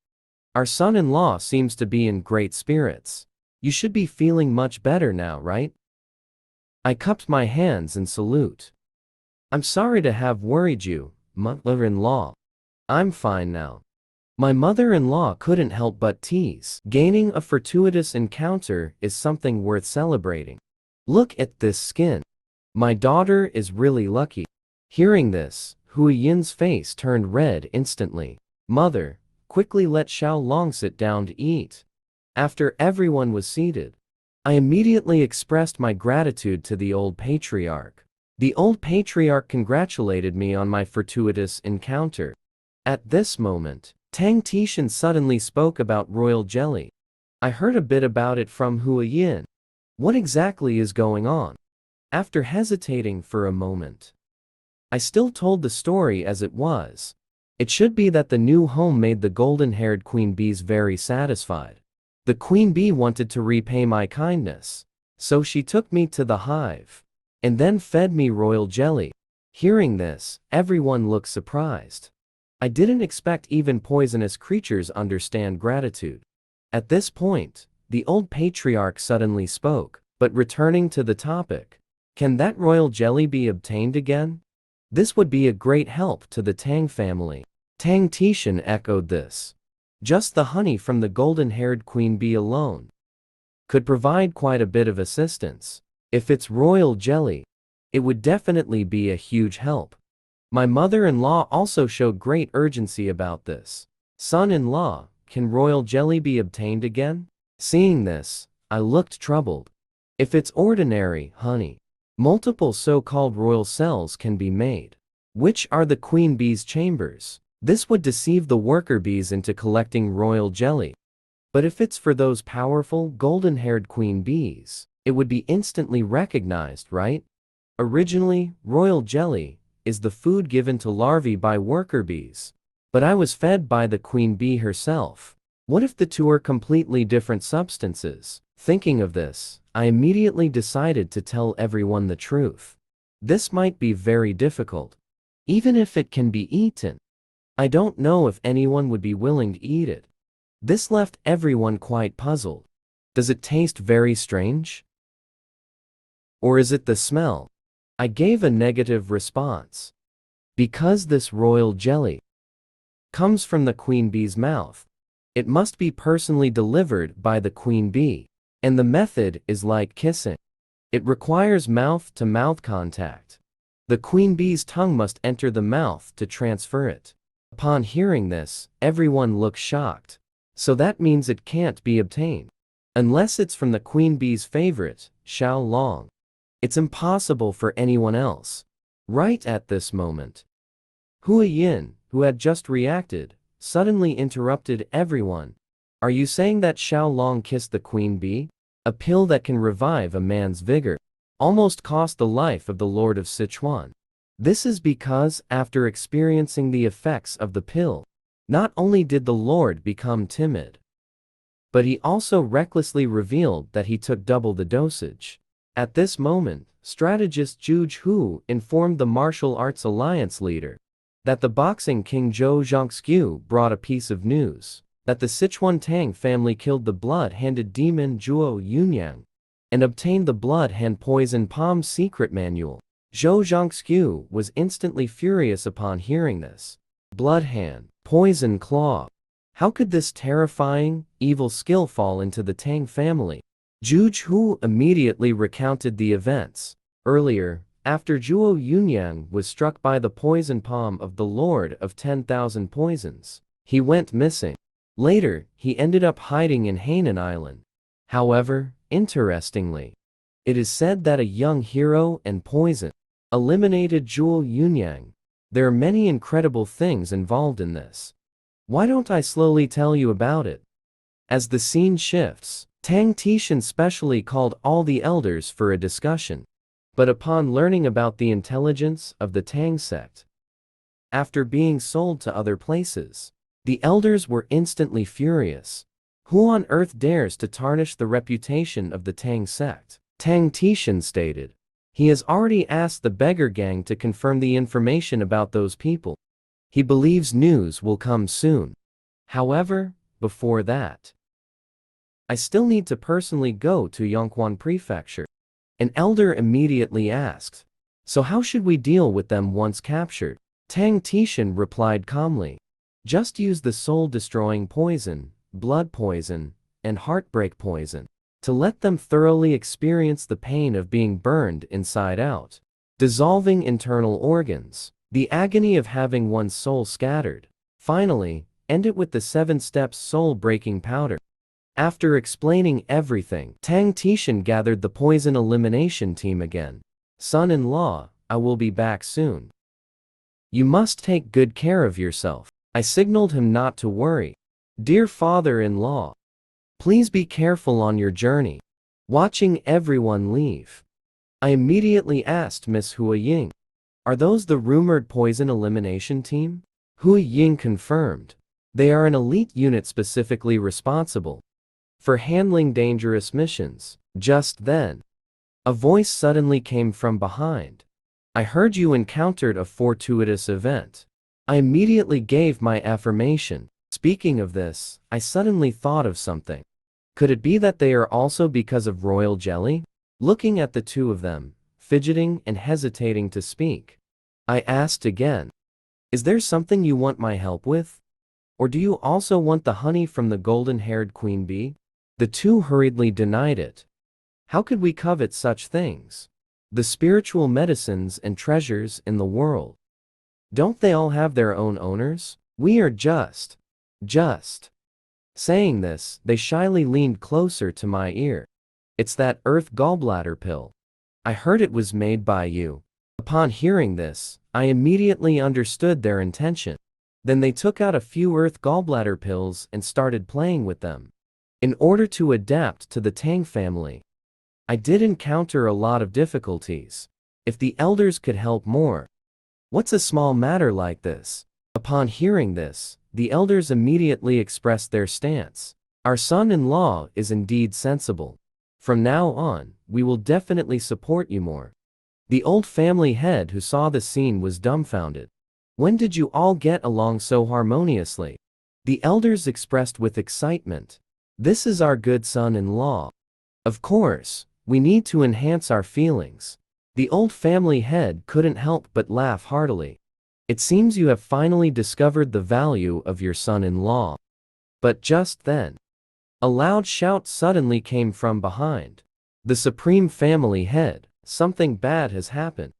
Our son-in-law seems to be in great spirits. You should be feeling much better now, right? I cupped my hands in salute. I'm sorry to have worried you, mother-in-law. I'm fine now. My mother-in-law couldn't help but tease. Gaining a fortuitous encounter is something worth celebrating. Look at this skin. My daughter is really lucky. Hearing this, Hui Yin's face turned red instantly. Mother, quickly let Xiao Long sit down to eat. After everyone was seated, I immediately expressed my gratitude to the old patriarch. The old patriarch congratulated me on my fortuitous encounter. At this moment, Tang Tishan suddenly spoke about royal jelly. I heard a bit about it from Hui Yin. What exactly is going on? After hesitating for a moment, I still told the story as it was. It should be that the new home made the golden-haired queen bees very satisfied. The queen bee wanted to repay my kindness, so she took me to the hive and then fed me royal jelly. Hearing this, everyone looked surprised. I didn't expect even poisonous creatures understand gratitude. At this point, the old patriarch suddenly spoke, but returning to the topic, can that royal jelly be obtained again? This would be a great help to the Tang family. Tang Tishan echoed this. Just the honey from the golden-haired queen bee alone could provide quite a bit of assistance. If it's royal jelly, it would definitely be a huge help. My mother-in-law also showed great urgency about this. Son-in-law, can royal jelly be obtained again? Seeing this, I looked troubled. If it's ordinary honey, multiple so-called royal cells can be made, which are the queen bee's chambers. This would deceive the worker bees into collecting royal jelly. But if it's for those powerful, golden-haired queen bees, it would be instantly recognized, right? Originally, royal jelly is the food given to larvae by worker bees. But I was fed by the queen bee herself. What if the two are completely different substances? Thinking of this, I immediately decided to tell everyone the truth. This might be very difficult, even if it can be eaten. I don't know if anyone would be willing to eat it. This left everyone quite puzzled. Does it taste very strange? Or is it the smell? I gave a negative response. Because this royal jelly comes from the queen bee's mouth, it must be personally delivered by the queen bee, and the method is like kissing. It requires mouth-to-mouth contact. The queen bee's tongue must enter the mouth to transfer it. Upon hearing this, everyone looked shocked. So that means it can't be obtained. Unless it's from the queen bee's favorite, Xiao Long. It's impossible for anyone else. Right at this moment, Hua Yin, who had just reacted, suddenly interrupted everyone. Are you saying that Xiao Long kissed the queen bee? A pill that can revive a man's vigor almost cost the life of the Lord of Sichuan. This is because, after experiencing the effects of the pill, not only did the Lord become timid, but he also recklessly revealed that he took double the dosage. At this moment, strategist Zhu Hu informed the martial arts alliance leader that the boxing king Zhou Zhongxiu brought a piece of news, that the Sichuan Tang family killed the blood-handed demon Zhuo Yunyang and obtained the blood-hand poison palm secret manual. Zhou Zhongxiu was instantly furious upon hearing this. Bloodhand, poison claw. How could this terrifying, evil skill fall into the Tang family? Zhu Hu immediately recounted the events. Earlier, after Zhuo Yunyang was struck by the poison palm of the Lord of 10,000 Poisons, he went missing. Later, he ended up hiding in Hainan Island. However, interestingly, it is said that a young hero and poison eliminated Zhuo Yunyang. There are many incredible things involved in this. Why don't I slowly tell you about it? As the scene shifts, Tang Tishan specially called all the elders for a discussion. But upon learning about the intelligence of the Tang sect, after being sold to other places, the elders were instantly furious. Who on earth dares to tarnish the reputation of the Tang sect? Tang Tishan stated. He has already asked the beggar gang to confirm the information about those people. He believes news will come soon. However, before that, I still need to personally go to Yongquan Prefecture. An elder immediately asked, so how should we deal with them once captured? Tang Tishan replied calmly, just use the soul-destroying poison, blood poison, and heartbreak poison to let them thoroughly experience the pain of being burned inside out, dissolving internal organs, the agony of having one's soul scattered. Finally, end it with the 7 steps soul-breaking powder. After explaining everything, Tang Tishan gathered the poison elimination team again. Son-in-law, I will be back soon. You must take good care of yourself. I signaled him not to worry. Dear father-in-law, please be careful on your journey. Watching everyone leave, I immediately asked Miss Hua Ying, are those the rumored poison elimination team? Hui Ying confirmed. They are an elite unit specifically responsible for handling dangerous missions. Just then, a voice suddenly came from behind. I heard you encountered a fortuitous event. I immediately gave my affirmation. Speaking of this, I suddenly thought of something. Could it be that they are also because of royal jelly? Looking at the two of them, fidgeting and hesitating to speak, I asked again, is there something you want my help with? Or do you also want the honey from the golden-haired queen bee? The two hurriedly denied it. How could we covet such things? The spiritual medicines and treasures in the world. Don't they all have their own owners? We are just. Saying this, they shyly leaned closer to my ear. It's that earth gallbladder pill. I heard it was made by you. Upon hearing this, I immediately understood their intention. Then they took out a few earth gallbladder pills and started playing with them. In order to adapt to the Tang family, I did encounter a lot of difficulties. If the elders could help more. What's a small matter like this? Upon hearing this, the elders immediately expressed their stance. Our son-in-law is indeed sensible. From now on, we will definitely support you more. The old family head who saw the scene was dumbfounded. When did you all get along so harmoniously? The elders expressed with excitement. This is our good son-in-law. Of course, we need to enhance our feelings. The old family head couldn't help but laugh heartily. It seems you have finally discovered the value of your son-in-law. But just then, a loud shout suddenly came from behind. The supreme family head, something bad has happened.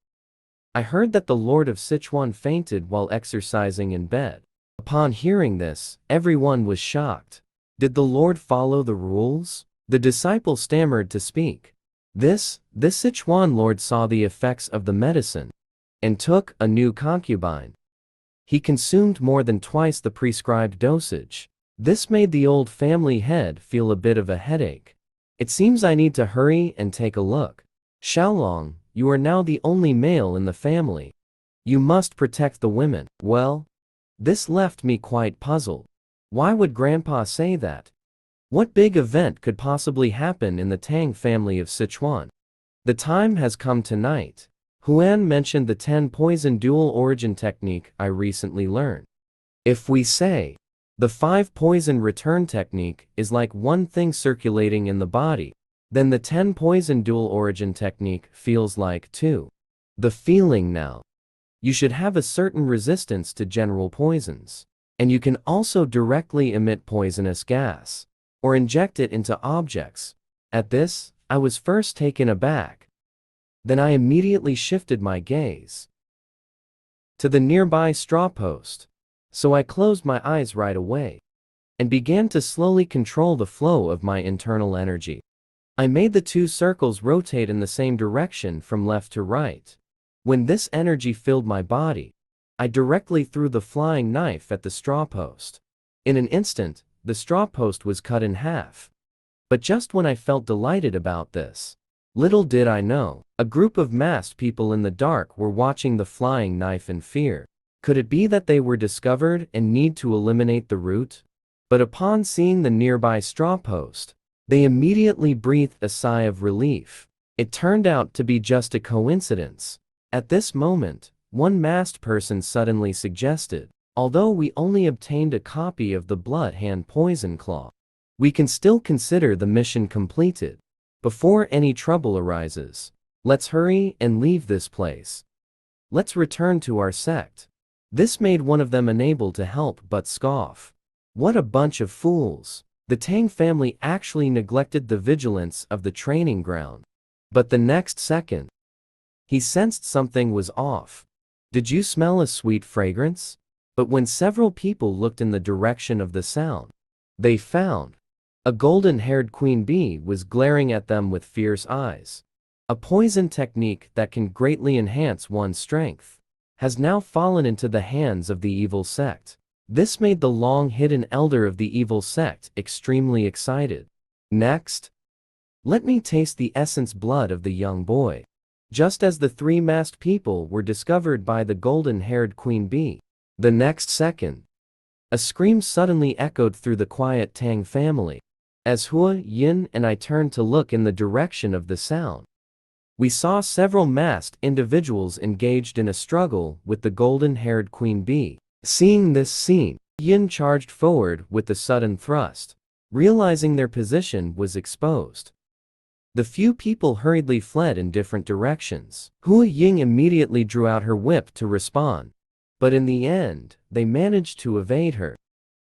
I heard that the Lord of Sichuan fainted while exercising in bed. Upon hearing this, everyone was shocked. Did the Lord follow the rules? The disciple stammered to speak. This Sichuan Lord saw the effects of the medicine and took a new concubine. He consumed more than twice the prescribed dosage. This made the old family head feel a bit of a headache. It seems I need to hurry and take a look. Xiaolong, you are now the only male in the family. You must protect the women. Well, this left me quite puzzled. Why would Grandpa say that? What big event could possibly happen in the Tang family of Sichuan? The time has come tonight. Huan mentioned the 10 poison dual origin technique I recently learned. If we say, the 5 poison return technique is like one thing circulating in the body, then the 10 poison dual origin technique feels like 2. The feeling now. You should have a certain resistance to general poisons. And you can also directly emit poisonous gas, or inject it into objects. At this, I was first taken aback. Then I immediately shifted my gaze to the nearby straw post. So I closed my eyes right away and began to slowly control the flow of my internal energy. I made the 2 circles rotate in the same direction from left to right. When this energy filled my body, I directly threw the flying knife at the straw post. In an instant, the straw post was cut in half. But just when I felt delighted about this, little did I know, a group of masked people in the dark were watching the flying knife in fear. Could it be that they were discovered and need to eliminate the root? But upon seeing the nearby straw post, they immediately breathed a sigh of relief. It turned out to be just a coincidence. At this moment, one masked person suddenly suggested, although we only obtained a copy of the Blood Hand Poison Claw, we can still consider the mission completed. Before any trouble arises, let's hurry and leave this place. Let's return to our sect. This made one of them unable to help but scoff. What a bunch of fools. The Tang family actually neglected the vigilance of the training ground. But the next second, he sensed something was off. Did you smell a sweet fragrance? But when several people looked in the direction of the sound, they found a golden-haired queen bee was glaring at them with fierce eyes. A poison technique that can greatly enhance one's strength has now fallen into the hands of the evil sect. This made the long-hidden elder of the evil sect extremely excited. Next, let me taste the essence blood of the young boy. Just as the 3 masked people were discovered by the golden-haired queen bee, The next second, a scream suddenly echoed through the quiet Tang family. As Hua Yin and I turned to look in the direction of the sound, we saw several masked individuals engaged in a struggle with the golden-haired queen bee. Seeing this scene, Yin charged forward with a sudden thrust, realizing their position was exposed. The few people hurriedly fled in different directions. Hua Ying immediately drew out her whip to respond, but in the end, they managed to evade her.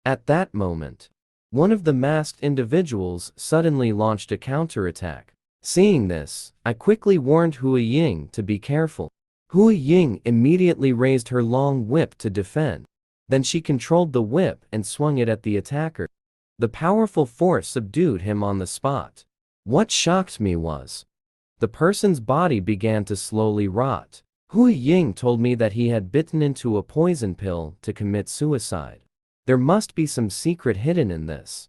At that moment, one of the masked individuals suddenly launched a counterattack. Seeing this, I quickly warned Hua Ying to be careful. Hua Ying immediately raised her long whip to defend. Then she controlled the whip and swung it at the attacker. The powerful force subdued him on the spot. What shocked me was, the person's body began to slowly rot. Hua Ying told me that he had bitten into a poison pill to commit suicide. There must be some secret hidden in this.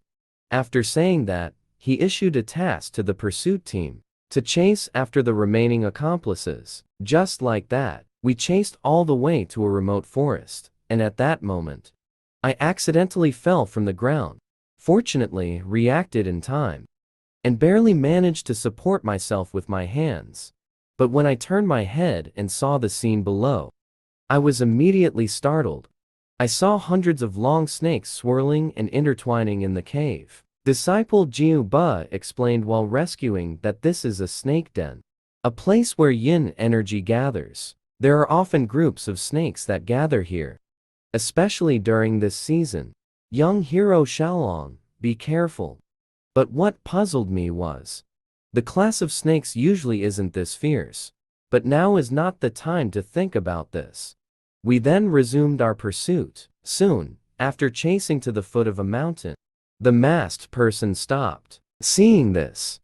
After saying that, he issued a task to the pursuit team to chase after the remaining accomplices. Just like that, we chased all the way to a remote forest, and at that moment, I accidentally fell from the ground. Fortunately, reacted in time, and barely managed to support myself with my hands. But when I turned my head and saw the scene below, I was immediately startled. I saw hundreds of long snakes swirling and intertwining in the cave. Disciple Jiu Ba explained while rescuing that this is a snake den, a place where yin energy gathers. There are often groups of snakes that gather here, especially during this season. Young hero Xiaolong, be careful. But what puzzled me was, the class of snakes usually isn't this fierce, but now is not the time to think about this. We then resumed our pursuit. Soon, after chasing to the foot of a mountain, the masked person stopped. Seeing this,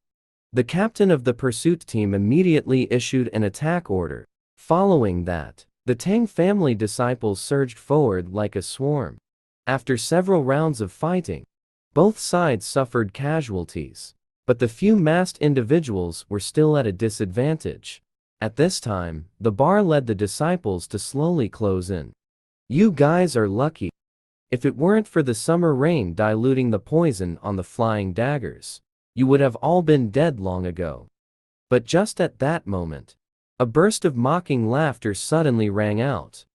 the captain of the pursuit team immediately issued an attack order. Following that, the Tang family disciples surged forward like a swarm. After several rounds of fighting, both sides suffered casualties, but the few masked individuals were still at a disadvantage. At this time, the bar led the disciples to slowly close in. You guys are lucky. If it weren't for the summer rain diluting the poison on the flying daggers, you would have all been dead long ago. But just at that moment, a burst of mocking laughter suddenly rang out.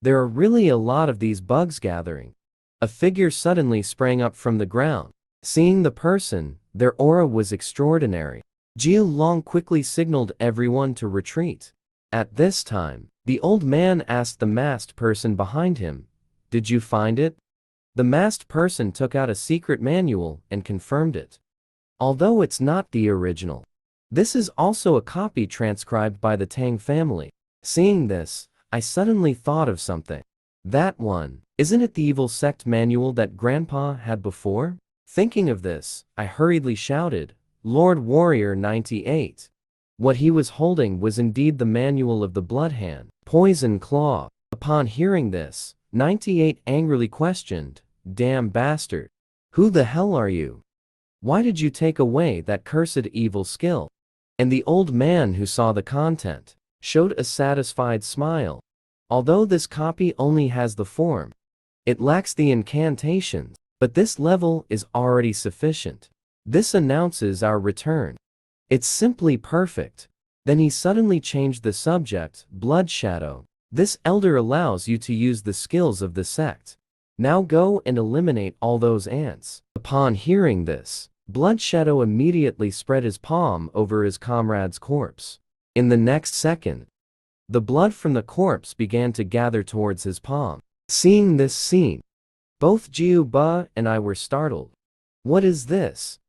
There are really a lot of these bugs gathering. A figure suddenly sprang up from the ground. Seeing the person, their aura was extraordinary. Jiu Long quickly signaled everyone to retreat. At this time, the old man asked the masked person behind him, "Did you find it?" The masked person took out a secret manual and confirmed it. Although it's not the original, this is also a copy transcribed by the Tang family. Seeing this, I suddenly thought of something. That one, isn't it the evil sect manual that Grandpa had before? Thinking of this, I hurriedly shouted, "Lord Warrior 98. What he was holding was indeed the manual of the Blood Hand, Poison Claw. Upon hearing this, 98 angrily questioned, "Damn bastard. Who the hell are you? Why did you take away that cursed evil skill?" And the old man who saw the content showed a satisfied smile. Although this copy only has the form, it lacks the incantations, but this level is already sufficient. This announces our return. It's simply perfect. Then he suddenly changed the subject, Blood Shadow. This elder allows you to use the skills of the sect. Now go and eliminate all those ants. Upon hearing this, Blood Shadow immediately spread his palm over his comrade's corpse. In the next second, the blood from the corpse began to gather towards his palm. Seeing this scene, both Jiu Ba and I were startled. What is this?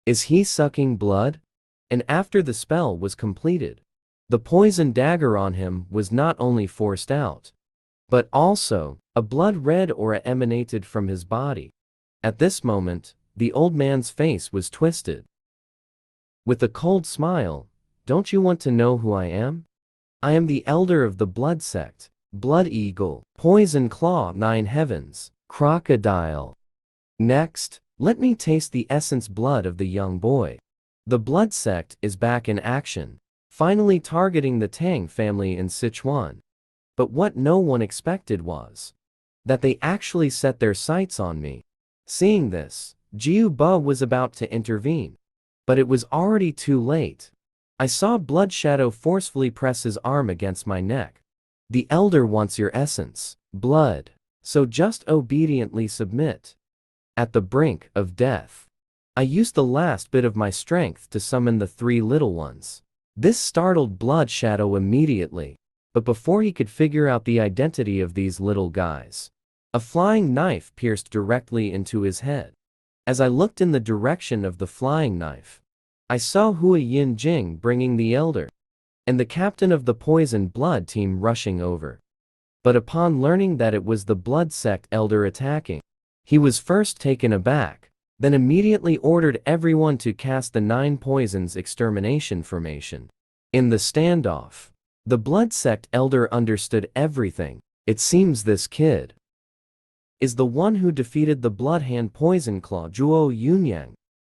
Is he sucking blood? And after the spell was completed, the poison dagger on him was not only forced out, but also, a blood-red aura emanated from his body. At this moment, the old man's face was twisted. With a cold smile, "Don't you want to know who I am? I am the elder of the blood sect, Blood Eagle, Poison Claw, Nine Heavens, Crocodile. Next, let me taste the essence blood of the young boy." The blood sect is back in action, finally targeting the Tang family in Sichuan. But what no one expected was, that they actually set their sights on me. Seeing this, Jiu Ba was about to intervene. But it was already too late. I saw Blood Shadow forcefully press his arm against my neck. The elder wants your essence, blood, so just obediently submit. At the brink of death, I used the last bit of my strength to summon the three little ones. This startled Blood Shadow immediately, but before he could figure out the identity of these little guys, a flying knife pierced directly into his head. As I looked in the direction of the flying knife, I saw Hui Yin Jing bringing the elder and the captain of the poison blood team rushing over. But upon learning that it was the blood sect elder attacking, he was first taken aback, then immediately ordered everyone to cast the 9 poisons extermination formation. In the standoff, the blood sect elder understood everything. It seems this kid is the one who defeated the Blood Hand Poison Claw Zhuo Yunyang.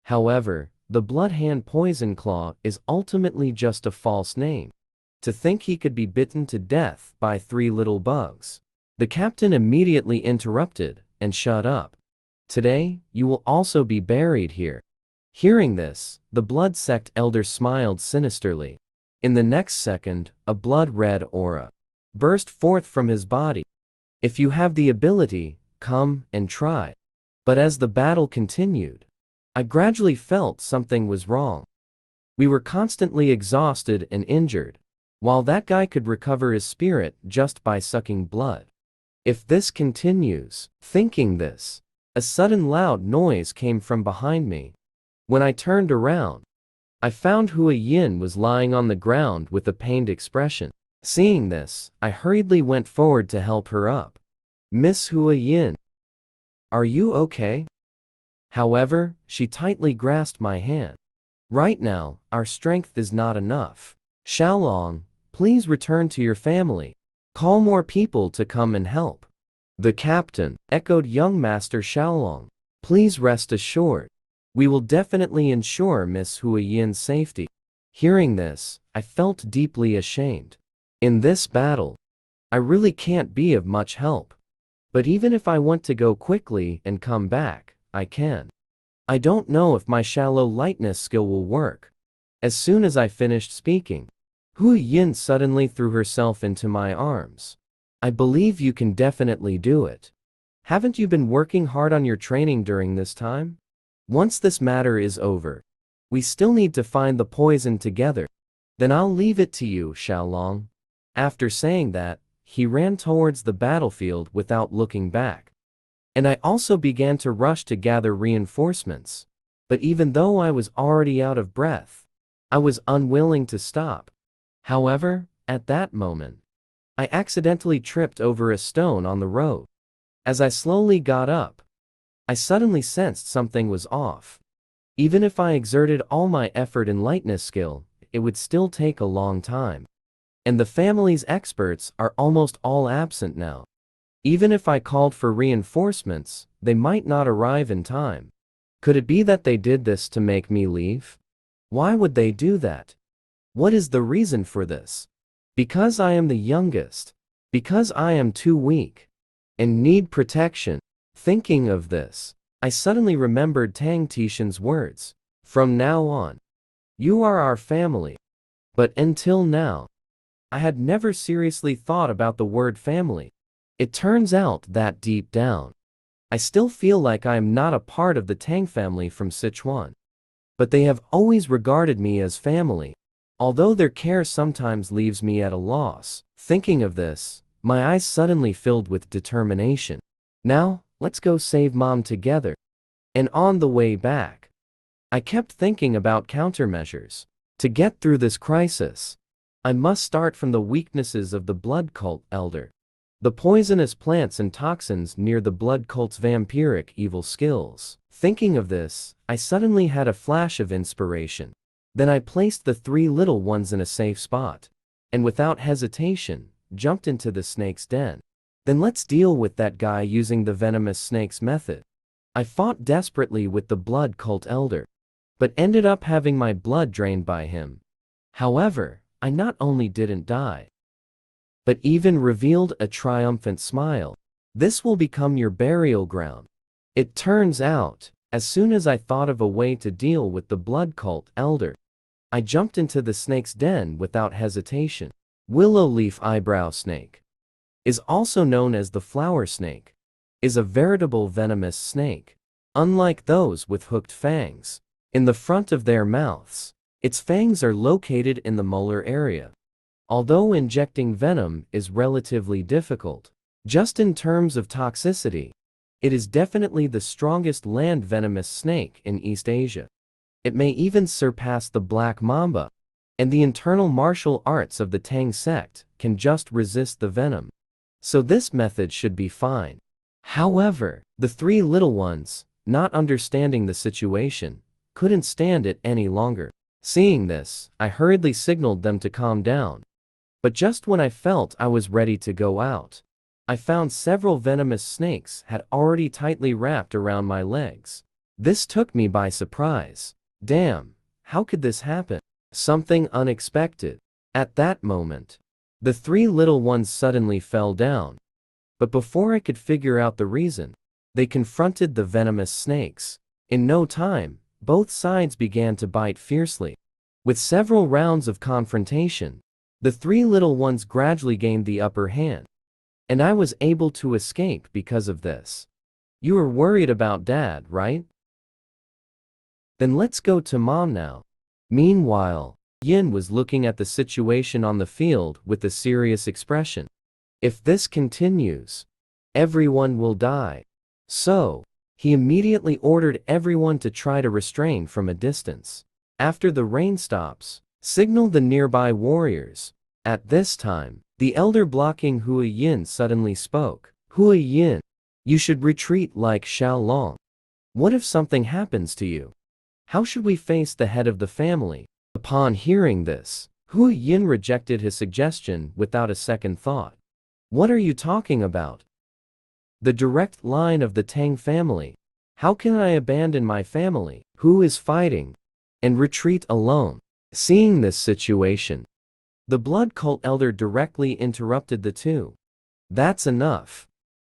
However, the Blood Hand Poison Claw is ultimately just a false name. To think he could be bitten to death by 3 little bugs. The captain immediately interrupted and shut up. Today, you will also be buried here. Hearing this, the blood sect elder smiled sinisterly. In the next second, a blood-red aura burst forth from his body. If you have the ability, come and try. But as the battle continued, I gradually felt something was wrong. We were constantly exhausted and injured, while that guy could recover his spirit just by sucking blood. If this continues, thinking this, a sudden loud noise came from behind me. When I turned around, I found Hui Yin was lying on the ground with a pained expression. Seeing this, I hurriedly went forward to help her up. Miss Hui Yin, are you okay? However, she tightly grasped my hand. Right now, our strength is not enough. Xiaolong, please return to your family. Call more people to come and help. The captain echoed young Master Xiaolong. Please rest assured. We will definitely ensure Miss Hui Yin's safety. Hearing this, I felt deeply ashamed. In this battle, I really can't be of much help. But even if I want to go quickly and come back, I can. I don't know if my shallow lightness skill will work. As soon as I finished speaking, Hui Yin suddenly threw herself into my arms. I believe you can definitely do it. Haven't you been working hard on your training during this time? Once this matter is over, we still need to find the poison together. Then I'll leave it to you, Xiaolong. After saying that, he ran towards the battlefield without looking back. And I also began to rush to gather reinforcements. But even though I was already out of breath, I was unwilling to stop. However, at that moment, I accidentally tripped over a stone on the road. As I slowly got up, I suddenly sensed something was off. Even if I exerted all my effort and lightness skill, it would still take a long time. And the family's experts are almost all absent now. Even if I called for reinforcements, they might not arrive in time. Could it be that they did this to make me leave? Why would they do that? What is the reason for this? Because I am the youngest. Because I am too weak and need protection. Thinking of this, I suddenly remembered Tang Tishan's words. From now on, you are our family. But until now, I had never seriously thought about the word family. It turns out that deep down, I still feel like I am not a part of the Tang family from Sichuan. But they have always regarded me as family, although their care sometimes leaves me at a loss. Thinking of this, my eyes suddenly filled with determination. Now, let's go save Mom together. And on the way back, I kept thinking about countermeasures. To get through this crisis, I must start from the weaknesses of the blood cult elder. The poisonous plants and toxins near the blood cult's vampiric evil skills. Thinking of this, I suddenly had a flash of inspiration. Then I placed the 3 little ones in a safe spot, and without hesitation, jumped into the snake's den. Then let's deal with that guy using the venomous snake's method. I fought desperately with the blood cult elder, but ended up having my blood drained by him. However, I not only didn't die, but even revealed a triumphant smile. This will become your burial ground. It turns out, as soon as I thought of a way to deal with the blood cult elder, I jumped into the snake's den without hesitation. Willow leaf eyebrow snake is also known as the flower snake, is a veritable venomous snake. Unlike those with hooked fangs in the front of their mouths, its fangs are located in the molar area. Although injecting venom is relatively difficult, just in terms of toxicity, it is definitely the strongest land venomous snake in East Asia. It may even surpass the black mamba, and the internal martial arts of the Tang sect can just resist the venom. So this method should be fine. However, the three little ones, not understanding the situation, couldn't stand it any longer. Seeing this, I hurriedly signaled them to calm down. But just when I felt I was ready to go out, I found several venomous snakes had already tightly wrapped around my legs. This took me by surprise. Damn, how could this happen? Something unexpected. At that moment, the three little ones suddenly fell down. But before I could figure out the reason, they confronted the venomous snakes. In no time, both sides began to bite fiercely. With several rounds of confrontation, the three little ones gradually gained the upper hand, and I was able to escape because of this. You were worried about Dad, right? Then let's go to Mom now. Meanwhile, Yin was looking at the situation on the field with a serious expression. If this continues, everyone will die. So, he immediately ordered everyone to try to restrain from a distance. After the rain stops, signal the nearby warriors. At this time, the elder blocking Hua Yin suddenly spoke. Hua Yin, you should retreat like Xiao Long. What if something happens to you? How should we face the head of the family? Upon hearing this, Hua Yin rejected his suggestion without a second thought. What are you talking about? The direct line of the Tang family. How can I abandon my family, who is fighting, and retreat alone? Seeing this situation, the blood cult elder directly interrupted the two. That's enough.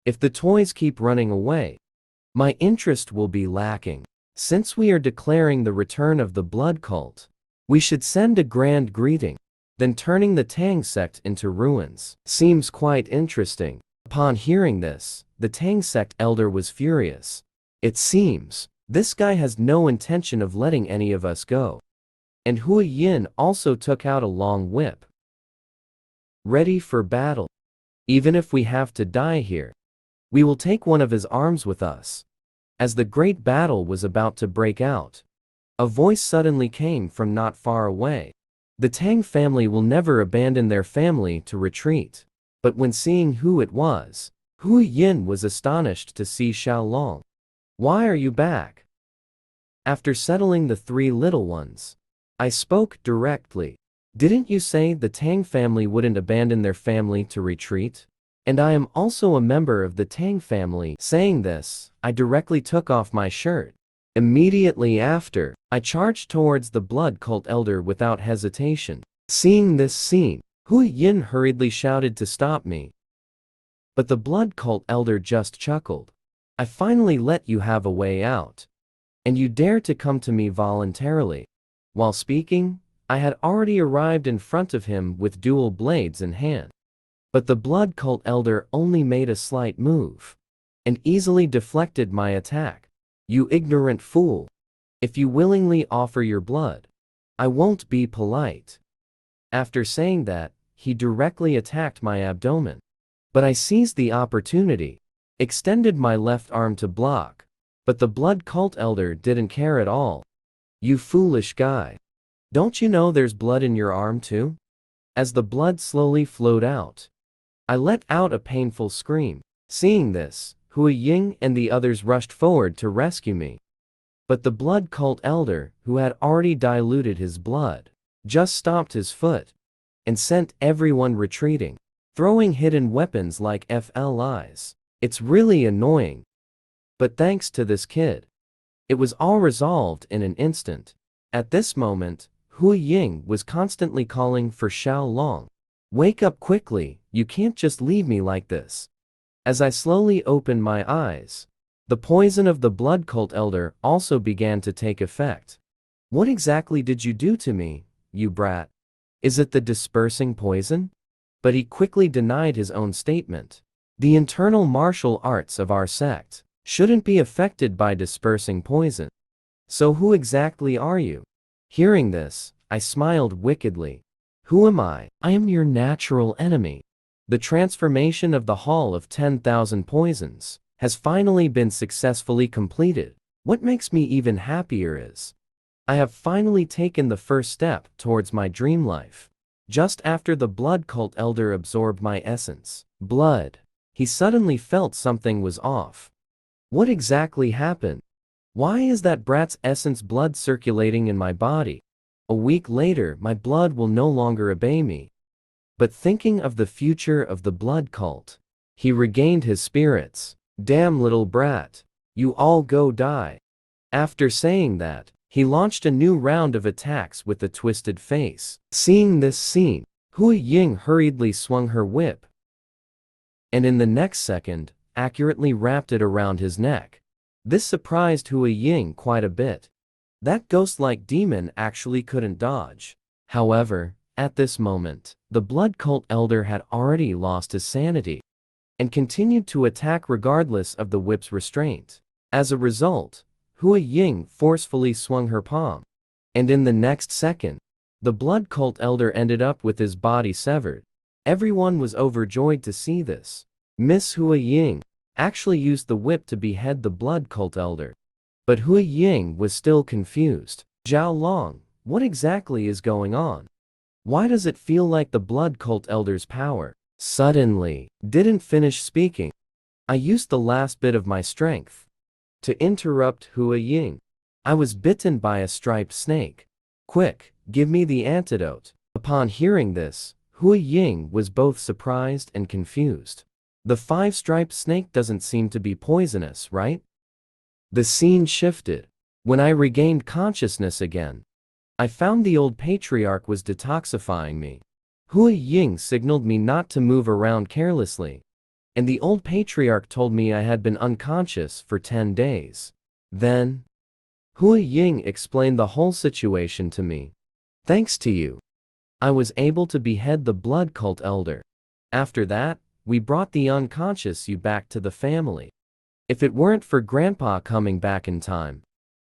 If the toys keep running away, my interest will be lacking. Since we are declaring the return of the blood cult, we should send a grand greeting, then turning the Tang sect into ruins. Seems quite interesting. Upon hearing this, the Tang sect elder was furious. It seems, this guy has no intention of letting any of us go. And Hua Yin also took out a long whip. Ready for battle. Even if we have to die here, we will take one of his arms with us. As the great battle was about to break out, a voice suddenly came from not far away. The Tang family will never abandon their family to retreat. But when seeing who it was, Hua Yin was astonished to see Xiao Long. Why are you back? After settling the three little ones, I spoke directly. Didn't you say the Tang family wouldn't abandon their family to retreat? And I am also a member of the Tang family. Saying this, I directly took off my shirt. Immediately after, I charged towards the blood cult elder without hesitation. Seeing this scene, Hua Yin hurriedly shouted to stop me. But the blood cult elder just chuckled. I finally let you have a way out. And you dare to come to me voluntarily. While speaking, I had already arrived in front of him with dual blades in hand. But the blood cult elder only made a slight move, and easily deflected my attack. You ignorant fool. If you willingly offer your blood, I won't be polite. After saying that, he directly attacked my abdomen. But I seized the opportunity, extended my left arm to block. But the blood cult elder didn't care at all. You foolish guy. Don't you know there's blood in your arm too? As the blood slowly flowed out, I let out a painful scream. Seeing this, Hua Ying and the others rushed forward to rescue me. But the blood cult elder, who had already diluted his blood, just stomped his foot and sent everyone retreating, throwing hidden weapons like FLIs. It's really annoying. But thanks to this kid, it was all resolved in an instant. At this moment, Hua Ying was constantly calling for Xiao Long. Wake up quickly, you can't just leave me like this. As I slowly opened my eyes, the poison of the blood cult elder also began to take effect. What exactly did you do to me, you brat? Is it the dispersing poison? But he quickly denied his own statement. The internal martial arts of our sect shouldn't be affected by dispersing poison. So who exactly are you? Hearing this, I smiled wickedly. Who am I? I am your natural enemy. The transformation of the Hall of 10,000 Poisons has finally been successfully completed. What makes me even happier is, I have finally taken the first step towards my dream life. Just after the blood cult elder absorbed my essence, blood, he suddenly felt something was off. What exactly happened? Why is that brat's essence blood circulating in my body? A week later, my blood will no longer obey me. But thinking of the future of the blood cult, he regained his spirits. Damn little brat, you all go die. After saying that, he launched a new round of attacks with a twisted face. Seeing this scene, Hui Ying hurriedly swung her whip, and in the next second, accurately wrapped it around his neck. This surprised Hui Ying quite a bit. That ghost-like demon actually couldn't dodge. However, at this moment, the blood cult elder had already lost his sanity and continued to attack regardless of the whip's restraint. As a result, Hui Ying forcefully swung her palm, and in the next second, the blood cult elder ended up with his body severed. Everyone was overjoyed to see this. Miss Hui Ying actually used the whip to behead the blood cult elder. But Hui Ying was still confused. Zhao Long, what exactly is going on? Why does it feel like the blood cult elder's power suddenly didn't finish speaking? I used the last bit of my strength to interrupt Hui Ying. I was bitten by a striped snake. Quick, give me the antidote. Upon hearing this, Hui Ying was both surprised and confused. The five-striped snake doesn't seem to be poisonous, right? The scene shifted. When I regained consciousness again, I found the old patriarch was detoxifying me. Hui Ying signaled me not to move around carelessly, and the old patriarch told me I had been unconscious for 10 days. Then, Hui Ying explained the whole situation to me. Thanks to you, I was able to behead the blood cult elder. After that, we brought the unconscious you back to the family. If it weren't for Grandpa coming back in time,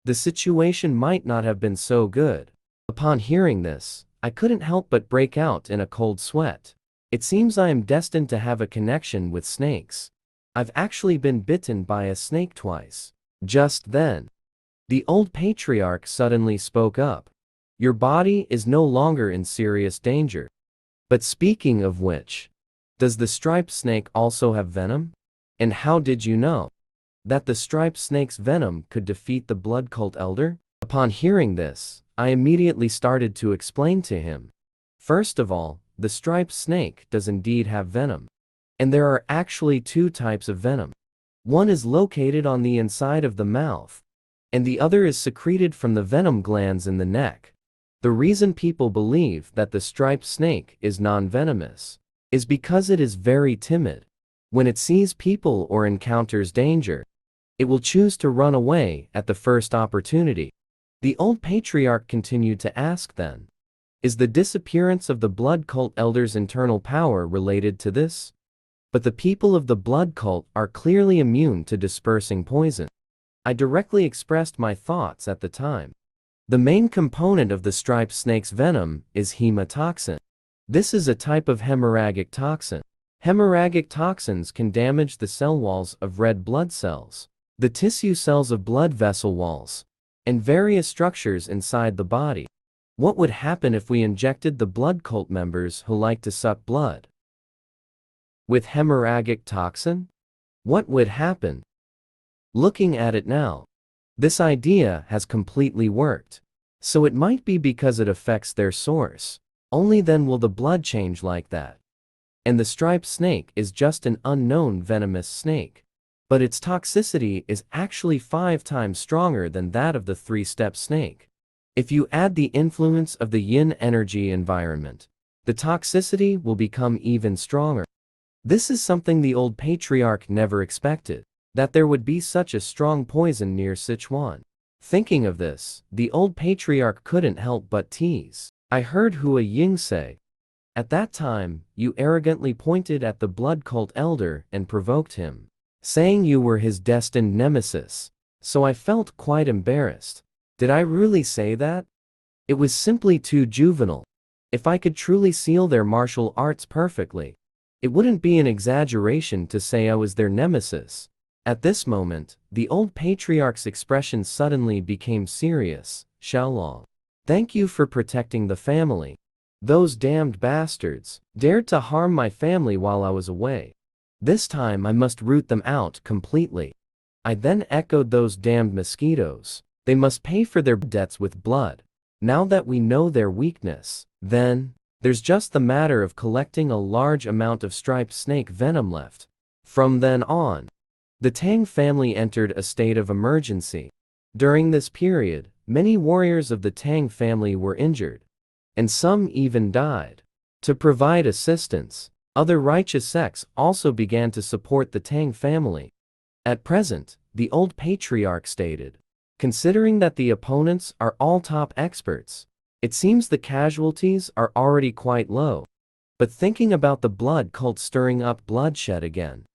the situation might not have been so good. Upon hearing this, I couldn't help but break out in a cold sweat. It seems I am destined to have a connection with snakes. I've actually been bitten by a snake twice. Just then, the old patriarch suddenly spoke up. Your body is no longer in serious danger. But speaking of which, does the striped snake also have venom? And how did you know that the striped snake's venom could defeat the blood cult elder? Upon hearing this, I immediately started to explain to him. First of all, the striped snake does indeed have venom. And there are actually two types of venom. One is located on the inside of the mouth, and the other is secreted from the venom glands in the neck. The reason people believe that the striped snake is non-venomous is because it is very timid. When it sees people or encounters danger, it will choose to run away at the first opportunity. The old patriarch continued to ask then, is the disappearance of the blood cult elder's internal power related to this? But the people of the blood cult are clearly immune to dispersing poison. I directly expressed my thoughts at the time. The main component of the striped snake's venom is hemotoxin. This is a type of hemorrhagic toxin. Hemorrhagic toxins can damage the cell walls of red blood cells, the tissue cells of blood vessel walls, and various structures inside the body. What would happen if we injected the blood cult members who like to suck blood with hemorrhagic toxin? What would happen? Looking at it now, this idea has completely worked. So it might be because it affects their source. Only then will the blood change like that. And the striped snake is just an unknown venomous snake. But its toxicity is actually 5 times stronger than that of the 3-step snake. If you add the influence of the yin energy environment, the toxicity will become even stronger. This is something the old patriarch never expected, that there would be such a strong poison near Sichuan. Thinking of this, the old patriarch couldn't help but tease. I heard Hua Ying say. At that time, you arrogantly pointed at the blood cult elder and provoked him, saying you were his destined nemesis. So I felt quite embarrassed. Did I really say that? It was simply too juvenile. If I could truly seal their martial arts perfectly, it wouldn't be an exaggeration to say I was their nemesis. At this moment, the old patriarch's expression suddenly became serious. Xiaolong, thank you for protecting the family. Those damned bastards dared to harm my family while I was away. This time I must root them out completely. I then echoed, those damned mosquitoes. They must pay for their debts with blood. Now that we know their weakness, then there's just the matter of collecting a large amount of striped snake venom left. From then on, the Tang family entered a state of emergency. During this period, many warriors of the Tang family were injured, and some even died. To provide assistance, other righteous sects also began to support the Tang family. At present, the old patriarch stated, considering that the opponents are all top experts, it seems the casualties are already quite low. But thinking about the blood cult stirring up bloodshed again,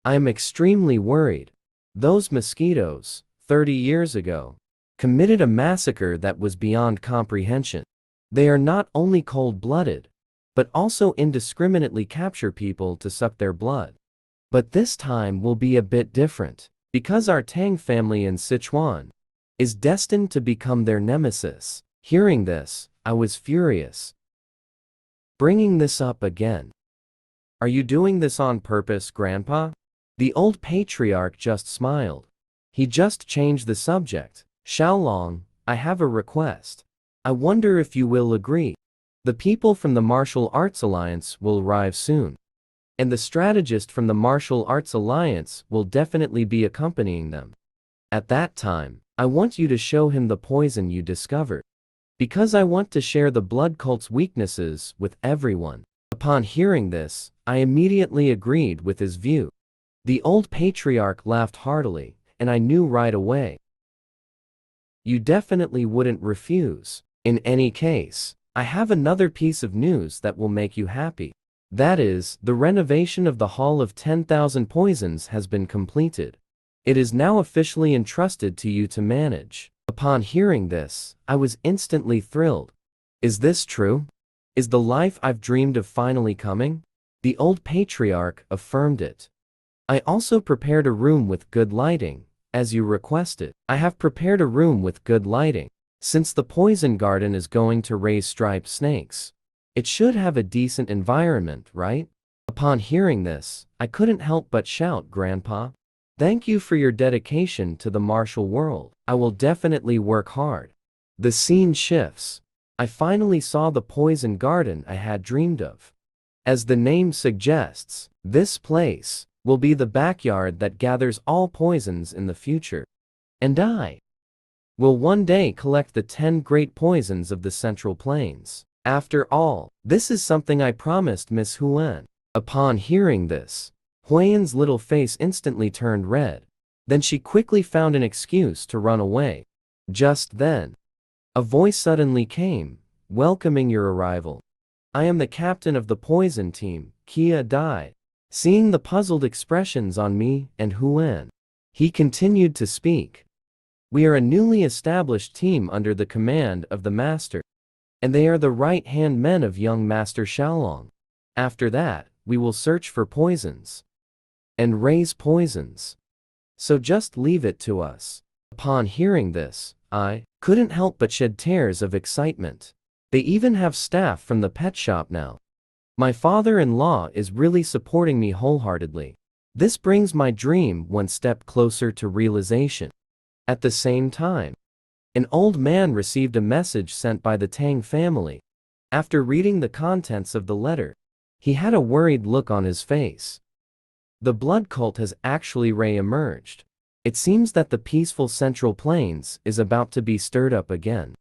I am extremely worried. Those mosquitoes, 30 years ago, committed a massacre that was beyond comprehension. They are not only cold-blooded, but also indiscriminately capture people to suck their blood. But this time will be a bit different, because our Tang family in Sichuan is destined to become their nemesis. Hearing this, I was furious. Bringing this up again. Are you doing this on purpose, Grandpa? The old patriarch just smiled. He just changed the subject. Xiaolong, I have a request. I wonder if you will agree. The people from the Martial Arts Alliance will arrive soon. And the strategist from the Martial Arts Alliance will definitely be accompanying them. At that time, I want you to show him the poison you discovered. Because I want to share the blood cult's weaknesses with everyone. Upon hearing this, I immediately agreed with his view. The old patriarch laughed heartily, and I knew right away. You definitely wouldn't refuse. In any case, I have another piece of news that will make you happy. That is, the renovation of the Hall of 10,000 Poisons has been completed. It is now officially entrusted to you to manage. Upon hearing this, I was instantly thrilled. Is this true? Is the life I've dreamed of finally coming? The old patriarch affirmed it. I also prepared a room with good lighting, as you requested. I have prepared a room with good lighting. Since the poison garden is going to raise striped snakes, it should have a decent environment, right? Upon hearing this, I couldn't help but shout, Grandpa. Thank you for your dedication to the martial world. I will definitely work hard. The scene shifts. I finally saw the poison garden I had dreamed of. As the name suggests, this place will be the backyard that gathers all poisons in the future. And I will one day collect the 10 great poisons of the Central Plains. After all, this is something I promised Miss Huan. Upon hearing this, Huan's little face instantly turned red. Then she quickly found an excuse to run away. Just then, a voice suddenly came, welcoming your arrival. I am the captain of the poison team, Kia Dai. Seeing the puzzled expressions on me and Huan, he continued to speak. We are a newly established team under the command of the master, and they are the right-hand men of young Master Xiaolong. After that, we will search for poisons and raise poisons. So just leave it to us. Upon hearing this, I couldn't help but shed tears of excitement. They even have staff from the pet shop now. My father-in-law is really supporting me wholeheartedly. This brings my dream one step closer to realization. At the same time, an old man received a message sent by the Tang family. After reading the contents of the letter, he had a worried look on his face. The blood cult has actually re-emerged. It seems that the peaceful Central Plains is about to be stirred up again.